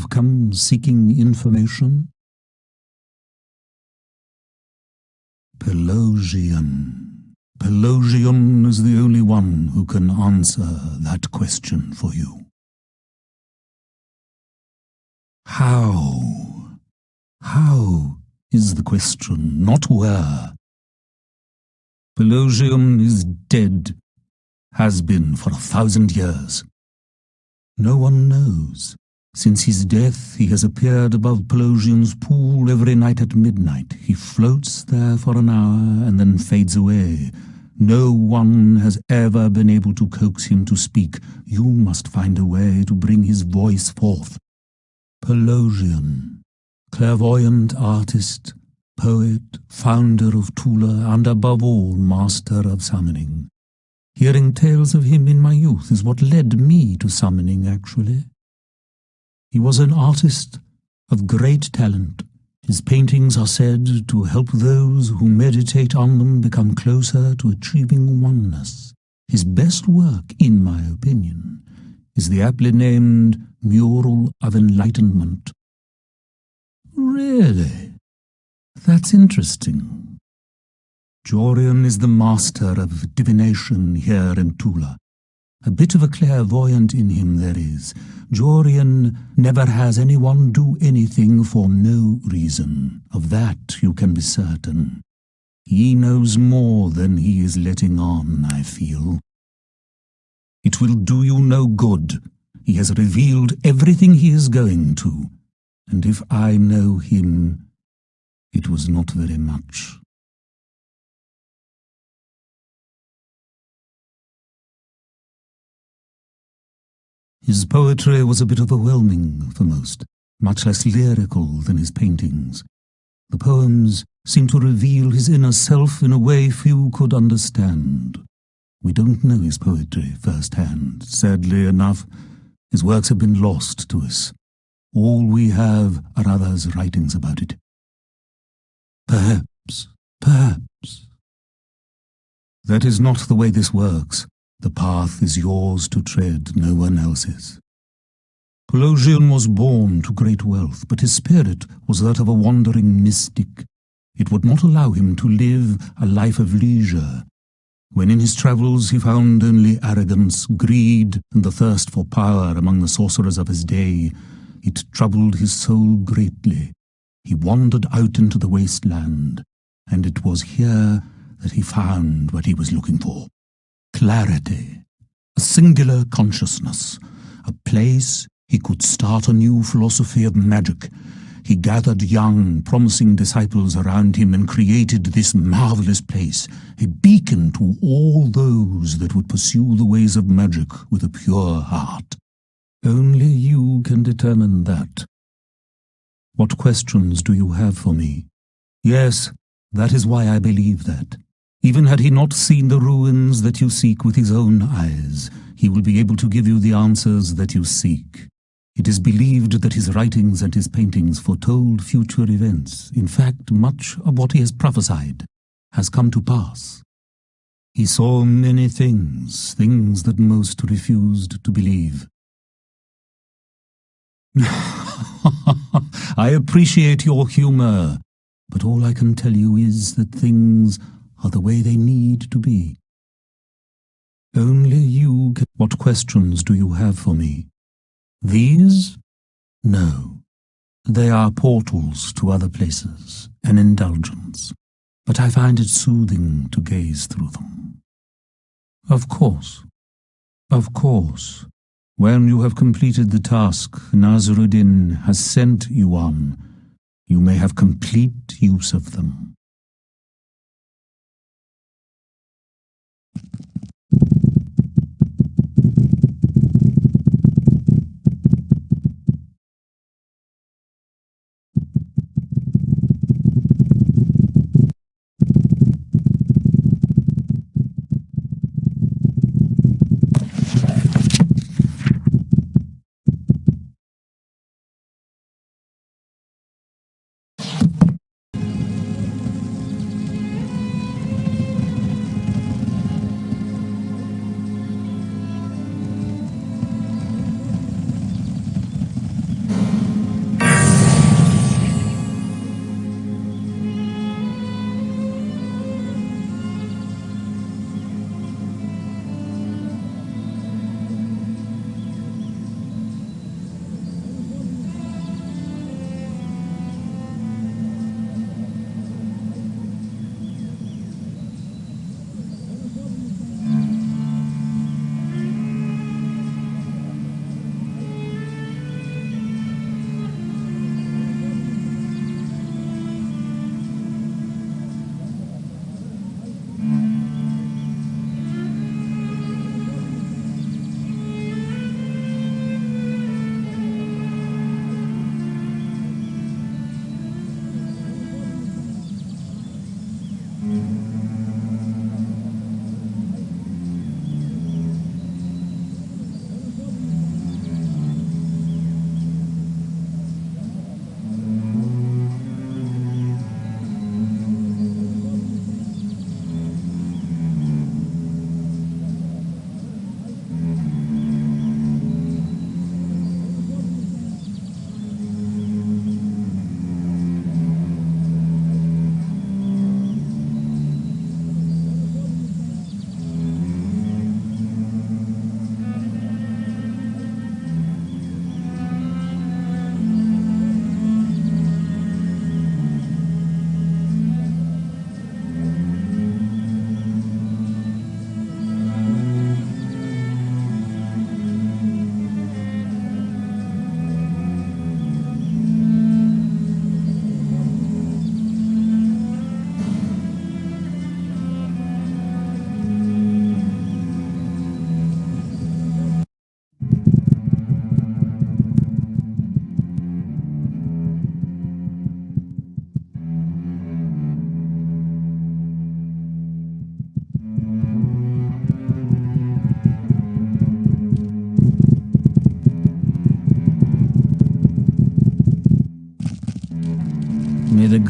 you've come seeking information? Pelosian. Pelosian is the only one who can answer that question for you. How? How is the question, not where. Pelosian is dead, has been for 1,000 years. No one knows. Since his death, he has appeared above Pelosian's pool every night at midnight. He floats there for an hour and then fades away. No one has ever been able to coax him to speak. You must find a way to bring his voice forth. Pelosian, clairvoyant artist, poet, founder of Tula, and above all, master of summoning. Hearing tales of him in my youth is what led me to summoning, actually. He was an artist of great talent. His paintings are said to help those who meditate on them become closer to achieving oneness. His best work, in my opinion, is the aptly named Mural of Enlightenment. Really? That's interesting. Jorian is the master of divination here in Tula. A bit of a clairvoyant in him there is. Jorian never has anyone do anything for no reason. Of that you can be certain. He knows more than he is letting on, I feel. It will do you no good. He has revealed everything he is going to. And if I know him, it was not very much. His poetry was a bit overwhelming for most, much less lyrical than his paintings. The poems seemed to reveal his inner self in a way few could understand. We don't know his poetry firsthand. Sadly enough, his works have been lost to us. All we have are others' writings about it. Perhaps. That is not the way this works. The path is yours to tread, no one else's. Pelosian was born to great wealth, but his spirit was that of a wandering mystic. It would not allow him to live a life of leisure. When in his travels he found only arrogance, greed, and the thirst for power among the sorcerers of his day, it troubled his soul greatly. He wandered out into the wasteland, and it was here that he found what he was looking for. Clarity, a singular consciousness, a place he could start a new philosophy of magic. He gathered young, promising disciples around him and created this marvelous place, a beacon to all those that would pursue the ways of magic with a pure heart. Only you can determine that. What questions do you have for me? Yes, that is why I believe that. Even had he not seen the ruins that you seek with his own eyes, he will be able to give you the answers that you seek. It is believed that his writings and his paintings foretold future events. In fact, much of what he has prophesied has come to pass. He saw many things, things that most refused to believe. I appreciate your humor, but all I can tell you is that things are the way they need to be. Only you can... What questions do you have for me? These? No. They are portals to other places, an indulgence. But I find it soothing to gaze through them. Of course. Of course. When you have completed the task Nazruddin has sent you on, you may have complete use of them.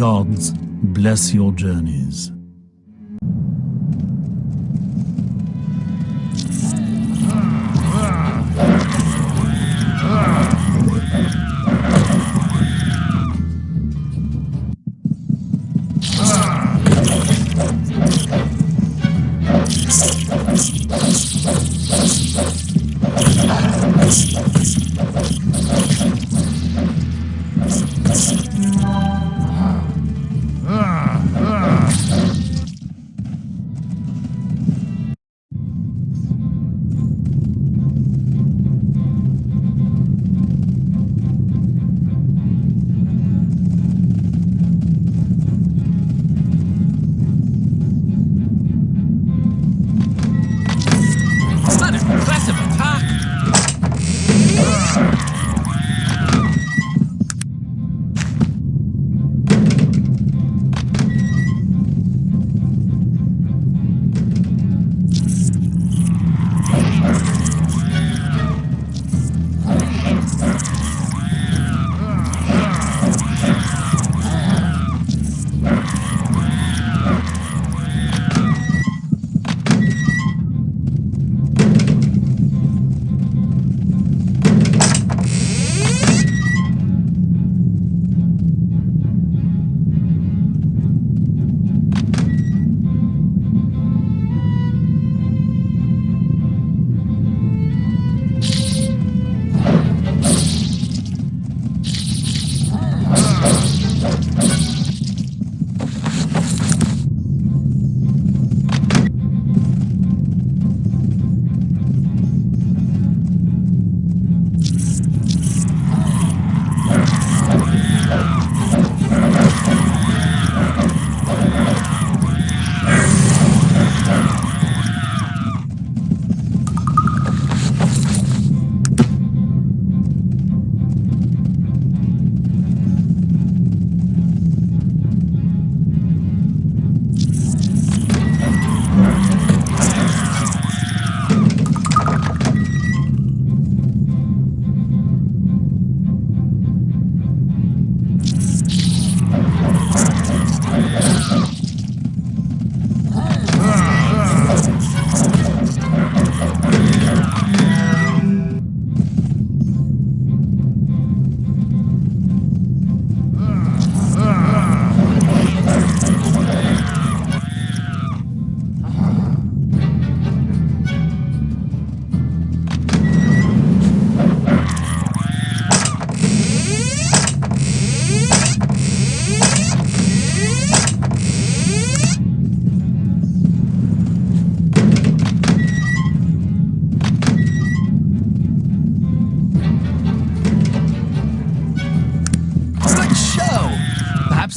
gods bless your journeys. An impressive attack!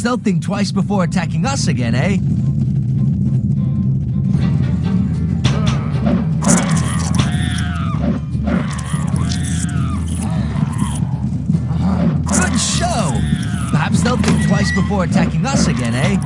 They'll think twice before attacking us again, eh? Good show! Perhaps they'll think twice before attacking us again, eh?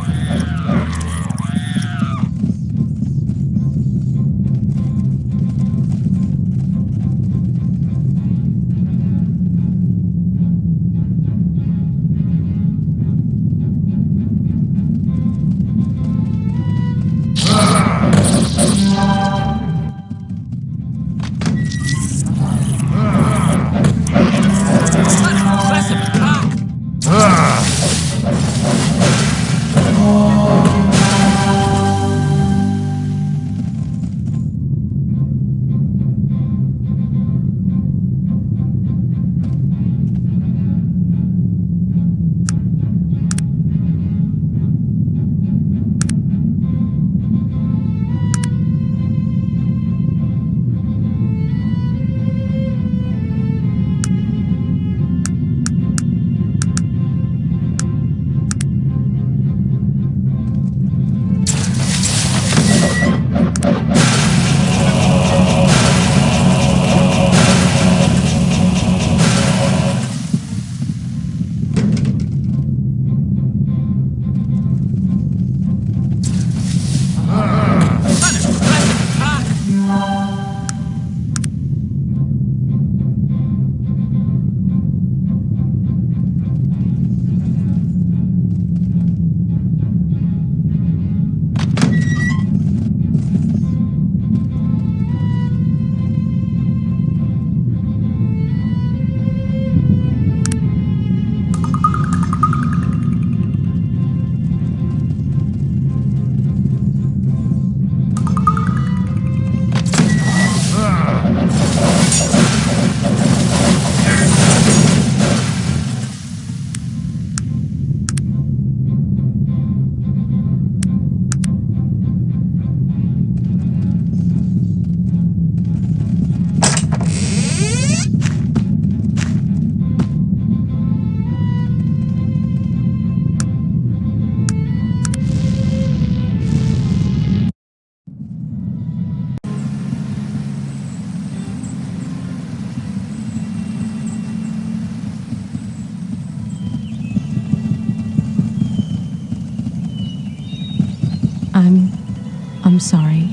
I'm sorry.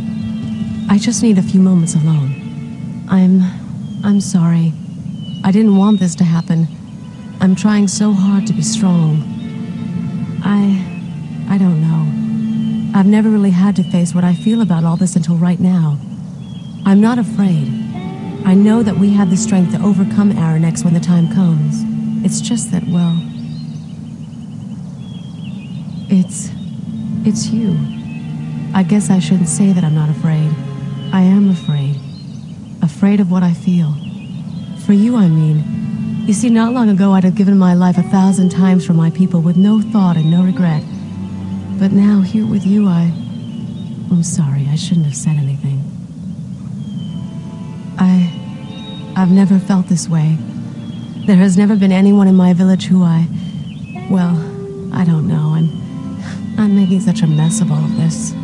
I just need a few moments alone. I'm sorry. I didn't want this to happen. I'm trying so hard to be strong. I don't know. I've never really had to face what I feel about all this until right now. I'm not afraid. I know that we have the strength to overcome Aranex when the time comes. It's just that, well... It's you. I guess I shouldn't say that I'm not afraid. I am afraid. Afraid of what I feel. For you, I mean. You see, not long ago I'd have given my life 1,000 times for my people with no thought and no regret. But now, here with you, I'm sorry, I shouldn't have said anything. I've never felt this way. There has never been anyone in my village who well, I don't know, I'm making such a mess of all of this.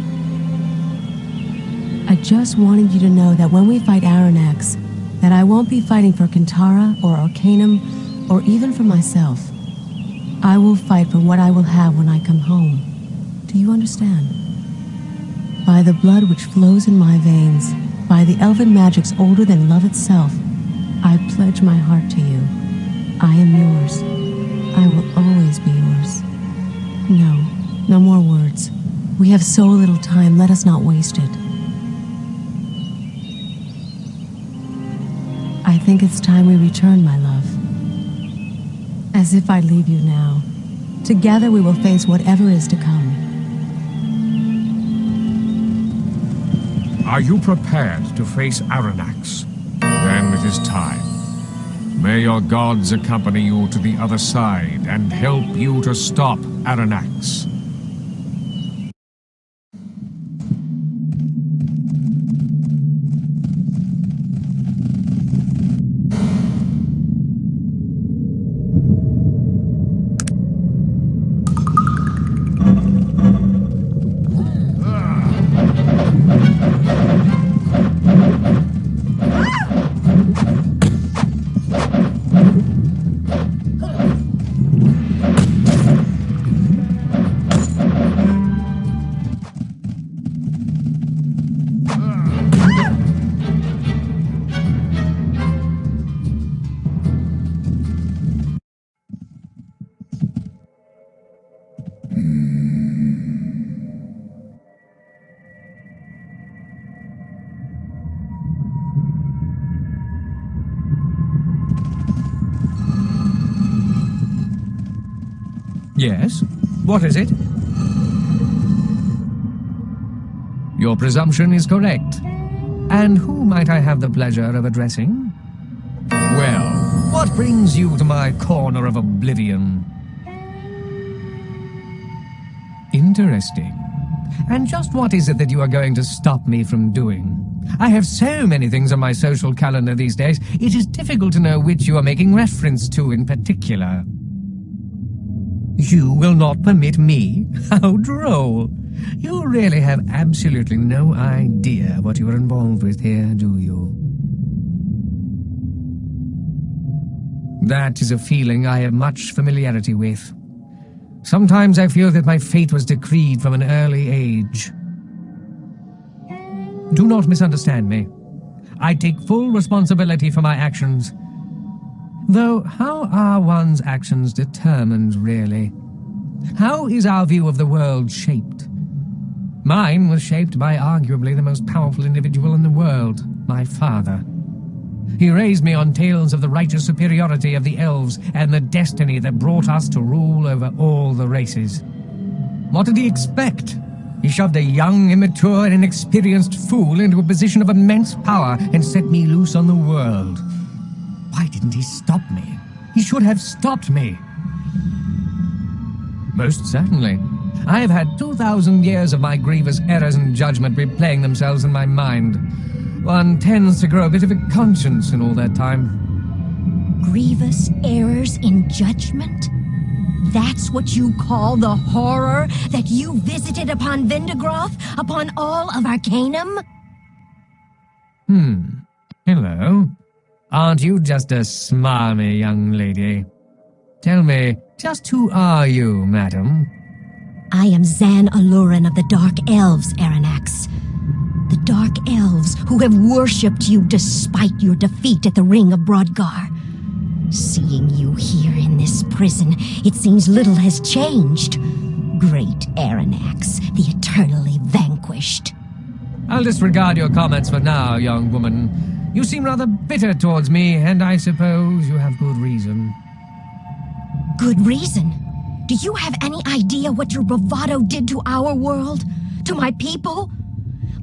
I just wanted you to know that when we fight Aranex, that I won't be fighting for Kintara or Arcanum or even for myself. I will fight for what I will have when I come home. Do you understand? By the blood which flows in my veins, by the elven magics older than love itself, I pledge my heart to you. I am yours. I will always be yours. No more words. We have so little time, let us not waste it. I think it's time we return, my love. As if I leave you now. Together we will face whatever is to come. Are you prepared to face Aranex? Then it is time. May your gods accompany you to the other side and help you to stop Aranex. Yes? What is it? Your presumption is correct. And who might I have the pleasure of addressing? Well, what brings you to my corner of oblivion? Interesting. And just what is it that you are going to stop me from doing? I have so many things on my social calendar these days, it is difficult to know which you are making reference to in particular. You will not permit me? How droll. You really have absolutely no idea what you are involved with here, do you? That is a feeling I have much familiarity with. Sometimes I feel that my fate was decreed from an early age. Do not misunderstand me. I take full responsibility for my actions. Though, how are one's actions determined, really? How is our view of the world shaped? Mine was shaped by arguably the most powerful individual in the world, my father. He raised me on tales of the righteous superiority of the elves and the destiny that brought us to rule over all the races. What did he expect? He shoved a young, immature, and inexperienced fool into a position of immense power and set me loose on the world. Why didn't he stop me? He should have stopped me. Most certainly. I have had 2,000 years of my grievous errors and judgment replaying themselves in my mind. One tends to grow a bit of a conscience in all that time. Grievous errors in judgment? That's what you call the horror that you visited upon Vendigroth, upon all of Arcanum? Hello. Aren't you just a smarmy young lady? Tell me, just who are you, madam? I am Zan Alurin of the Dark Elves, Aranex. elves who have worshipped you despite your defeat at the Ring of Brodgar. Seeing you here in this prison, it seems little has changed. Great Aranax, the eternally vanquished. I'll disregard your comments for now, young woman. You seem rather bitter towards me, and I suppose you have good reason. Good reason? Do you have any idea what your bravado did to our world? To my people?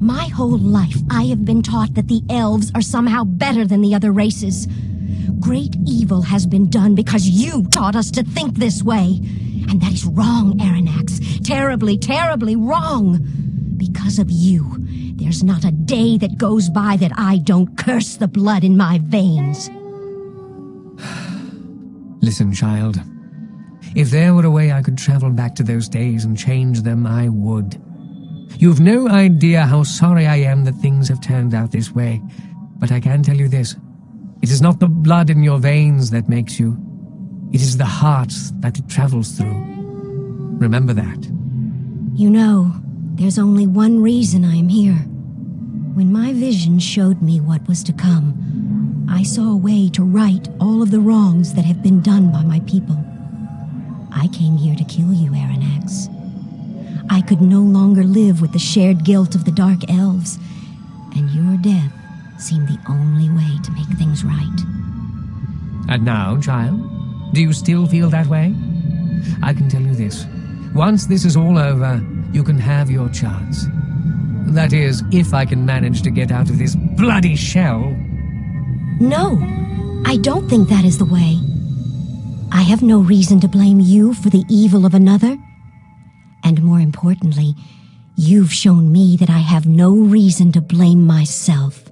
My whole life, I have been taught that the elves are somehow better than the other races. Great evil has been done because you taught us to think this way. And that is wrong, Aranax. Terribly, terribly wrong. Because of you, there's not a day that goes by that I don't curse the blood in my veins. Listen, child. If there were a way I could travel back to those days and change them, I would. You've no idea how sorry I am that things have turned out this way. But I can tell you this. It is not the blood in your veins that makes you. It is the heart that it travels through. Remember that. You know, there's only one reason I'm here. When my vision showed me what was to come, I saw a way to right all of the wrongs that have been done by my people. I came here to kill you, Aranax. I could no longer live with the shared guilt of the Dark Elves, and your death seemed the only way to make things right. And now, child, do you still feel that way? I can tell you this. Once this is all over, you can have your chance. That is, if I can manage to get out of this bloody shell. No, I don't think that is the way. I have no reason to blame you for the evil of another. And more importantly, you've shown me that I have no reason to blame myself.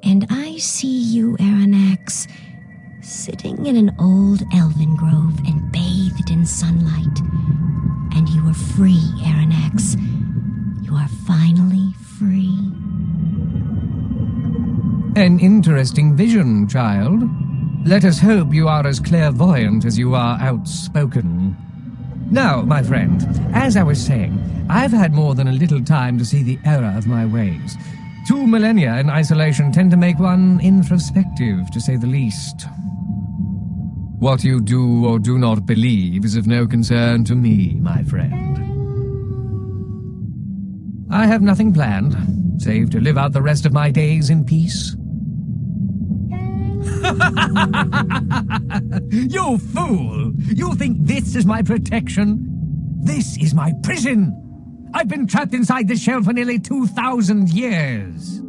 And I see you, Aranax, sitting in an old elven grove and bathed in sunlight. And you are free, Aranax. You are finally free. An interesting vision, child. Let us hope you are as clairvoyant as you are outspoken. Now, my friend, as I was saying, I've had more than a little time to see the error of my ways. 2 millennia in isolation tend to make one introspective, to say the least. What you do or do not believe is of no concern to me, my friend. I have nothing planned, save to live out the rest of my days in peace. You fool! You think this is my protection? This is my prison! I've been trapped inside this shell for nearly 2,000 years.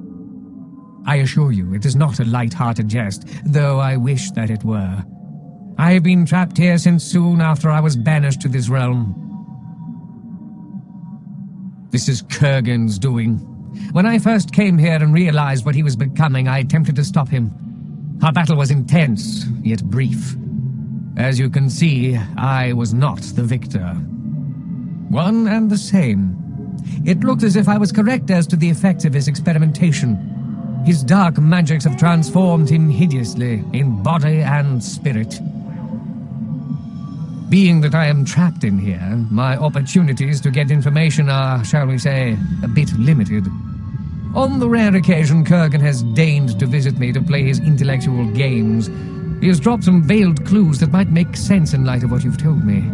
I assure you, it is not a light-hearted jest, though I wish that it were. I have been trapped here since soon after I was banished to this realm. This is Kurgan's doing. When I first came here and realized what he was becoming, I attempted to stop him. Our battle was intense, yet brief. As you can see, I was not the victor. One and the same. It looked as if I was correct as to the effects of his experimentation. His dark magics have transformed him hideously, in body and spirit. Being that I am trapped in here, my opportunities to get information are, shall we say, a bit limited. On the rare occasion Kurgan has deigned to visit me to play his intellectual games, he has dropped some veiled clues that might make sense in light of what you've told me.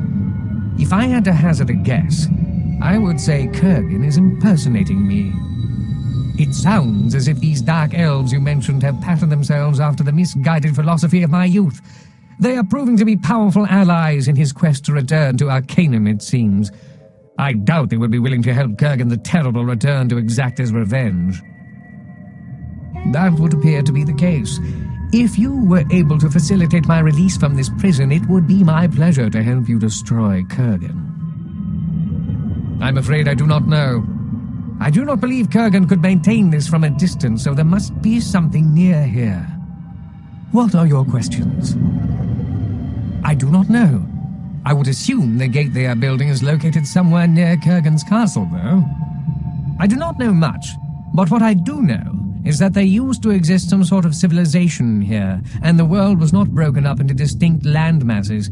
If I had to hazard a guess, I would say Kurgan is impersonating me. It sounds as if these dark elves you mentioned have patterned themselves after the misguided philosophy of my youth. They are proving to be powerful allies in his quest to return to Arcanum, it seems. I doubt they would be willing to help Kurgan the Terrible return to exact his revenge. That would appear to be the case. If you were able to facilitate my release from this prison, it would be my pleasure to help you destroy Kurgan. I'm afraid I do not know. I do not believe Kurgan could maintain this from a distance, so there must be something near here. What are your questions? I do not know. I would assume the gate they are building is located somewhere near Kurgan's castle, though. I do not know much, but what I do know is that there used to exist some sort of civilization here, and the world was not broken up into distinct land masses.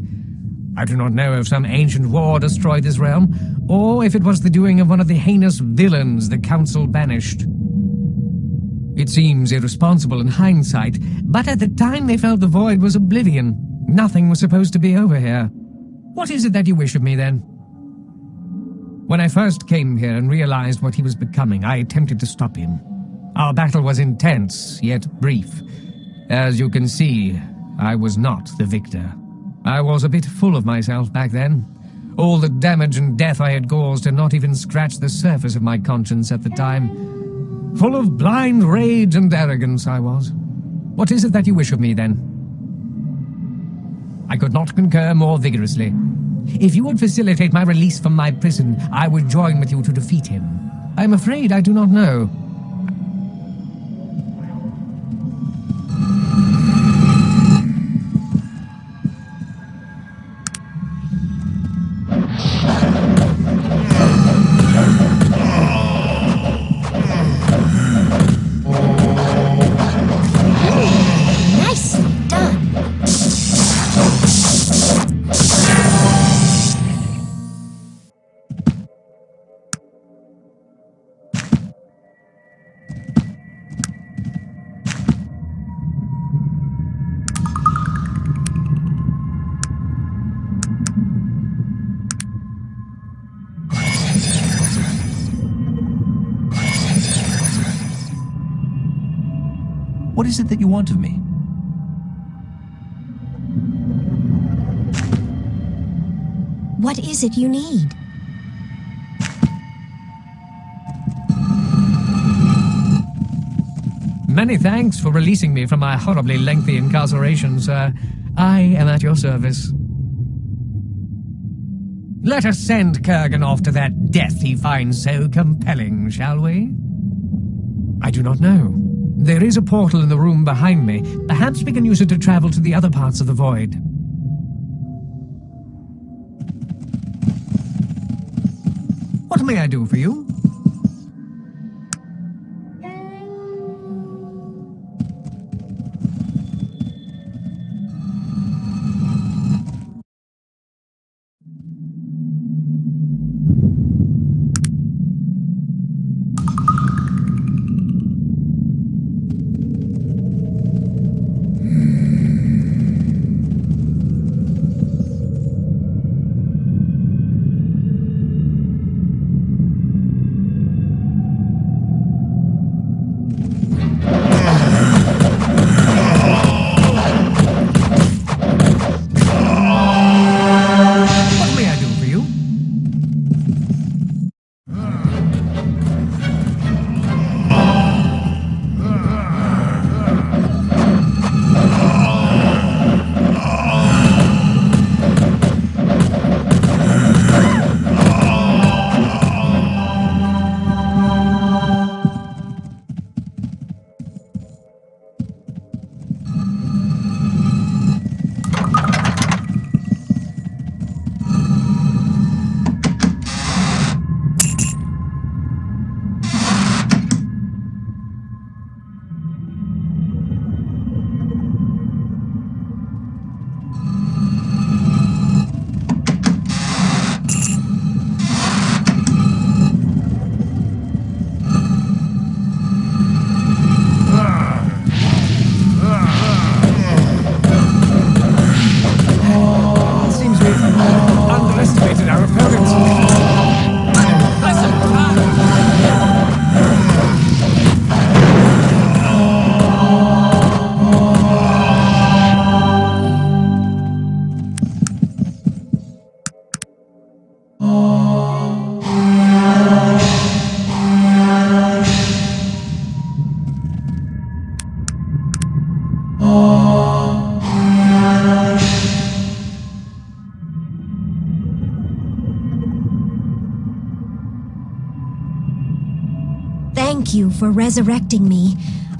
I do not know if some ancient war destroyed this realm, or if it was the doing of one of the heinous villains the Council banished. It seems irresponsible in hindsight, but at the time they felt the void was oblivion. Nothing was supposed to be over here. What is it that you wish of me, then? When I first came here and realized what he was becoming, I attempted to stop him. Our battle was intense, yet brief. As you can see, I was not the victor. I was a bit full of myself back then. All the damage and death I had caused had not even scratched the surface of my conscience at the time. Full of blind rage and arrogance I was. What is it that you wish of me, then? I could not concur more vigorously. If you would facilitate my release from my prison, I would join with you to defeat him. I am afraid I do not know. What is it that you want of me? What is it you need? Many thanks for releasing me from my horribly lengthy incarceration, sir. I am at your service. Let us send Kurgan off to that death he finds so compelling, shall we? I do not know. There is a portal in the room behind me. Perhaps we can use it to travel to the other parts of the void. What may I do for you? Thank you for resurrecting me.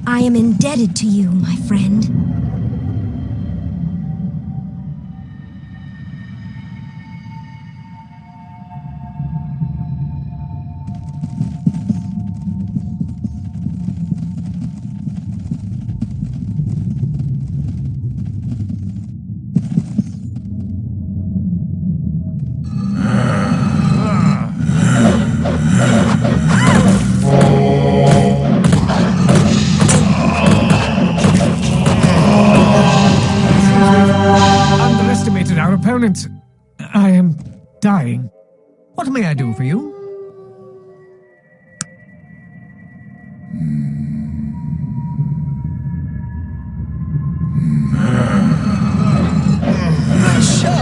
I am indebted to you, my friend. opponent. I am dying. What may I do for you? So,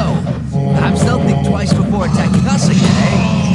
perhaps they'll think twice before attacking us again, eh?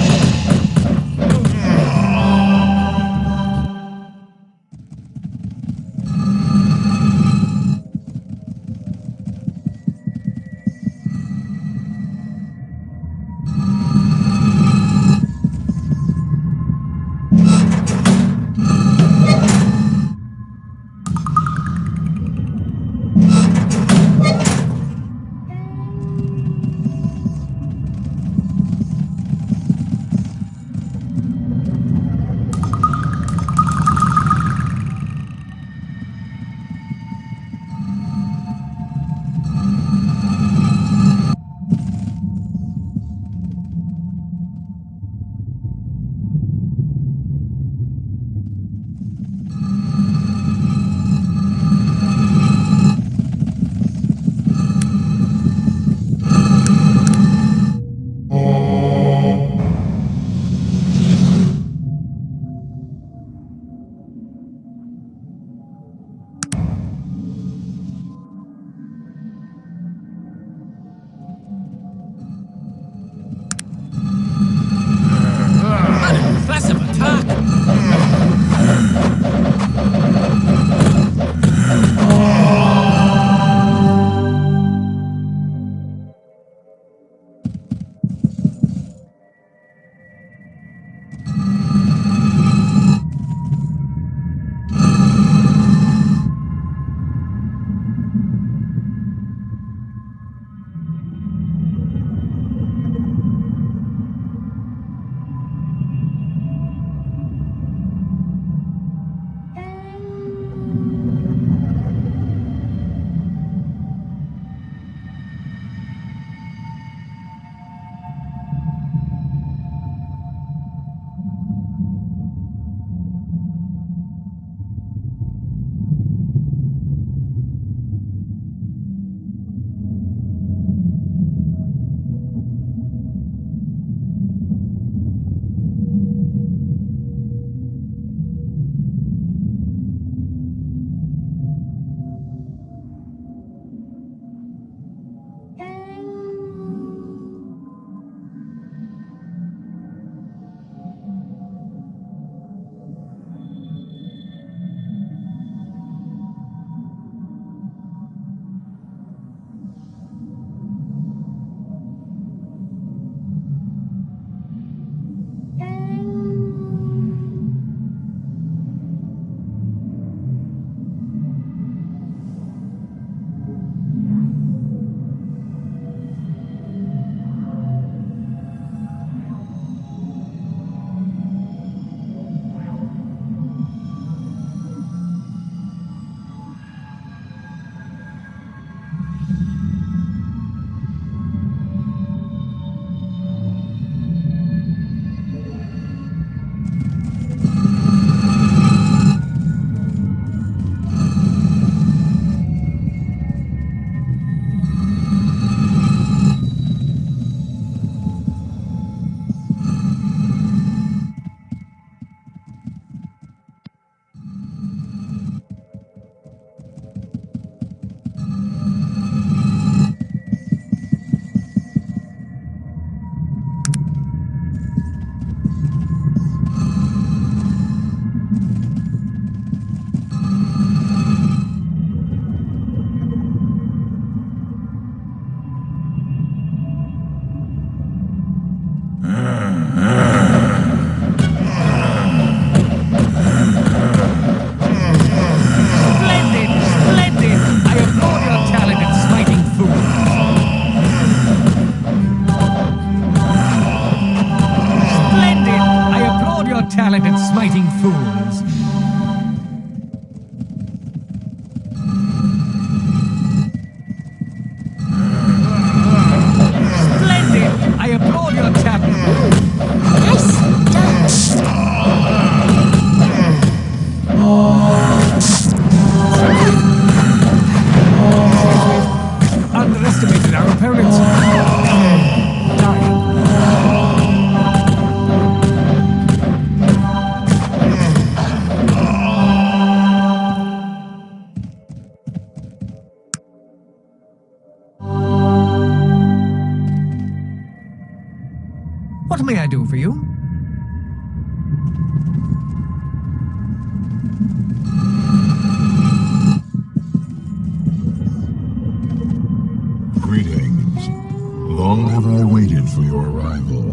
Long have I waited for your arrival,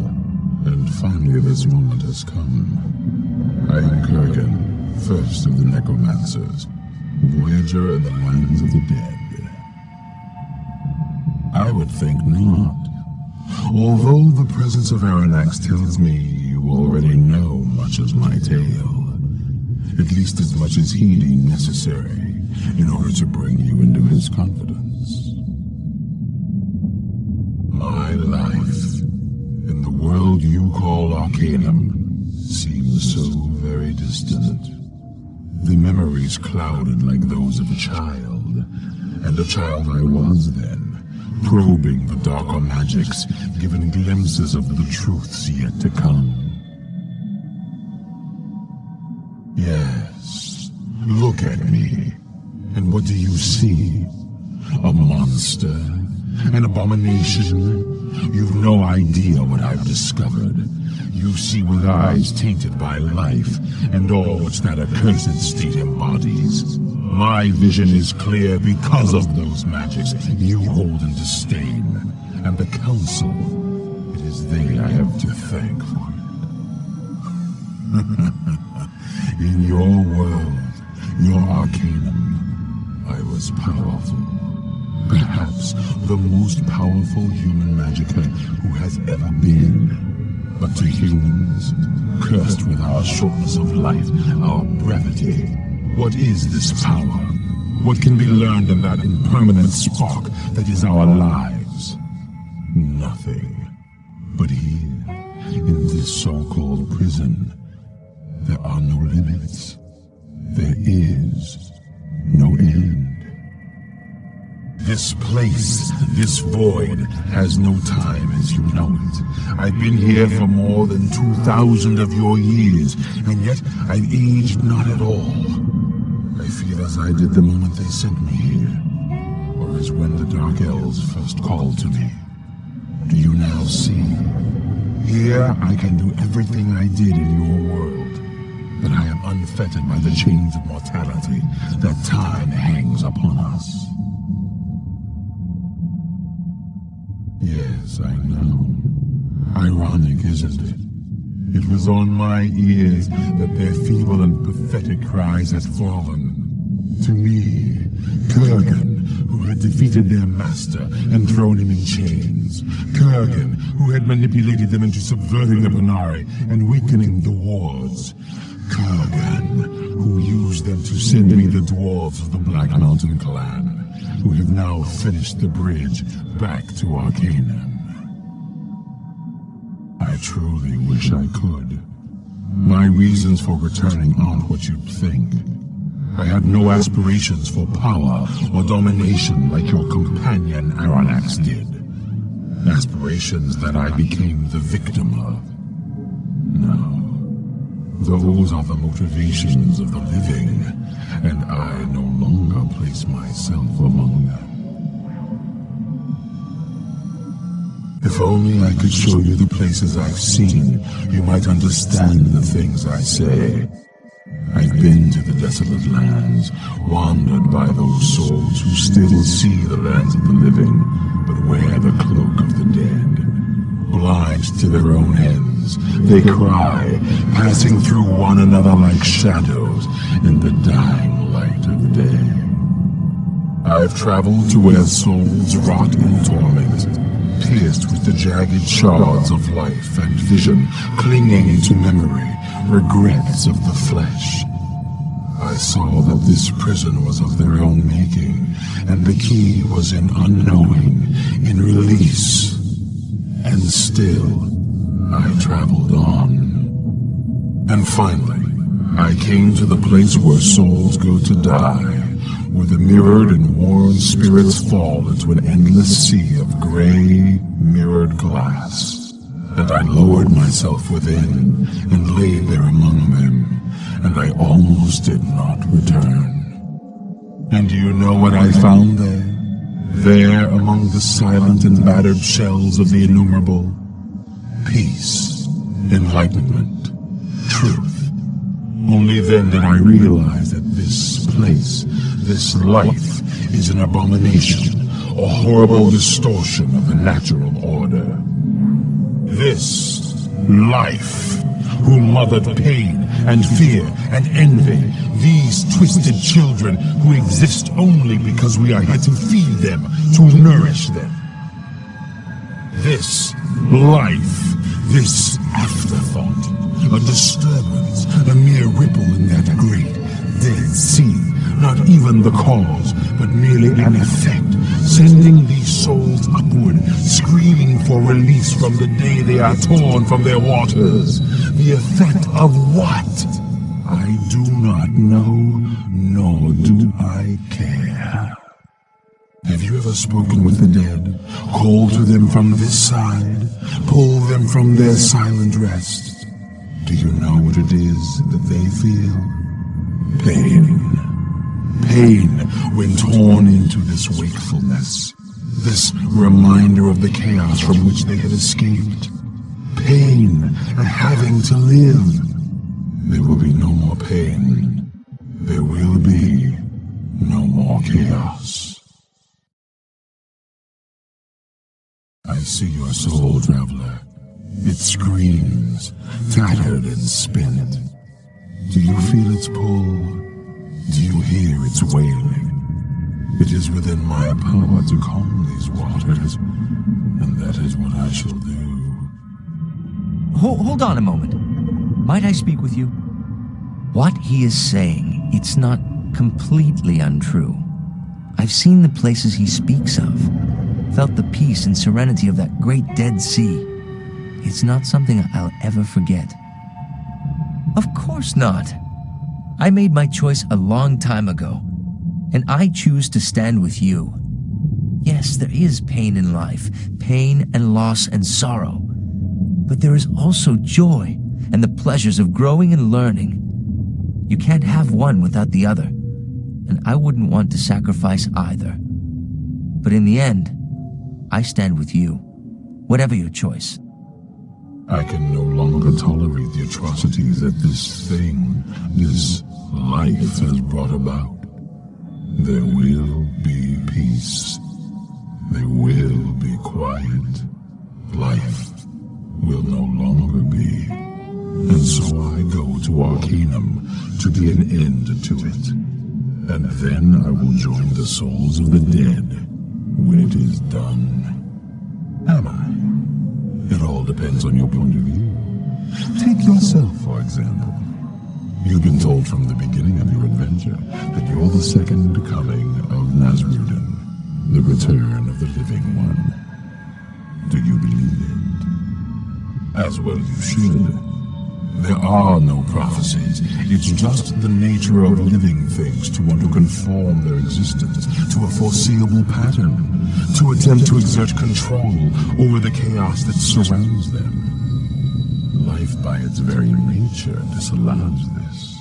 and finally this moment has come. I am Kurgan, first of the Necromancers, voyager in the lands of the dead. I would think not. Although the presence of Aranax tells me you already know much of my tale, at least as much as he deemed necessary in order to bring you into his confidence. My life in the world you call Arcanum seems so very distant. The memories clouded like those of a child, and a child I was then, probing the darker magics, given glimpses of the truths yet to come. Yes, look at me, and what do you see? A monster? An abomination? You've no idea what I've discovered. You see with eyes tainted by life, and all which that accursed state embodies. My vision is clear because of those magics you hold in disdain, and the Council. It is they I have to thank for it. In your world, your Arcanum, I was powerful. Perhaps the most powerful human magicka who has ever been. But to humans, cursed with our shortness of life, our brevity, what is this power? What can be learned in that impermanent spark that is our lives? Nothing. But here, in this so-called prison, there are no limits. There is no end. This place, this void, has no time as you know it. I've been here for more than 2,000 of your years, and yet I've aged not at all. I feel as I did the moment they sent me here, or as when the Dark Elves first called to me. Do you now see? Here I can do everything I did in your world, but I am unfettered by the chains of mortality that time hangs upon us. Yes, I know. Ironic, isn't it? It was on my ears that their feeble and pathetic cries had fallen. To me, Kurgan, who had defeated their master and thrown him in chains. Kurgan, who had manipulated them into subverting the Panari and weakening the wards. Kurgan, who used them to send me the dwarves of the Black Mountain clan, who have now finished the bridge back to Arcanum. I truly wish I could. My reasons for returning aren't what you'd think. I had no aspirations for power or domination like your companion Aranax did. Aspirations that I became the victim of. No. Those are the motivations of the living, and I no longer place myself among them. If only I could show you the places I've seen, you might understand the things I say. I've been to the desolate lands, wandered by those souls who still see the lands of the living, but wear the cloak of the dead. Blind to their own ends, they cry, passing through one another like shadows in the dying light of day. I've traveled to where souls rot in torment, pierced with the jagged shards of life and vision, clinging to memory, regrets of the flesh. I saw that this prison was of their own making, and the key was in unknowing, in release. And still, I traveled on. And finally, I came to the place where souls go to die, where the mirrored and worn spirits fall into an endless sea of gray, mirrored glass. And I lowered myself within, and laid there among them, and I almost did not return. And do you know what I found there? There, among the silent and battered shells of the innumerable, peace, enlightenment, truth. Only then did I realize that this place, this life, is an abomination, a horrible distortion of the natural order. This life, who mothered pain and fear and envy, these twisted children who exist only because we are here to feed them, to nourish them. This life, this afterthought, a disturbance, a mere ripple in that great Dead Sea, not even the cause, but merely an effect, sending these souls upward, screaming for release from the day they are torn from their waters. The effect of what? I do not know, nor do I care. Have you ever spoken with the dead, called to them from this side, pulled them from their silent rest? Do you know what it is that they feel? Pain. Pain when torn into this wakefulness, this reminder of the chaos from which they had escaped. Pain at having to live. There will be no more pain. There will be no more chaos. I see your soul, traveler. It screams, tattered and spent. Do you feel its pull? Do you hear its wailing? It is within my power to calm these waters, and that is what I shall do. Hold on a moment. Might I speak with you? What he is saying, it's not completely untrue. I've seen the places he speaks of, felt the peace and serenity of that great Dead Sea. It's not something I'll ever forget. Of course not. I made my choice a long time ago, and I choose to stand with you. Yes, there is pain in life, pain and loss and sorrow. But there is also joy and the pleasures of growing and learning. You can't have one without the other, and I wouldn't want to sacrifice either. But in the end, I stand with you, whatever your choice. I can no longer tolerate the atrocities that this thing, this life has brought about. There will be peace. There will be quiet. Life will no longer be. And so I go to Arcanum to be an end to it. And then I will join the souls of the dead when it is done. Am I? It all depends on your point of view. Take yourself, for example. You've been told from the beginning of your adventure that you're the second coming of Nasrudin, the return of the living one. Do you believe it? As well you should. There are no prophecies. It's just the nature of living things to want to conform their existence to a foreseeable pattern, to attempt to exert control over the chaos that surrounds them. Life by its very nature disallows this.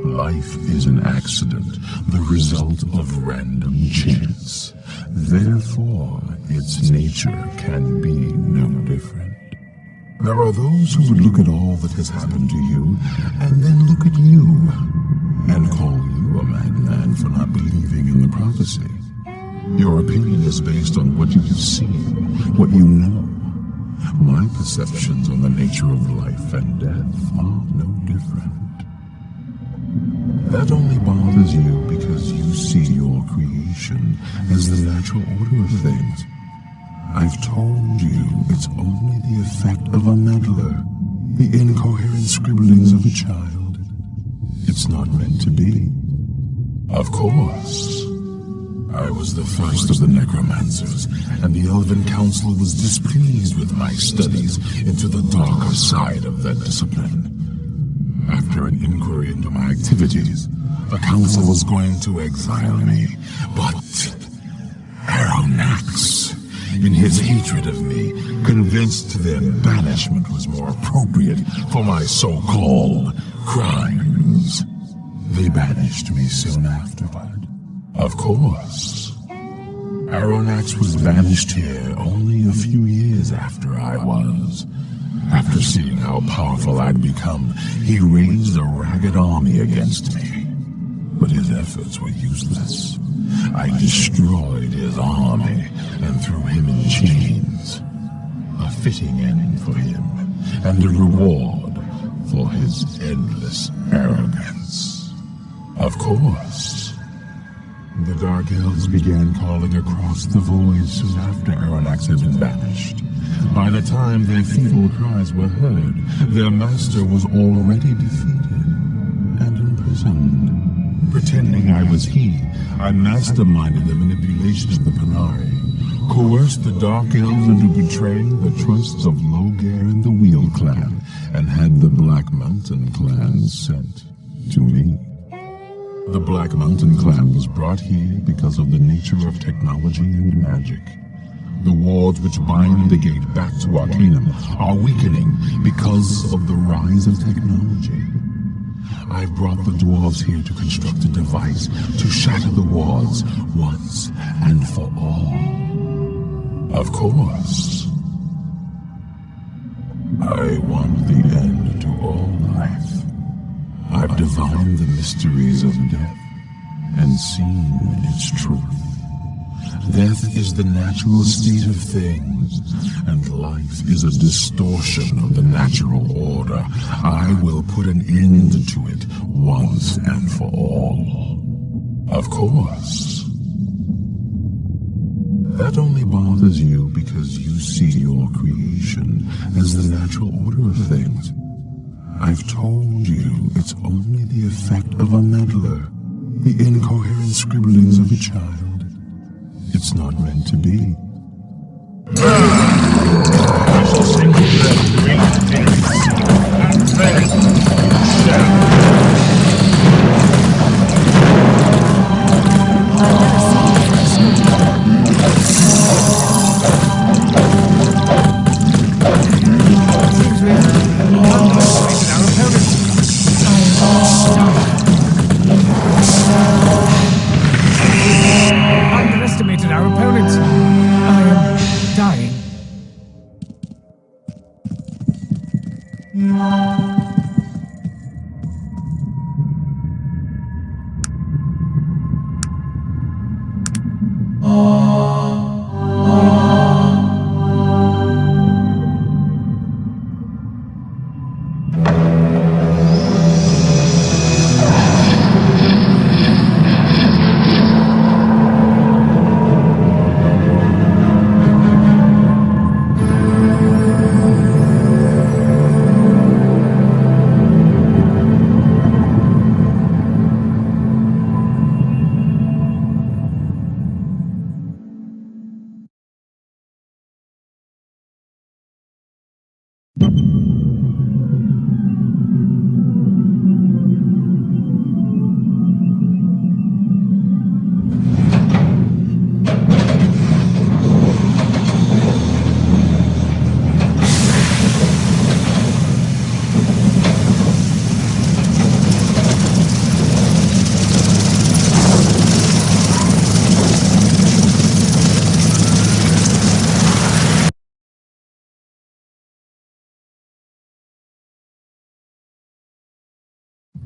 Life is an accident, the result of random chance. Therefore, its nature can be no different. There are those who would look at all that has happened to you, and then look at you, and call you a madman for not believing in the prophecy. Your opinion is based on what you have seen, what you know. My perceptions on the nature of life and death are no different. That only bothers you because you see your creation as the natural order of things. I've told you it's only the effect of a meddler, the incoherent scribblings of a child. It's not meant to be. Of course. I was the first of the necromancers, and the Elven Council was displeased with my studies into the darker side of that discipline. After an inquiry into my activities, the Council was going to exile me, but Aronax, in his hatred of me, convinced them banishment was more appropriate for my so-called crimes. They banished me soon afterward. Of course. Aronax was banished here only a few years after I was. After seeing how powerful I'd become, he raised a ragged army against me. but his efforts were useless. I destroyed his army and threw him in chains. A fitting end for him, and a reward for his endless arrogance. Of course. The Dark Elves began calling across the void soon after Aranax had been banished. By the time their feeble cries were heard, their master was already defeated and imprisoned. Pretending I was he, I masterminded the manipulation of the Panari, coerced the Dark Elves into betraying the trusts of Loghaire and the Wheel Clan, and had the Black Mountain Clan sent to me. The Black Mountain Clan was brought here because of the nature of technology and magic. The wards which bind the gate back to Arcanum are weakening because of the rise of technology. I've brought the dwarves here to construct a device to shatter the wards once and for all. Of course. I want the end to all life. I've divined the mysteries of death and seen its truth. Death is the natural state of things, and life is a distortion of the natural order. I will put an end to it once and for all. Of course. That only bothers you because you see your creation as the natural order of things. I've told you it's only the effect of a meddler, the incoherent scribblings of a child. It's not meant to be. I shall send you to that great day, and then you shall. Underestimated our opponents. I am dying.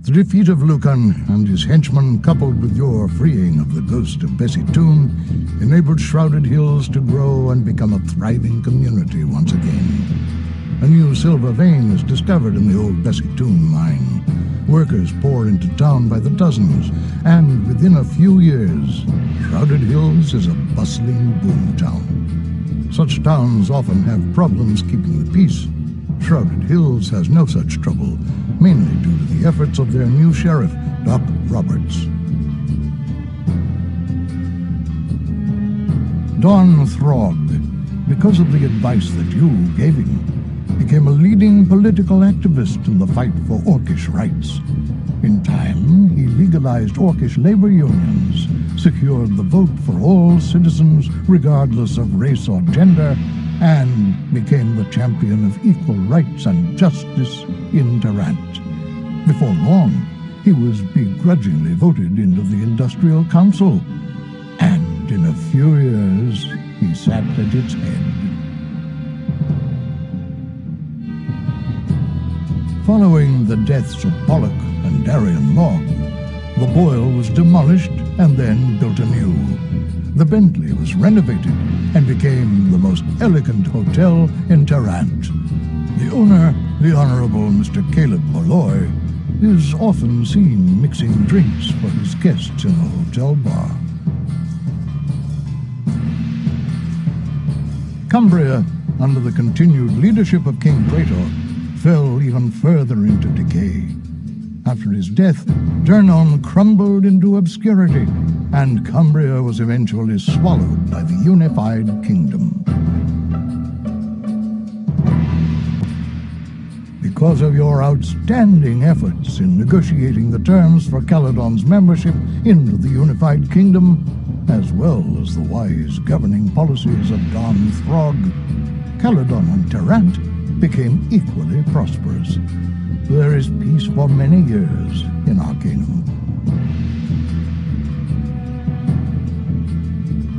The defeat of Lucan and his henchmen, coupled with your freeing of the ghost of Bessie Toon, enabled Shrouded Hills to grow and become a thriving community once again. A new silver vein is discovered in the old Bessie Toon mine. Workers pour into town by the dozens, and within a few years, Shrouded Hills is a bustling boom town. Such towns often have problems keeping the peace. Shrouded Hills has no such trouble, mainly due to the efforts of their new sheriff, Doc Roberts. Don Throg, because of the advice that you gave him, became a leading political activist in the fight for Orcish rights. In time, he legalized Orcish labor unions, secured the vote for all citizens regardless of race or gender, and became the champion of equal rights and justice in Tarant. Before long, he was begrudgingly voted into the Industrial Council, and in a few years, he sat at its head. Following the deaths of Pollock and Darian Log, the spoil was demolished and then built anew. The Bentley was renovated and became the most elegant hotel in Tarrant. The owner, the Honorable Mr. Caleb Molloy, is often seen mixing drinks for his guests in the hotel bar. Cumbria, under the continued leadership of King Praetor, fell even further into decay. After his death, Durnon crumbled into obscurity, and Cumbria was eventually swallowed by the unified kingdom. Because of your outstanding efforts in negotiating the terms for Caledon's membership into the unified kingdom, as well as the wise governing policies of Don Throg, Caledon and Tarrant became equally prosperous. There is peace for many years in Arcanum.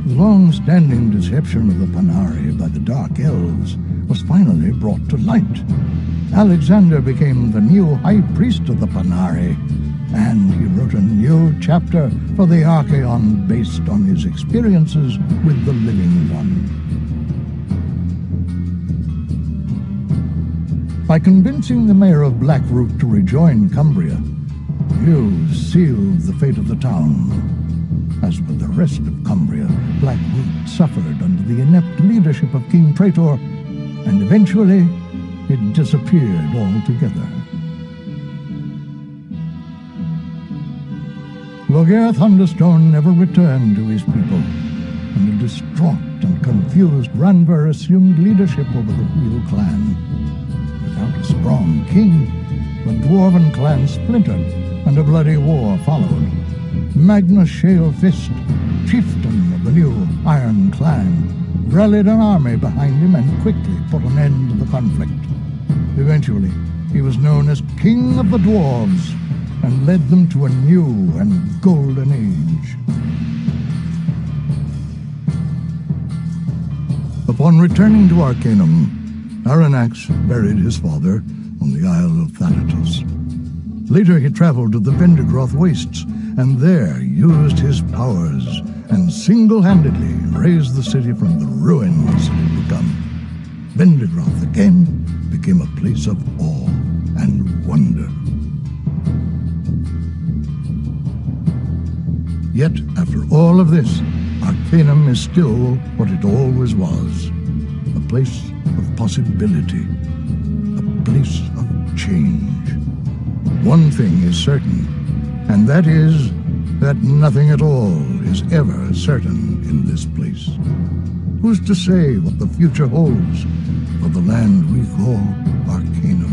The long-standing deception of the Panari by the Dark Elves was finally brought to light. Alexander became the new High Priest of the Panari, and he wrote a new chapter for the Archaon based on his experiences with the Living One. By convincing the mayor of Blackroot to rejoin Cumbria, you sealed the fate of the town. As with the rest of Cumbria, Blackroot suffered under the inept leadership of King Praetor, and eventually it disappeared altogether. Logair Thunderstone never returned to his people, and a distraught and confused Ranver assumed leadership over the Wheel clan. Without a strong king, the Dwarven clan splintered, and a bloody war followed. Magnus Shalefist, chieftain of the new Iron Clan, rallied an army behind him and quickly put an end to the conflict. Eventually, he was known as King of the Dwarves, and led them to a new and golden age. Upon returning to Arcanum, Aranax buried his father on the Isle of Thanatos. Later he traveled to the Vendigroth Wastes, and there used his powers and single-handedly raised the city from the ruins it had become. Vendigroth again became a place of awe and wonder. Yet, after all of this, Arcanum is still what it always was, a place of possibility, a place of change. One thing is certain, and that is that nothing at all is ever certain in this place. Who's to say what the future holds for the land we call Arcanum?